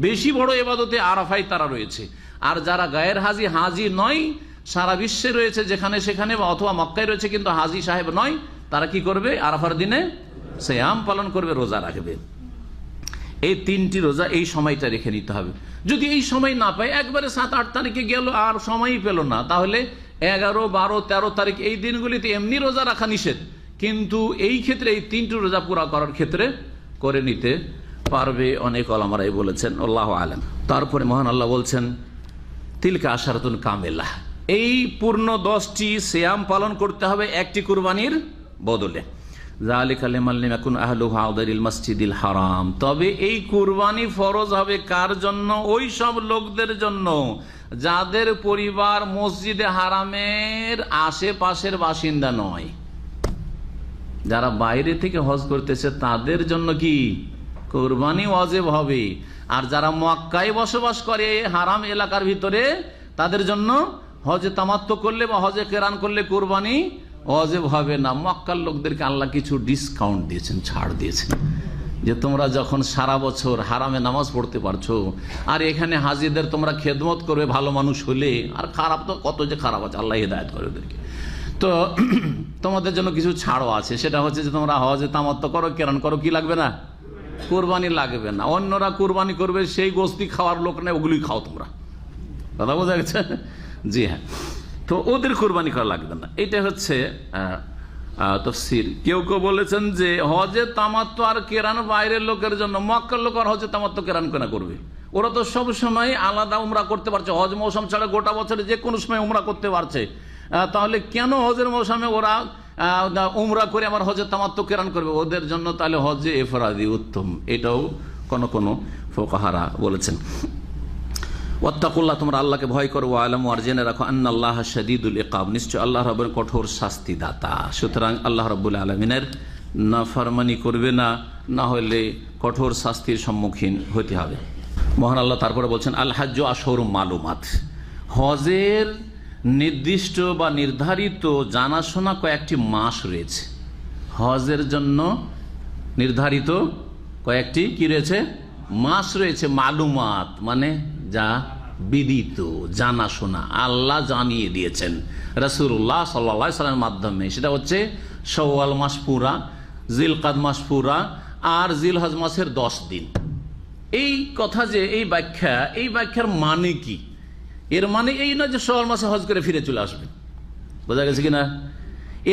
বেশি বড় ইবাদতে আরাফায় তারা রয়েছে। আর যারা গায়ের হাজি নয়, সারা বিশ্বে রয়েছে যেখানে সেখানে, বা অথবা মক্কায় রয়েছে কিন্তু হাজি সাহেব নয়, তারা কি করবে আরাফার দিনে সিয়াম পালন করবে, রোজা রাখবে। এই 3টি রোজা এই সময়টা রেখে নিতে হবে। যদি এই সময় না পায়, একবারে 7, 8 তারিখে গেল আর সময়ই পেল না, তাহলে 11, 12, 13 তারিখ এই দিনগুলিতে এমনি রোজা রাখা নিষেধ, কিন্তু এই ক্ষেত্রে এই 3টি রোজা পুরা করার ক্ষেত্রে করে নিতে পারবে, অনেক ওলামারাই বলেছেন, আল্লাহু আলাম। তারপরে মহান আল্লাহ বলছেন তিলকা আশারাতুন কামেলা, এই পূর্ণ 10টি সিয়াম পালন করতে হবে একটি কুরবানির বদলে। যালিকা লিমান লাম ইয়াকুন আহলুহু হাদিরিল মাসজিদিল হারাম, তবে এই কুরবানি ফরজ হবে কার জন্য? ওই সব লোকদের জন্য যাদের পরিবার মসজিদে হারামের আশেপাশের বাসিন্দা নয়। যারা বাইরে থেকে হজ করতেছে তাদের জন্য কি কুরবানি ওয়াজিব হবে, আর যারা মক্কায় বসবাস করে হারাম এলাকার ভিতরে তাদের জন্য হজে তামাত্তু করলে বা হজে কেরান করলে কুরবানি ওয়াজিব হবে না। মক্কার লোকদেরকে আল্লাহ কিছু ডিসকাউন্ট দিয়েছেন, ছাড় দিয়েছেন, যে তোমরা যখন সারা বছর হারামে নামাজ পড়তে পারছো, আর এখানে হাজিদের তোমরা খেদমত করবে ভালো মানুষ হলে, আর খারাপ তো কত যে খারাপ আছে, আল্লাহ হিদায়াত করে ওদেরকে, তো তোমাদের জন্য কিছু ছাড়ও আছে। সেটা হচ্ছে যে তোমরা হজে তামাত্তু করো, কেরান করো, কি লাগবে না? কুরবানি লাগবে না। অন্যরা কুরবানি করবে, সেই গোস্তি খাওয়ার লোক নেই, ওগুলোই খাও তোমরা। কথা বোঝা গেছে? জি হ্যাঁ, তো ওদের কোরবানি করা লাগবে না। এটা হচ্ছে তাফসীর। কেউ কেউ বলেছেন যে হজে তামাত্তু আর কেরান বাইরের লোকের জন্য, মক্কার লোক আর হজে তামাত্তু কেরান কেনা করবে, ওরা তো সব সময় আলাদা উমরা করতে পারছে, হজ মৌসুম ছাড়া গোটা বছরে যে কোনো সময় উমরা করতে পারছে, তাহলে কেন হজের মৌসুমে ওরা উমরা করে আমার হজে তামাত্তু কেরান করবে? ওদের জন্য তাহলে হজে ইফরাদি উত্তম, এটাও কোন ফুকাহারা বলেছেন। ওয়াত্তাকুল্লাহ, তোমরা আল্লাহকে ভয় করো, ওয়ালামু, আর জেনে রাখো, আন্নাল্লাহ শাদীদুল ইকাব, নিশ্চয় আল্লাহ রাব্বুল কঠোর শাস্তি দাতা। সুতরাং আল্লাহ রাব্বুল আলামিনের নাফরমানি করবে না, না হলে কঠোর শাস্তির সম্মুখীন হতে হবে। মহান আল্লাহ তারপরে বলছেন আল হাজ্জু আশহুরুম মালুমাত, হজের নির্দিষ্ট বা নির্ধারিত জানাশোনা কয়েকটি মাস রয়েছে। হজের জন্য নির্ধারিত কয়েকটি কি রয়েছে? মাস রয়েছে। মালুমাত মানে যা বিদিত, জানাশোনা, আল্লাহ জানিয়ে দিয়েছেন রাসূলুল্লাহ সাল্লাল্লাহু আলাইহি ওয়াসাল্লামের মাধ্যমে। সেটা হচ্ছে শাওয়াল মাস পুরা, জিলকাদ মাস পুরা, আর জিলহজ মাসের 10 দিন। এই কথা যে এই ব্যাখ্যার মানে কি? এর মানে এই না যে শাওয়াল মাসে হজ করে ফিরে চলে আসবেন, বোঝা গেছে কিনা?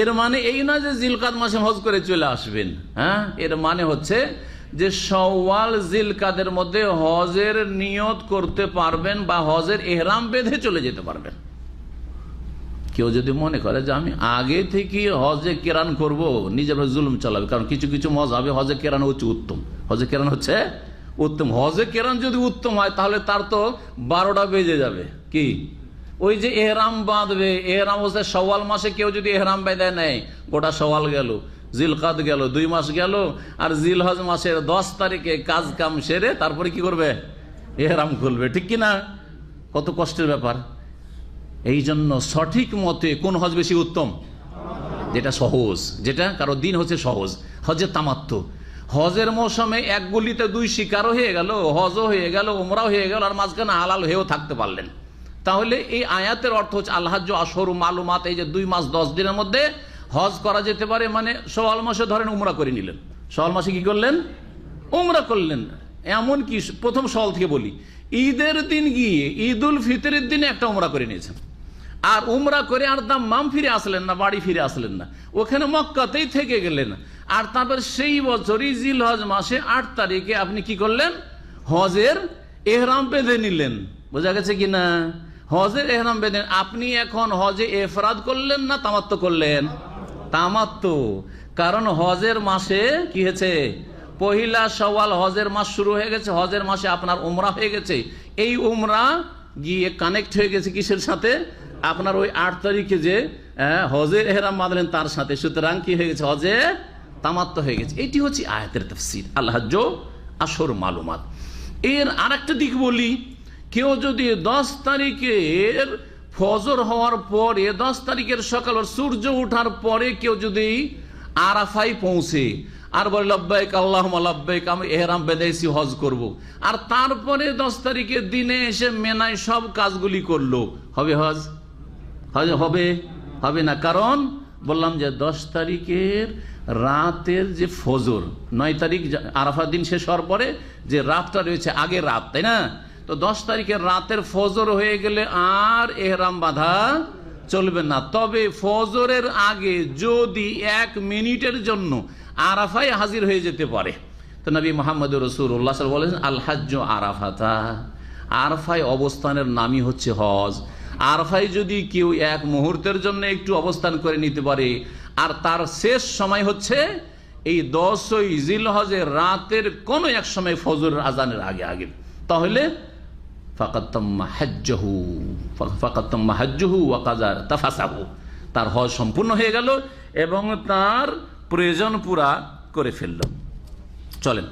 এর মানে এই না যে জিলকাদ মাসে হজ করে চলে আসবেন। হ্যাঁ, এর মানে হচ্ছে যে শাওয়াল জিলকাদের মধ্যে হজের নিয়ত করতে পারবেন বা হজের ইহরাম বেঁধে চলে যেতে পারবেন। কেউ যদি মনে করে যে আমি আগে থেকে হজে কেরান করব, নিজের জুলুম চালাবে, কারণ কিছু কিছু মযহাবে হজে কেরান হচ্ছে উত্তম, হজে কেরান হচ্ছে উত্তম। হজে কেরান যদি উত্তম হয় তাহলে তার তো 12টা বেজে যাবে। কি ওই যে এহরাম বাঁধবে, এহরাম হচ্ছে শাওয়াল মাসে কেউ যদি এহরাম বেঁধে নেয়, গোটা শাওয়াল গেল, জিলকাদ গেল, 2 মাস গেল, আর জিলহজ মাসের 10 তারিখে কাজ কাম সেরে তারপরে কি করবে? এহরাম খুলবে। ঠিক কিনা? কত কষ্টের ব্যাপার। এই জন্য সঠিক মতে কোন হজ বেশি উত্তম? যেটা সহজ, যেটা কারো দিন হচ্ছে সহজ, হজে তামাত্তু। হজের মৌসুমে এক গুলিতে 2 শিকারও হয়ে গেল, হজও হয়ে গেল, উমরাও হয়ে গেল, আর মাঝখানে হালাল হয়েও থাকতে পারলেন। তাহলে এই আয়াতের অর্থ হচ্ছে আল হাজ্জু আশহুরুম মালুমাত, এই যে 2 মাস 10 দিনের মধ্যে হজ করা যেতে পারে। মানে শাওয়াল মাসে ধরেন উমরা করে নিলেন, শাওয়াল মাসে কি করলেন? উমরা করলেন। এমন কি প্রথম শাওয়াল থেকে বলি, ঈদের দিন গিয়ে ঈদুল ফিতরের দিনে একটা উমরা করে নিয়েছেন, আর উমরা করে আর দাম্মাম ফিরে আসলেন না, বাড়ি ফিরে আসলেন না, ওখানে মক্কাতেই থেকে গেলেন। আর তারপর সেই বছরই জিলহজ মাসে 8 তারিখে আপনি কি করলেন? হজের এহরাম বেঁধে নিলেন। বোঝা গেছে কিনা? হজের এহরাম বেঁধেন, আপনি এখন হজে এফরাদ করলেন না তামাত্তু করলেন? তামাত্তু। কারণ হজের মাসে কি হয়েছে, পহিলা শাওয়াল হজের মাস শুরু হয়ে গেছে, হজের মাসে আপনার উমরা হয়ে গেছে। এই উমরা গিয়ে কানেক্ট হয়ে গেছে কিসের সাথে, আপনার ওই 8 তারিখে যে হজের এহরাম বাঁধলেন তার সাথে। সুতরাং কি হয়ে গেছে, হজে তামাত্তু হয়ে গেছে। এটি হচ্ছে আয়াতের তাফসীর, আল হজ্জ আশহুর মালুমাত। এর আরেকটা দিক বলি, কেউ যদি 10 তারিখের ফজর হওয়ার পরে 10 তারিখের সকাল সূর্য ওঠার পরে কেউ যদি আরাফায় পৌঁছে আর বলে লব্বাইক আল্লাহুম্মা লব্বাইক, আমি ইহরাম বেঁধেছি হজ করব, আর তারপরে 10 তারিখের দিনে এসে মেনায় সব কাজগুলি করলো, হবে হজ? হবে? হবে না। কারণ বললাম যে 10 তারিখের রাতের যে ফজর, 9 তারিখ আরাফার দিন শেষ হওয়ার পরে যে রাতটা রয়েছে, আগের রাত, তাই না? তো 10 তারিখের রাতের ফজর হয়ে গেলে আর এহরাম বাঁধা চলবে না। তবে ফজরের আগে যদি 1 মিনিটের জন্য আরাফায় হাজির হয়ে যেতে পারে, তো নবী মুহাম্মদ রাসূলুল্লাহ সাল্লাল্লাহু আলাইহি ওয়াসাল্লাম বলেছেন, আল হাজ্জু আরাফাতা, আরাফায় অবস্থানের নামই হচ্ছে হজ। আরাফায় যদি কেউ 1 মুহূর্তের জন্য একটু অবস্থান করে নিতে পারে, আর তার শেষ সময় হচ্ছে এই 10ই জিলহজের রাতের কোনো এক সময় ফজরের আজানের আগে আগে, তাহলে ফাকাদ তাম্মা হাজ্জুহু ওয়া কাযা তাফাসাহু, তার হজ সম্পূর্ণ হয়ে গেল এবং তার প্রয়োজন পুরা করে ফেলল। চলেন,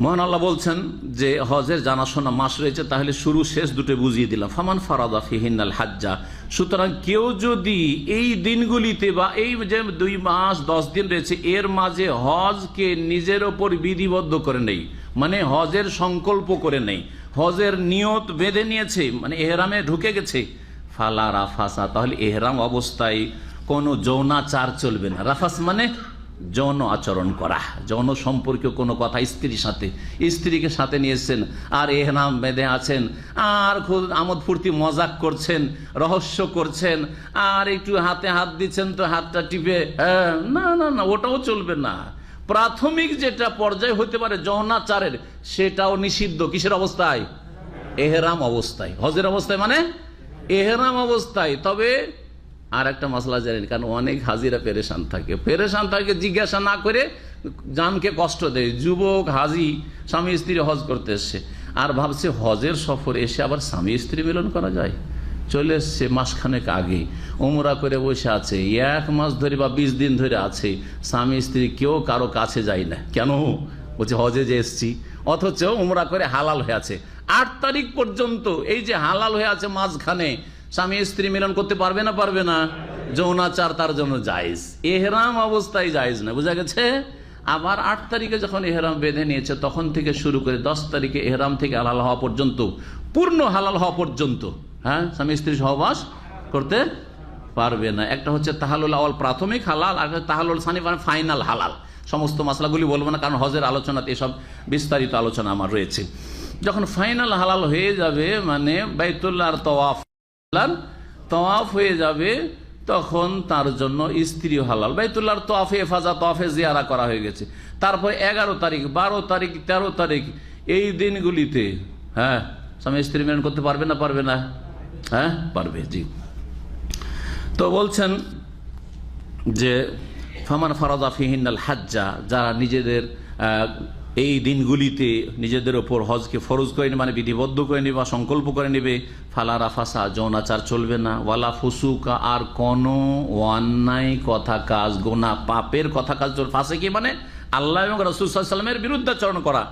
মহান আল্লাহ বলছেন যে হজের জানাশোনা মাস রয়েছে, তাহলে শুরু শেষ দুটো বুঝিয়ে দিলাম। ফামান ফারাদা ফিহিন্নাল হাজ্জা, সুতরাং কেউ যদি এই দিনগুলিতে বা এই যে 2 মাস 10 দিন রয়েছে এর মাঝে হজকে নিজের ওপর বিধিবদ্ধ করে নেই, মানে হজের সংকল্প করে নেই, হজের নিয়ত বেঁধে নিয়েছে, মানে এহরামে ঢুকে গেছে, ফালা রাফাসা, তাহলে এহরাম অবস্থায় কোনো যৌনাচার চলবে না। রাফাস মানে যৌন আচরণ করা, যৌন সম্পর্কীয় কোনো কথা, স্ত্রীর সাথে, স্ত্রীকে সাথে নিয়েছেন আর এহরাম বেঁধে আছেন আর খুব আমোদ ফুর্তি মজাক করছেন, রহস্য করছেন, আর একটু হাতে হাত দিচ্ছেন তো হাতটা টিপে, না না না, ওটাও চলবে না। প্রাথমিক যেটা পর্যায় হতে পারে যৌনাচারের, সেটাও নিষিদ্ধ। কিসের অবস্থায়? এহরাম অবস্থায়। হজের অবস্থায় মানে এহরাম অবস্থায়। তবে আর একটা মশলা জানেন, কারণ অনেক হাজিরা পেরেশান থাকে, জিজ্ঞাসা না করে জানকে কষ্ট দেয়। যুবক হাজি স্বামী স্ত্রী হজ করতে এসছে আর ভাবছে হজের সফর এসে আবার স্বামী স্ত্রী মিলন করা যায়, চলে এসছে মাসখানেক আগে, উমরা করে বসে আছে, 1 মাস ধরে বা 20 দিন ধরে আছে, স্বামী স্ত্রী কেউ কারো কাছে যায় না। কেন? বলছে হজে যে এসছি, অথচ উমরা করে হালাল হয়ে আছে। 8 তারিখ পর্যন্ত এই যে হালাল হয়ে আছে, মাঝখানে স্বামী স্ত্রী মিলন করতে পারবে না? পারবে না। যৌনাচার তার জন্য জায়েজ, এহরাম অবস্থায় জায়েজ না। বুঝা গেছে? আবার 8 তারিখে যখন এহরাম বেঁধে নিয়েছে তখন থেকে শুরু করে 10 তারিখে এহরাম থেকে হালাল হওয়া পর্যন্ত, পূর্ণ হালাল হওয়া পর্যন্ত, হ্যাঁ, স্বামী স্ত্রী সহবাস করতে পারবে না। একটা হচ্ছে তাহালুল আওয়াল, প্রাথমিক হালাল, আর তাহালুল সানি মানে ফাইনাল হালাল। সমস্ত মাসলাগুলি বলবো না, কারণ হজের আলোচনাতে এসব বিস্তারিত আলোচনা আমার রয়েছে। যখন ফাইনাল হালাল হয়ে যাবে, মানে বাইতুল্লাহর তওয়াফ হয়ে যাবে, তখন তার জন্য স্ত্রী হালাল। বাইতুল্লাহর তওয়াফে এফাজা, তওয়াফে জিয়ারা করা হয়ে গেছে। তারপর 11 তারিখ, 12 তারিখ, 13 তারিখ এই দিনগুলিতে, হ্যাঁ, স্বামী স্ত্রী মিলন করতে পারবে না? পারবে না? হ্যাঁ, পারবে। জি। তো বলছেন যে ফামান ফারাদা ফিহিন্নাল হাজ্জা, যারা নিজেদের এই দিনগুলিতে নিজেদের ওপর হজকে ফরজ করে নেবে, মানে বিধিবদ্ধ করে নেবে বা সংকল্প করে নেবে, ফালা রাফাসা, যৌনাচার চলবে না, ওয়ালা ফুসুকা, আর কোনো অন্যায় কথা কাজ, গোনা পাপের কথা কাজ চলবে। ফাসিকি মানে আল্লাহ এবং রাসূল সাল্লাল্লাহু আলাইহি ওয়াসাল্লামের বিরুদ্ধাচরণ করা।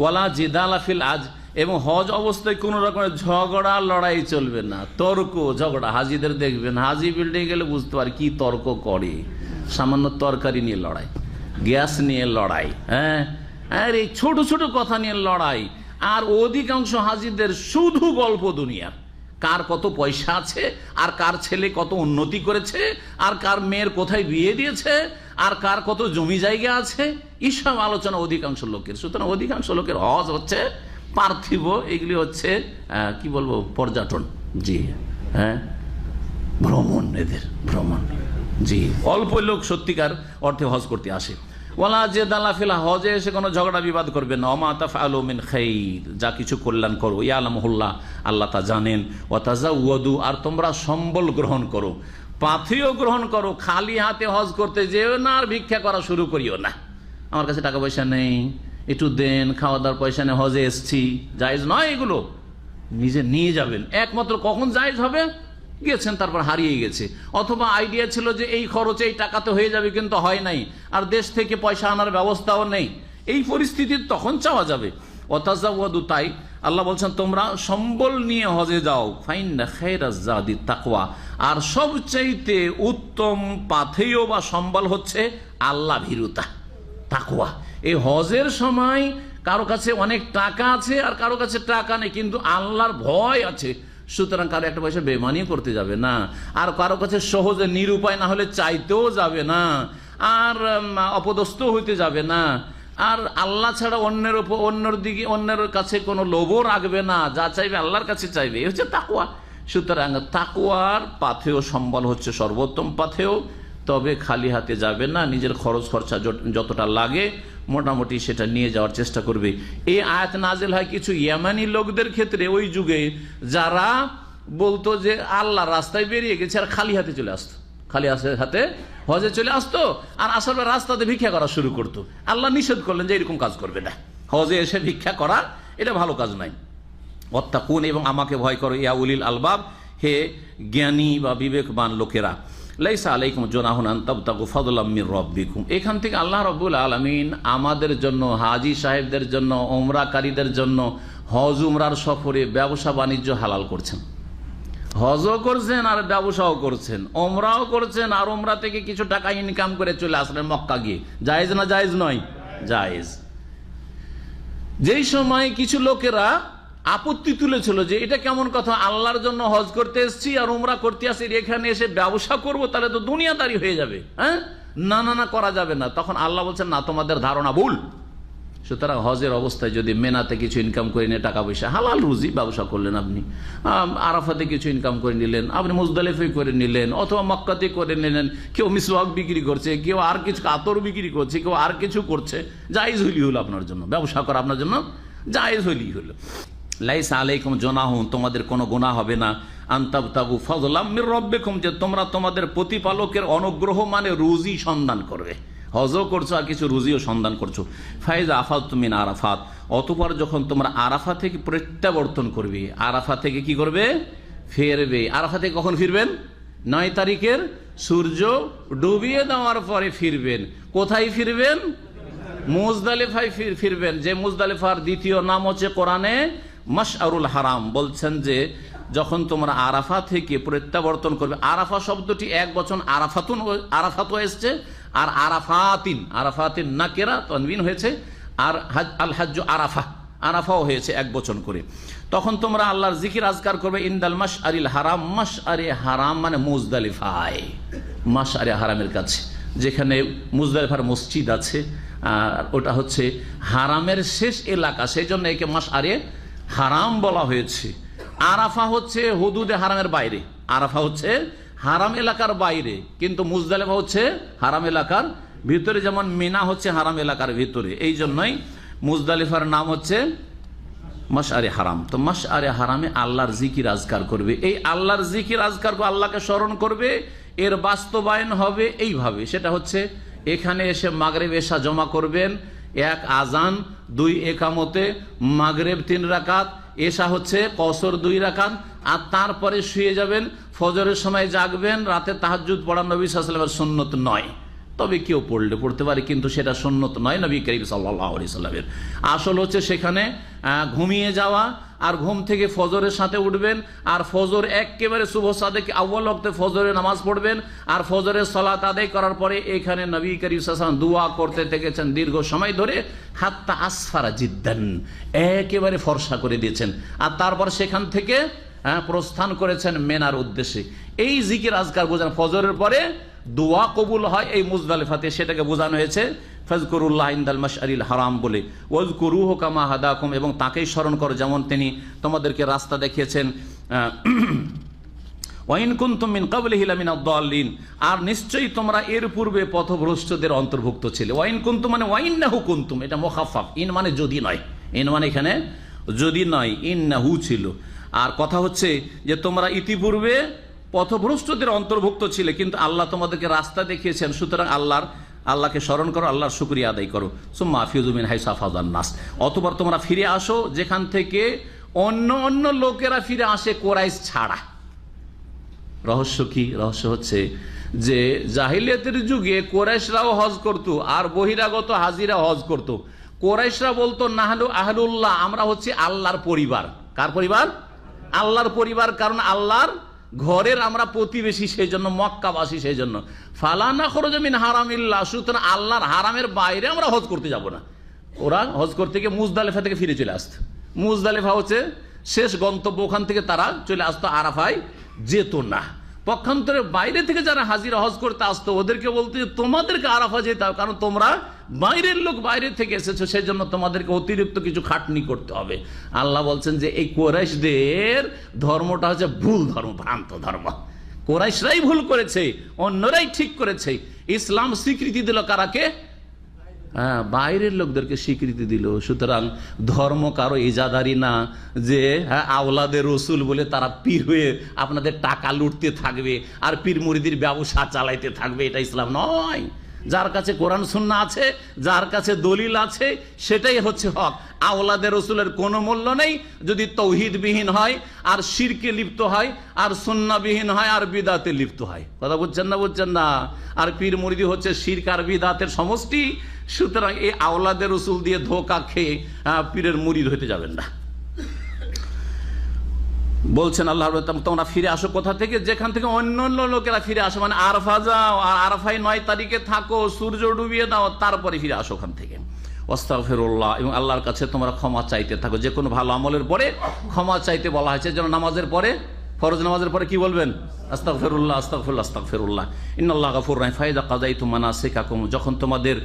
ওয়ালা জিদালা ফিল আজ, এবং হজ অবস্থায় কোনো রকমের ঝগড়া লড়াই চলবে না, তর্ক ঝগড়া। হাজিদের দেখবেন, হাজি বিল্ডিং গেলে বুঝতে পারে কি তর্ক করে, সামান্য তরকারি নিয়ে লড়াই, গ্যাস নিয়ে লড়াই, হ্যাঁ, আর এই ছোট ছোট কথা নিয়ে লড়াই। আর অধিকাংশ হাজিদের শুধু গল্প দুনিয়ার, কার কত পয়সা আছে, আর কার ছেলে কত উন্নতি করেছে, আর কার মেয়ের কোথায় বিয়ে দিয়েছে, আর কার কত জমি জায়গা আছে, এইসব আলোচনা অধিকাংশ লোকের। সুতরাং অধিকাংশ লোকের হজ হচ্ছে পার্থিব, এগুলি হচ্ছে কি বলবো, পর্যটন। জি হ্যাঁ, ভ্রমণ, এদের ভ্রমণ। জি, অল্প লোক সত্যিকার অর্থে হজ করতে আসে। ওয়ালা জেদালা ফিল, হজে এসে কোনো ঝগড়া বিবাদ করবে না। ওমা তাফআলু মিন খাইর, যা কিছু কল্যাণ করো, ইয়ালামুহুল্লাহ, আল্লাহ তা জানেন। ওয়া তাজাওয়াদু, আর তোমরা সম্বল গ্রহণ করো, পাথেয় গ্রহণ করো, খালি হাতে হজ করতে যেও না, আর ভিক্ষা করা শুরু করিও না। আমার কাছে টাকা পয়সা নেই, একটু দেন, খাওয়া দাওয়ার পয়সা নেই, হজে এসছি, জায়েজ নয় এগুলো। নিজে নিয়ে যাবেন, একমাত্র কখন জায়েজ হবে, গেছেন তারপর হারিয়ে গেছে, অথবা আইডিয়া ছিল যে এই খরচে এই টাকাতে হয়ে যাবে, কিন্তু হয় নাই, আর দেশ থেকে পয়সা আনার ব্যবস্থাও নেই, এই পরিস্থিতি তখন চাওয়া যাবে। ওয়াতাজাওয়াদু, তাই আল্লাহ বলছেন তোমরা সম্বল নিয়ে হজে যাও। ফাইন্না খায়রাজ জাদি তাকওয়া, আর সবচাইতে উত্তম পাথেয় বা সম্বল হচ্ছে আল্লাহ ভীরুতা, তাকওয়া। এই হজের সময় কারো কাছে অনেক টাকা আছে আর কারো কাছে টাকা নেই, কিন্তু আল্লাহর ভয় আছে, সুতরাং কারো একটা পয়সা বেমানিও করতে যাবে না, আর কারো কাছে সহজে নিরুপায় না হলে চাইতেও যাবে না, আর অপদস্থ হইতে যাবে না, আর আল্লাহ ছাড়া অন্যের উপর অন্যের কাছে কোনো লোভও রাখবে না, যা চাইবে আল্লাহর কাছে চাইবে, এই হচ্ছে তাকওয়া। সুতরাং তাকওয়ার পাথেয় সম্বল হচ্ছে সর্বোত্তম পাথেয়, তবে খালি হাতে যাবে না, নিজের খরচ খরচা যতটা লাগে মোটামুটি সেটা নিয়ে যাওয়ার চেষ্টা করবে। এই আয়াত নাজিল হয় কিছু ইয়ামানি লোকদের ক্ষেত্রে, ওই যুগে যারা বলতো যে আল্লাহ রাস্তায় বেরিয়ে গেছে আর খালি হাতে চলে আসতো, খালি হাতে হজে চলে আসতো, আর আসার পর রাস্তাতে ভিক্ষা করা শুরু করতো। আল্লাহ নিষেধ করলেন যে এরকম কাজ করবে না, হজে এসে ভিক্ষা করা এটা ভালো কাজ নাই। ওয়াত্তাকুন, এবং আমাকে ভয় করো, ইয়া উলিল আলবাব, হে জ্ঞানী বা বিবেকবান লোকেরা। লাইসা আলাইকুম জুনাহুন আন তাবতাগু ফাদলাম মির রাব্বিকুম, এখান থেকে আল্লাহ রাব্বুল আলামিন আমাদের জন্য, হাজী সাহেবদের জন্য, ওমরাকারীদের জন্য হজ উমরার সফরে ব্যবসা বাণিজ্য হালাল করছেন। হজও করছেন আর ব্যবসাও করছেন, ওমরাও করছেন, আর ওমরা থেকে কিছু টাকা ইনকাম করে চলে আসলেন মক্কা গিয়ে। জায়েজ না জায়েজ নয়? জায়েজ। যেই সময় কিছু লোকেরা আপত্তি তুলেছিল যে এটা কেমন কথা, আল্লাহর জন্য হজ করতে এসেছি আর উমরা করতে আসি, এখানে এসে ব্যবসা করব, তাহলে তো দুনিয়াদারি হয়ে যাবে, হ্যাঁ, না না না, করা যাবে না। তখন আল্লাহ বলছেন না, তোমাদের ধারণা ভুল। সুতরাং হজের অবস্থায় যদি মেনাতে কিছু ইনকাম করে নিয়ে টাকা পয়সা, হালাল রুজি, ব্যবসা করলেন আপনি, আরাফাতে কিছু ইনকাম করে নিলেন, আপনি মুজদালিফায় করে নিলেন, অথবা মক্কাতে করে নিলেন, কেউ মিসওয়াক বিক্রি করছে, কেউ আর কিছু আতর বিক্রি করছে, কেউ আর কিছু করছে, জায়েজ হইলি হলো আপনার জন্য, ব্যবসা করা আপনার জন্য জায়েজ হইলি হলো। লাইসা আলাইকুম জুনাহুন, তোমাদের কোনো গুনাহ হবে না, আন তাবতাগু ফাদলাম মির রাব্বিকুম, যে তোমরা তোমাদের প্রতিপালকের অনুগ্রহ মানে রুজি সন্ধান করবে। হজও করছো আর কিছু রুজিও সন্ধান করছো। ফাইজা আফাদতুম মিন আরাফাত, অতঃপর যখন তোমরা আরাফা থেকে প্রত্যাবর্তন করবে, আরাফা থেকে কি করবে? ফিরবে। আরাফা থেকে কখন ফিরবেন? 9 তারিখের সূর্য ডুবিয়ে দেওয়ার পরে ফিরবেন। কোথায় ফিরবেন? মুজদালিফায় ফিরবেন, যে মুজদালিফার দ্বিতীয় নাম হচ্ছে কোরআনে মাশআরুল হারাম। বলছেন যে যখন তোমরা আরাফা থেকে প্রত্যাবর্তন করবে, আরাফা শব্দটি এক বচন আরাফাতও এসছে, আর আরাফাতিন নাকেরা তানবিন হয়েছে, আর আল হাজ্জু আরাফাও হয়েছে এক বচন করে। তখন তোমরা আল্লাহর জিকির আজকার করবে ইনদাল মাশআরিল হারাম, মাশআরে হারাম মানে মুজদালিফায়, মাশআরে হারামের কাছে, যেখানে মুজদালিফার মসজিদ আছে, আর ওটা হচ্ছে হারামের শেষ এলাকা, সেই জন্য একে মাশআরে হারাম বলা হয়েছে। আরাফা হচ্ছে হুদুদে হারামের বাইরে, আরাফা হচ্ছে হারাম এলাকার বাইরে, কিন্তু মুজদালিফা হচ্ছে হারাম এলাকার ভিতরে, যেমন মিনা হচ্ছে হারাম এলাকার ভিতরে, এই জন্যই মুজদালিফার নাম হচ্ছে মাশআরে হারাম। তো মাশআরে হারামে আল্লাহর জিকির আজকার করবে। এই আল্লাহর জিকির আজকার, আল্লাহকে স্মরণ করবে, এর বাস্তবায়ন হবে এইভাবে, সেটা হচ্ছে এখানে এসে মাগরিব এশা জমা করবেন, 1 আজান 2 একামতে, মাগরিব 3 রাকাত, এশা হচ্ছে কসর 2 রাকাত, আর তারপরে শুয়ে যাবেন, ফজরের সময় জাগবেন। রাতে তাহাজ্জুদ পড়া নবী সাল্লাল্লাহু আলাইহি ওয়াসাল্লামের সুন্নত নয়, তবে কেউ পড়তে পারে, কিন্তু সেটা সুন্নত নয় নবী করিম সাল্লাল্লাহু আলাইহি ওয়াসাল্লামের। আসল হচ্ছে সেখানে ঘুমিয়ে যাওয়া, আর ঘুম থেকে ফজরের সাথে উঠবেন, আর ফজর একেবারে শুভ সাদেক আউয়াল ওয়াক্তে ফজরে নামাজ পড়বেন, আর ফজরের সালাত আদায় করার পরে এখানে নবী করিম সাল্লাল্লাহু আলাইহি ওয়াসাল্লাম দোয়া করতে থেকেছেন দীর্ঘ সময় ধরে, হাত্তা আসফারা জিদ্দান, একেবারে ফর্সা করে দিয়েছেন, আর তারপর সেখান থেকে প্রস্থান করেছেন মেনার উদ্দেশ্যে। এই জিকির আজকার বোঝান, ফজরের পরে দোয়া কবুল হয় এই মুজদালিফাতে, সেটাকে বোঝানো হয়েছে ফাজকুরুল্লাহ ইনদাল মাশআরিল হারাম বলে, ওয়াজকুরুহু কামা হাদাকুম, এবং তাকেই স্মরণ করো যেমন তিনি তোমাদেরকে রাস্তা দেখিয়েছেন। ওয়াইন কুনতুম মিন ক্বাবলিহি লামিনাদ দাল্লিন, আর নিশ্চয়ই তোমরা এর পূর্বে পথভ্রষ্টদের অন্তর্ভুক্ত ছিলে। ওয়াইন কুনতুম মানে ওয়াইন্নাহু কুনতুম, এটা মুখাফফাফ, ইন মানে যদি নয়, ইন মানে এখানে যদি নয়, ইন্নাহু ছিল। আর কথা হচ্ছে যে তোমরা ইতিপূর্বে পথভ্রষ্টদের অন্তর্ভুক্ত ছিলে, কিন্তু আল্লাহ তোমাদেরকে রাস্তা দেখিয়েছেন, সুতরাং আল্লাহকে স্মরণ করো, আল্লাহর শুকরিয়া আদায় করো। সুম্মা আফিযু মিন হাইসু আফাযান নাস, অতঃপর তোমরা ফিরে আসো যেখান থেকে অন্য লোকেরা ফিরে আসে, কোরাইশ ছাড়া। রহস্য কি? রহস্য হচ্ছে যে জাহিলিয়াতের যুগে কোরাইশরাও হজ করত, আর বহিরাগত হাজিরা হজ করত। কোরাইশরা বলতো নাহনু আহলুল্লাহ, আমরা হচ্ছে আল্লাহর পরিবার। কার পরিবার? আল্লাহর পরিবার, কারণ আল্লাহর ঘরের আমরা প্রতিবেশী, সেই জন্য মক্কাবাসী, সেই জন্য ফালা নাখরুজু মিন হারামিল্লাহ, সুতরাং আল্লাহর হারামের বাইরে আমরা হজ করতে যাব না। ওরা হজ করতে গিয়ে মুজদালিফা থেকে ফিরে চলে আসতো। মুজদালিফা হচ্ছে শেষ গন্তব্য, ওখান থেকে তারা চলে আসতো, আরাফায় যেত না। পক্ষান্তরে বাইরে থেকে যারা হাজিরা হজ করতে আসতো ওদেরকে বলতো যে তোমাদেরকে আরাফা যেতে হবে, কারণ তোমরা বাইরের লোক, বাইরে থেকে এসেছো, সেই জন্য তোমাদেরকে অতিরিক্ত কিছু খাটনি করতে হবে। আল্লাহ বলছেন যে এই কোরাইশদের ধর্মটা হচ্ছে ভুল ধর্ম, ভ্রান্ত ধর্ম। কোরাইশরাই ভুল করেছে, অন্যরাই ঠিক করেছে। ইসলাম স্বীকৃতি দিল কারাকে? বাইরের লোকদেরকে স্বীকৃতি দিল। সুতরাং ধর্ম কারো ইজাদারি না যে আওলাদে রসুল বলে তারা পীর হয়ে আপনাদের টাকা লুটতে থাকবে আর পীর মুরিদির ব্যবসা চালাইতে থাকবে, এটা ইসলাম নয়। যার কাছে কোরআন সুন্নাহ আছে, যার কাছে দলিল আছে, সেটাই হচ্ছে হক। আওলাদে রসুলের কোনো মূল্য নেই যদি তৌহিদবিহীন হয়, আর শিরকে লিপ্ত হয়, আর সুন্নাহবিহীন হয়, আর বিদাতে লিপ্ত হয়। কথা বুঝছেন না? বুঝছেন না? আর পীর মুরিদি হচ্ছে শিরক আর বিদাতের সমষ্টি। সুতরাং এই আওলাদে রসুল দিয়ে ধোঁকা খেয়ে পীরের মুরিদ হতে যাবেন না। বলছেন আল্লাহ তোমরা ফিরে আসো কোথা থেকে? যেখান থেকে অন্য লোকেরা ফিরে আসো, মানে আরাফা যাও, আর আরাফায় 9 তারিখে থাকো, সূর্য ডুবিয়ে দাও, তারপরে ফিরে আসো ওখান থেকে। আস্তাগফিরুল্লাহ, এবং আল্লাহর কাছে তোমরা ক্ষমা চাইতে থাকো। যে কোনো ভালো আমলের পরে ক্ষমা চাইতে বলা হয়েছে, যেন নামাজের পরে, ফরজ নামাজের পরে কি বলবেন? আস্তাগফিরুল্লাহ, আস্তাগফিরুল্লাহ, আস্তাগফিরুল্লাহ। ইন্নাল্লাহা গাফুরুর রাহিম। ফাইদা কাযাইতুম মানাসিকাকুম, যখন তোমাদের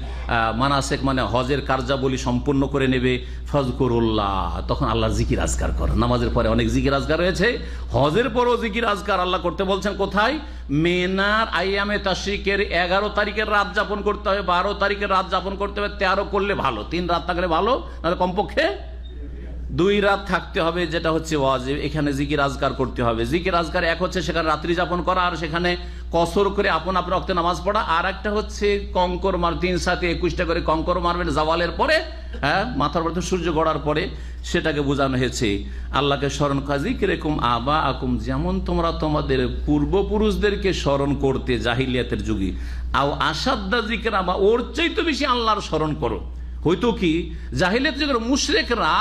মানাসিক মানে হজের কার্যাবলী সম্পূর্ণ করে নেবে, ফাযকুরুল্লাহ, তখন আল্লাহর জিকির আজকার করো। নামাজের পরে অনেক জিকির আজকার রয়েছে, হজের পরেও জিকির আজকার আল্লাহ করতে বলছেন। কোথায়? মেনার আইয়ামে তাশরিকের 11 তারিখের রাত যাপন করতে হবে, 12 তারিখের রাত যাপন করতে হবে, 13 করলে ভালো, 3 রাত থাকলে ভালো, নাহলে কমপক্ষে 2 রাত থাকতে হবে, যেটা হচ্ছে ওয়াজিব। এখানে জিকির আজকার করতে হবে। জিকির আজকার এক হচ্ছে সেখানে রাত্রি যাপন করা, আর সেখানে কসর করে আপন রক্তে নামাজ পড়া। আর একটা হচ্ছে কঙ্কর মার, 3 সাথে 21টা করে কঙ্কর মারবেন জাওয়ালের পরে, মাথার উপর সূর্য গড়ার পরে, সেটাকে বোঝানো হয়েছে। আল্লাহকে স্মরণ করা, যিকরিকুম আবা আকুম, যেমন তোমরা তোমাদের পূর্বপুরুষদেরকে স্মরণ করতে জাহিলিয়াতের যুগে, আও আসাদ্দা যিকরা, বা ওর চাইতে বেশি আল্লাহর স্মরণ করো। হয়তো কি জাহিলিয়াতের যুগের মুশরিকরা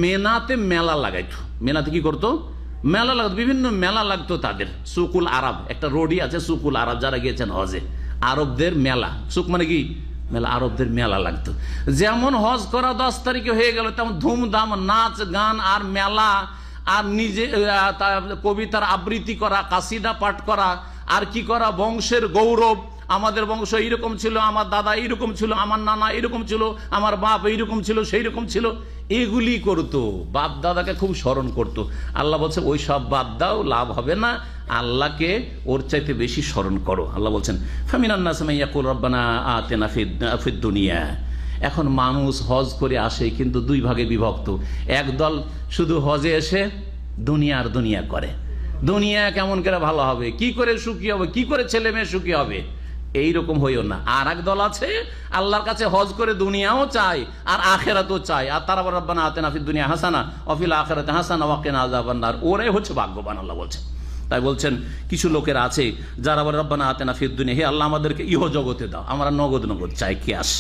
মেনাতে মেলা লাগাইতো। মেনাতে কি করতো? মেলা লাগতো, বিভিন্ন মেলা লাগতো তাদের। সুকুল আরব, একটা রোডই আছে সুকুল আরব, যারা গিয়েছেন হজে, আরবদের মেলা। সুক মানে কি? মেলা। আরবদের মেলা লাগতো। যেমন হজ করা 10 তারিখে হয়ে গেল, তেমন ধুমধাম নাচ গান আর মেলা, আর নিজে কবিতার আবৃত্তি করা, কাসিদা পাঠ করা, আর কি করা, বংশের গৌরব, আমাদের বংশ এইরকম ছিল, আমার দাদা এইরকম ছিল, আমার নানা এইরকম ছিল, আমার বাপ এইরকম ছিল, সেই রকম ছিল, এগুলি করতো। বাপ দাদাকে খুব স্মরণ করতো। আল্লাহ বলছে ওই সব বাদ দাও, লাভ হবে না, আল্লাহকে ওর চাইতে বেশি স্মরণ করো। আল্লাহ বলছেন ফামিনান নাস মান ইয়াকুল রব্বানা আতিনা ফিদ দুনিয়া। এখন মানুষ হজ করে আসে, কিন্তু 2 ভাগে বিভক্ত। একদল শুধু হজে এসে দুনিয়ার দুনিয়া করে, দুনিয়া কেমন করে ভালো হবে, কি করে সুখী হবে, কি করে ছেলে মেয়ে সুখী হবে, এইরকম হইও না। আর এক দল আছে আল্লাহর কাছে হজ করে দুনিয়াও চায় আর আখেরাতও চায়, আর তারা রব্বানা আতিনা ফিদ দুনিয়া হাসানা ওয়া ফিল আখিরাতি হাসানা ওয়া কিনা আযাবান নার। ওরাই হচ্ছে ভাগ্যবান, আল্লাহ বলছেন। তাই বলছেন কিছু লোকের আছে যারা বলে রব্বানা আতিনা ফিদ দুনিয়া, হে আল্লাহ আমাদেরকে ইহ জগতে দাও, আমরা নগদ নগদ চাই, ক্যাশ।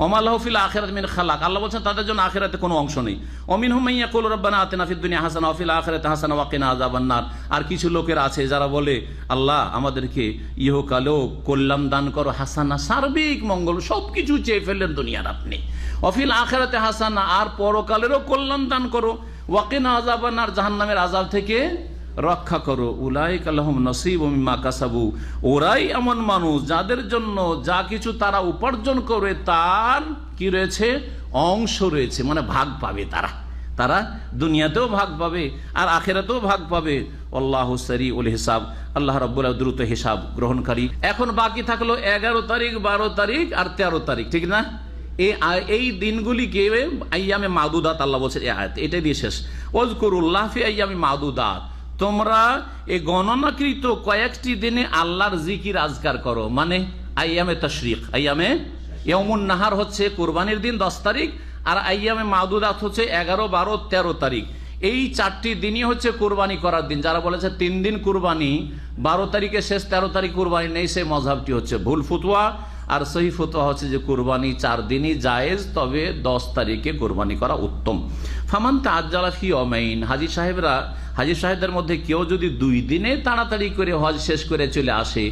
ওমা লাহু ফিল আখিরাতি মিন খালাক, আল্লাহ বলছেন তাদের জন্য আখিরাতে কোনো অংশ নেই। ওমিনহুম মান ইয়াকুলু রব্বানা আতিনা ফিদ দুনিয়া হাসানা ওয়া ফিল আখিরাতি হাসানা ওয়া কিনা আযাবান নার। আর কিছু লোকের আছে যারা বলে আল্লাহ আমাদেরকে ইহকালেও কল্যাণ দান করো, হাসানা, সার্বিক মঙ্গল, সবকিছু চেয়ে ফেললেন দুনিয়ার আপনি। ওয়া ফিল আখিরাতি হাসানা, আর পরকালেরও কল্যাণ দান করো, ওয়া কিনা আযাবান নার, জাহান্নামের আযাব থেকে রক্ষা করো। উলাইকা লাহুম নসীবুম মিম্মা কাসাবু, ওরাই এমন মানুষ যাদের জন্য যা কিছু তারা উপার্জন করে তার কি রয়েছে, অংশ রয়েছে, মানে ভাগ পাবে তারা। তারা দুনিয়াতেও ভাগ পাবে আর আখিরাতেও ভাগ পাবে। আল্লাহু সারিউল হিসাব, আল্লাহ রাব্বুল আলামিন দ্রুত হিসাব গ্রহণকারী। এখন বাকি থাকলো 11 তারিখ, 12 তারিখ আর 13 তারিখ, ঠিক না? এই দিনগুলিকে আইয়ামে মাদুদাত আল্লাহ বলছেন এই আয়াত, এটাই দিয়ে শেষ। ওয়াজকুরুল্লাহ ফি আইয়ামে মাদুদাত, তোমরা এই গণনাকৃত কয়েকটি দিনে আল্লাহর জিকির আজকার করো। মানে আইয়ামে তাশরিক, আইয়ামে ইয়াউমুন নাহার হচ্ছে কুরবানির দিন 10 তারিখ, আর আইয়ামে মাদুদাত হচ্ছে 11, 12, 13 তারিখ। এই 4টি দিনই হচ্ছে কুরবানি করার দিন। যারা বলেছে 3 দিন কুরবানি, 12 তারিখে শেষ, 13 তারিখ কুরবানি নেই, সেই মযহাবটি হচ্ছে ভুল ফতোয়া। আর সহি ফতোয়া হচ্ছে যে কুরবানি 4 দিনই জায়েজ, তবে 10 তারিখে কুরবানি করা উত্তম। ফামান তাআজ্জালা ফি ইয়ামাইন, হাজী সাহেবদের মধ্যে কেউ যদি 2 দিনে তাড়াতাড়ি করে হজ শেষ করে চলে আসে,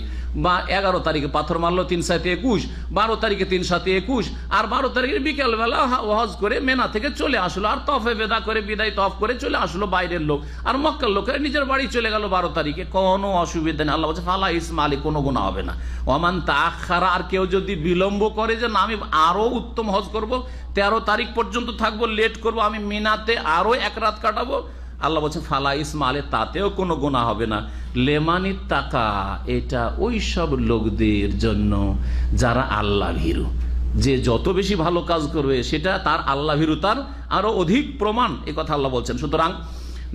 বা 11 তারিখে পাথর মারলো 3 × 7 = 21, 12 তারিখে 3 × 7 = 21, আর 12 তারিখে বিকেলবেলা হজ করে মেনা থেকে চলে আসলো, আর তফে বেদা করে বিদায় তফ করে চলে আসলো বাইরের লোক, আর মক্কার লোকেরা নিজের বাড়ি চলে গেল 12 তারিখে, কোনো অসুবিধা নেই। আল্লাহ বলছে ফালা ইসমালি, কোনো গুনাহ হবে না। ওয়ামান তাআখারা, আর কেউ যদি বিলম্ব করে যে না আমি আরো উত্তম হজ করব, 13 তারিখ পর্যন্ত থাকবো, লেট করব, আমি মিনাতে আরো 1 রাত কাটাবো, আল্লাহ বলছে ফালা ইসমালে, তাতেও কোনো গুনাহ হবে না। লেমানি তাকা, এটা ওই সব লোকদের জন্য যারা আল্লাহ ভীরু। যে যত বেশি ভালো কাজ করবে সেটা তার আল্লাহ ভীরুতার আরো অধিক প্রমাণ, এই কথা আল্লাহ বলছেন। সুতরাং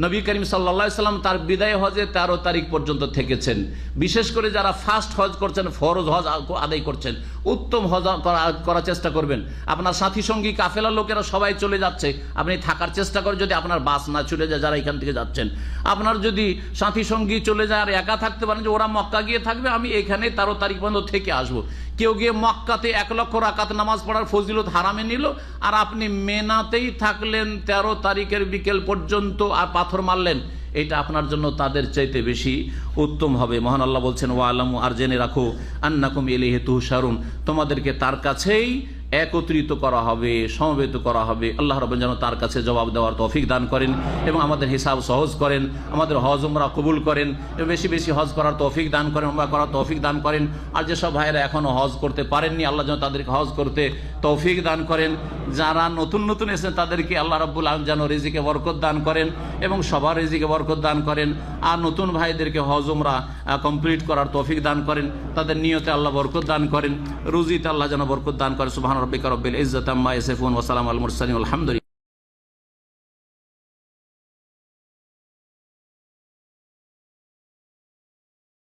নবী করিম সাল্লাল্লাহু আলাইহি সাল্লাম তার বিদায় হজে 13 তারিখ পর্যন্ত থেকেছেন। বিশেষ করে যারা ফার্স্ট হজ করছেন, ফরজ হজ আদায় করছেন, উত্তম হজ করার চেষ্টা করবেন। আপনার সাথী সঙ্গী কাফেলার লোকেরা সবাই চলে যাচ্ছে, আপনি থাকার চেষ্টা করেন, যদি আপনার বাস না চলে যায় যারা এখান থেকে যাচ্ছেন। আপনার যদি সাথী সঙ্গী চলে যায় আর একা থাকতে পারেন যে ওরা মক্কা গিয়ে থাকবে, আমি এখানে 13 তারিখ পর্যন্ত থেকে আসবো। কেউ গিয়ে মক্কাতে 1 লক্ষ রাকাত নামাজ পড়ার ফজিলত হারামে নিল, আর আপনি মেনাতেই থাকলেন 13 তারিখের বিকেল পর্যন্ত আর পাথর মারলেন, এটা আপনার জন্য তাদের চাইতে বেশি উত্তম হবে। মহান আল্লাহ বলছেন ওয়ালামু, আর জেনে রাখো, আন্নাকুম ইলাইহি তুহশারুন, তোমাদেরকে তার কাছেই একত্রিত করা হবে, সমবেত করা হবে। আল্লাহ রাব্বুল যেন তার কাছে জবাব দেওয়ার তৌফিক দান করেন এবং আমাদের হিসাব সহজ করেন, আমাদের হজ উমরা কবুল করেন, বেশি বেশি হজ করার তৌফিক দান করেন, উমরা করার তৌফিক দান করেন। আর যেসব ভাইয়েরা এখনো হজ করতে পারেননি, আল্লাহ যেন তাদেরকে হজ করতে তৌফিক দান করেন। যারা নতুন নতুন এসেছেন তাদেরকে আল্লাহ রাব্বুল আলামিন যেন রিজিকে বরকত দান করেন এবং সবার রিজিকে বরকত দান করেন। আর নতুন ভাইদেরকে হজ উমরা কমপ্লিট করার তৌফিক দান করেন, তাদের নিয়তে আল্লাহ বরকত দান করেন, রুজিতে আল্লাহ যেন বরকত দান করেন। সুবহান রাব্বিকা রব্বিল ইজ্জাতি আম্মা ইয়াসিফুন ওয়া সালামুল মুরসালিন, আলহামদুলিল্লাহ।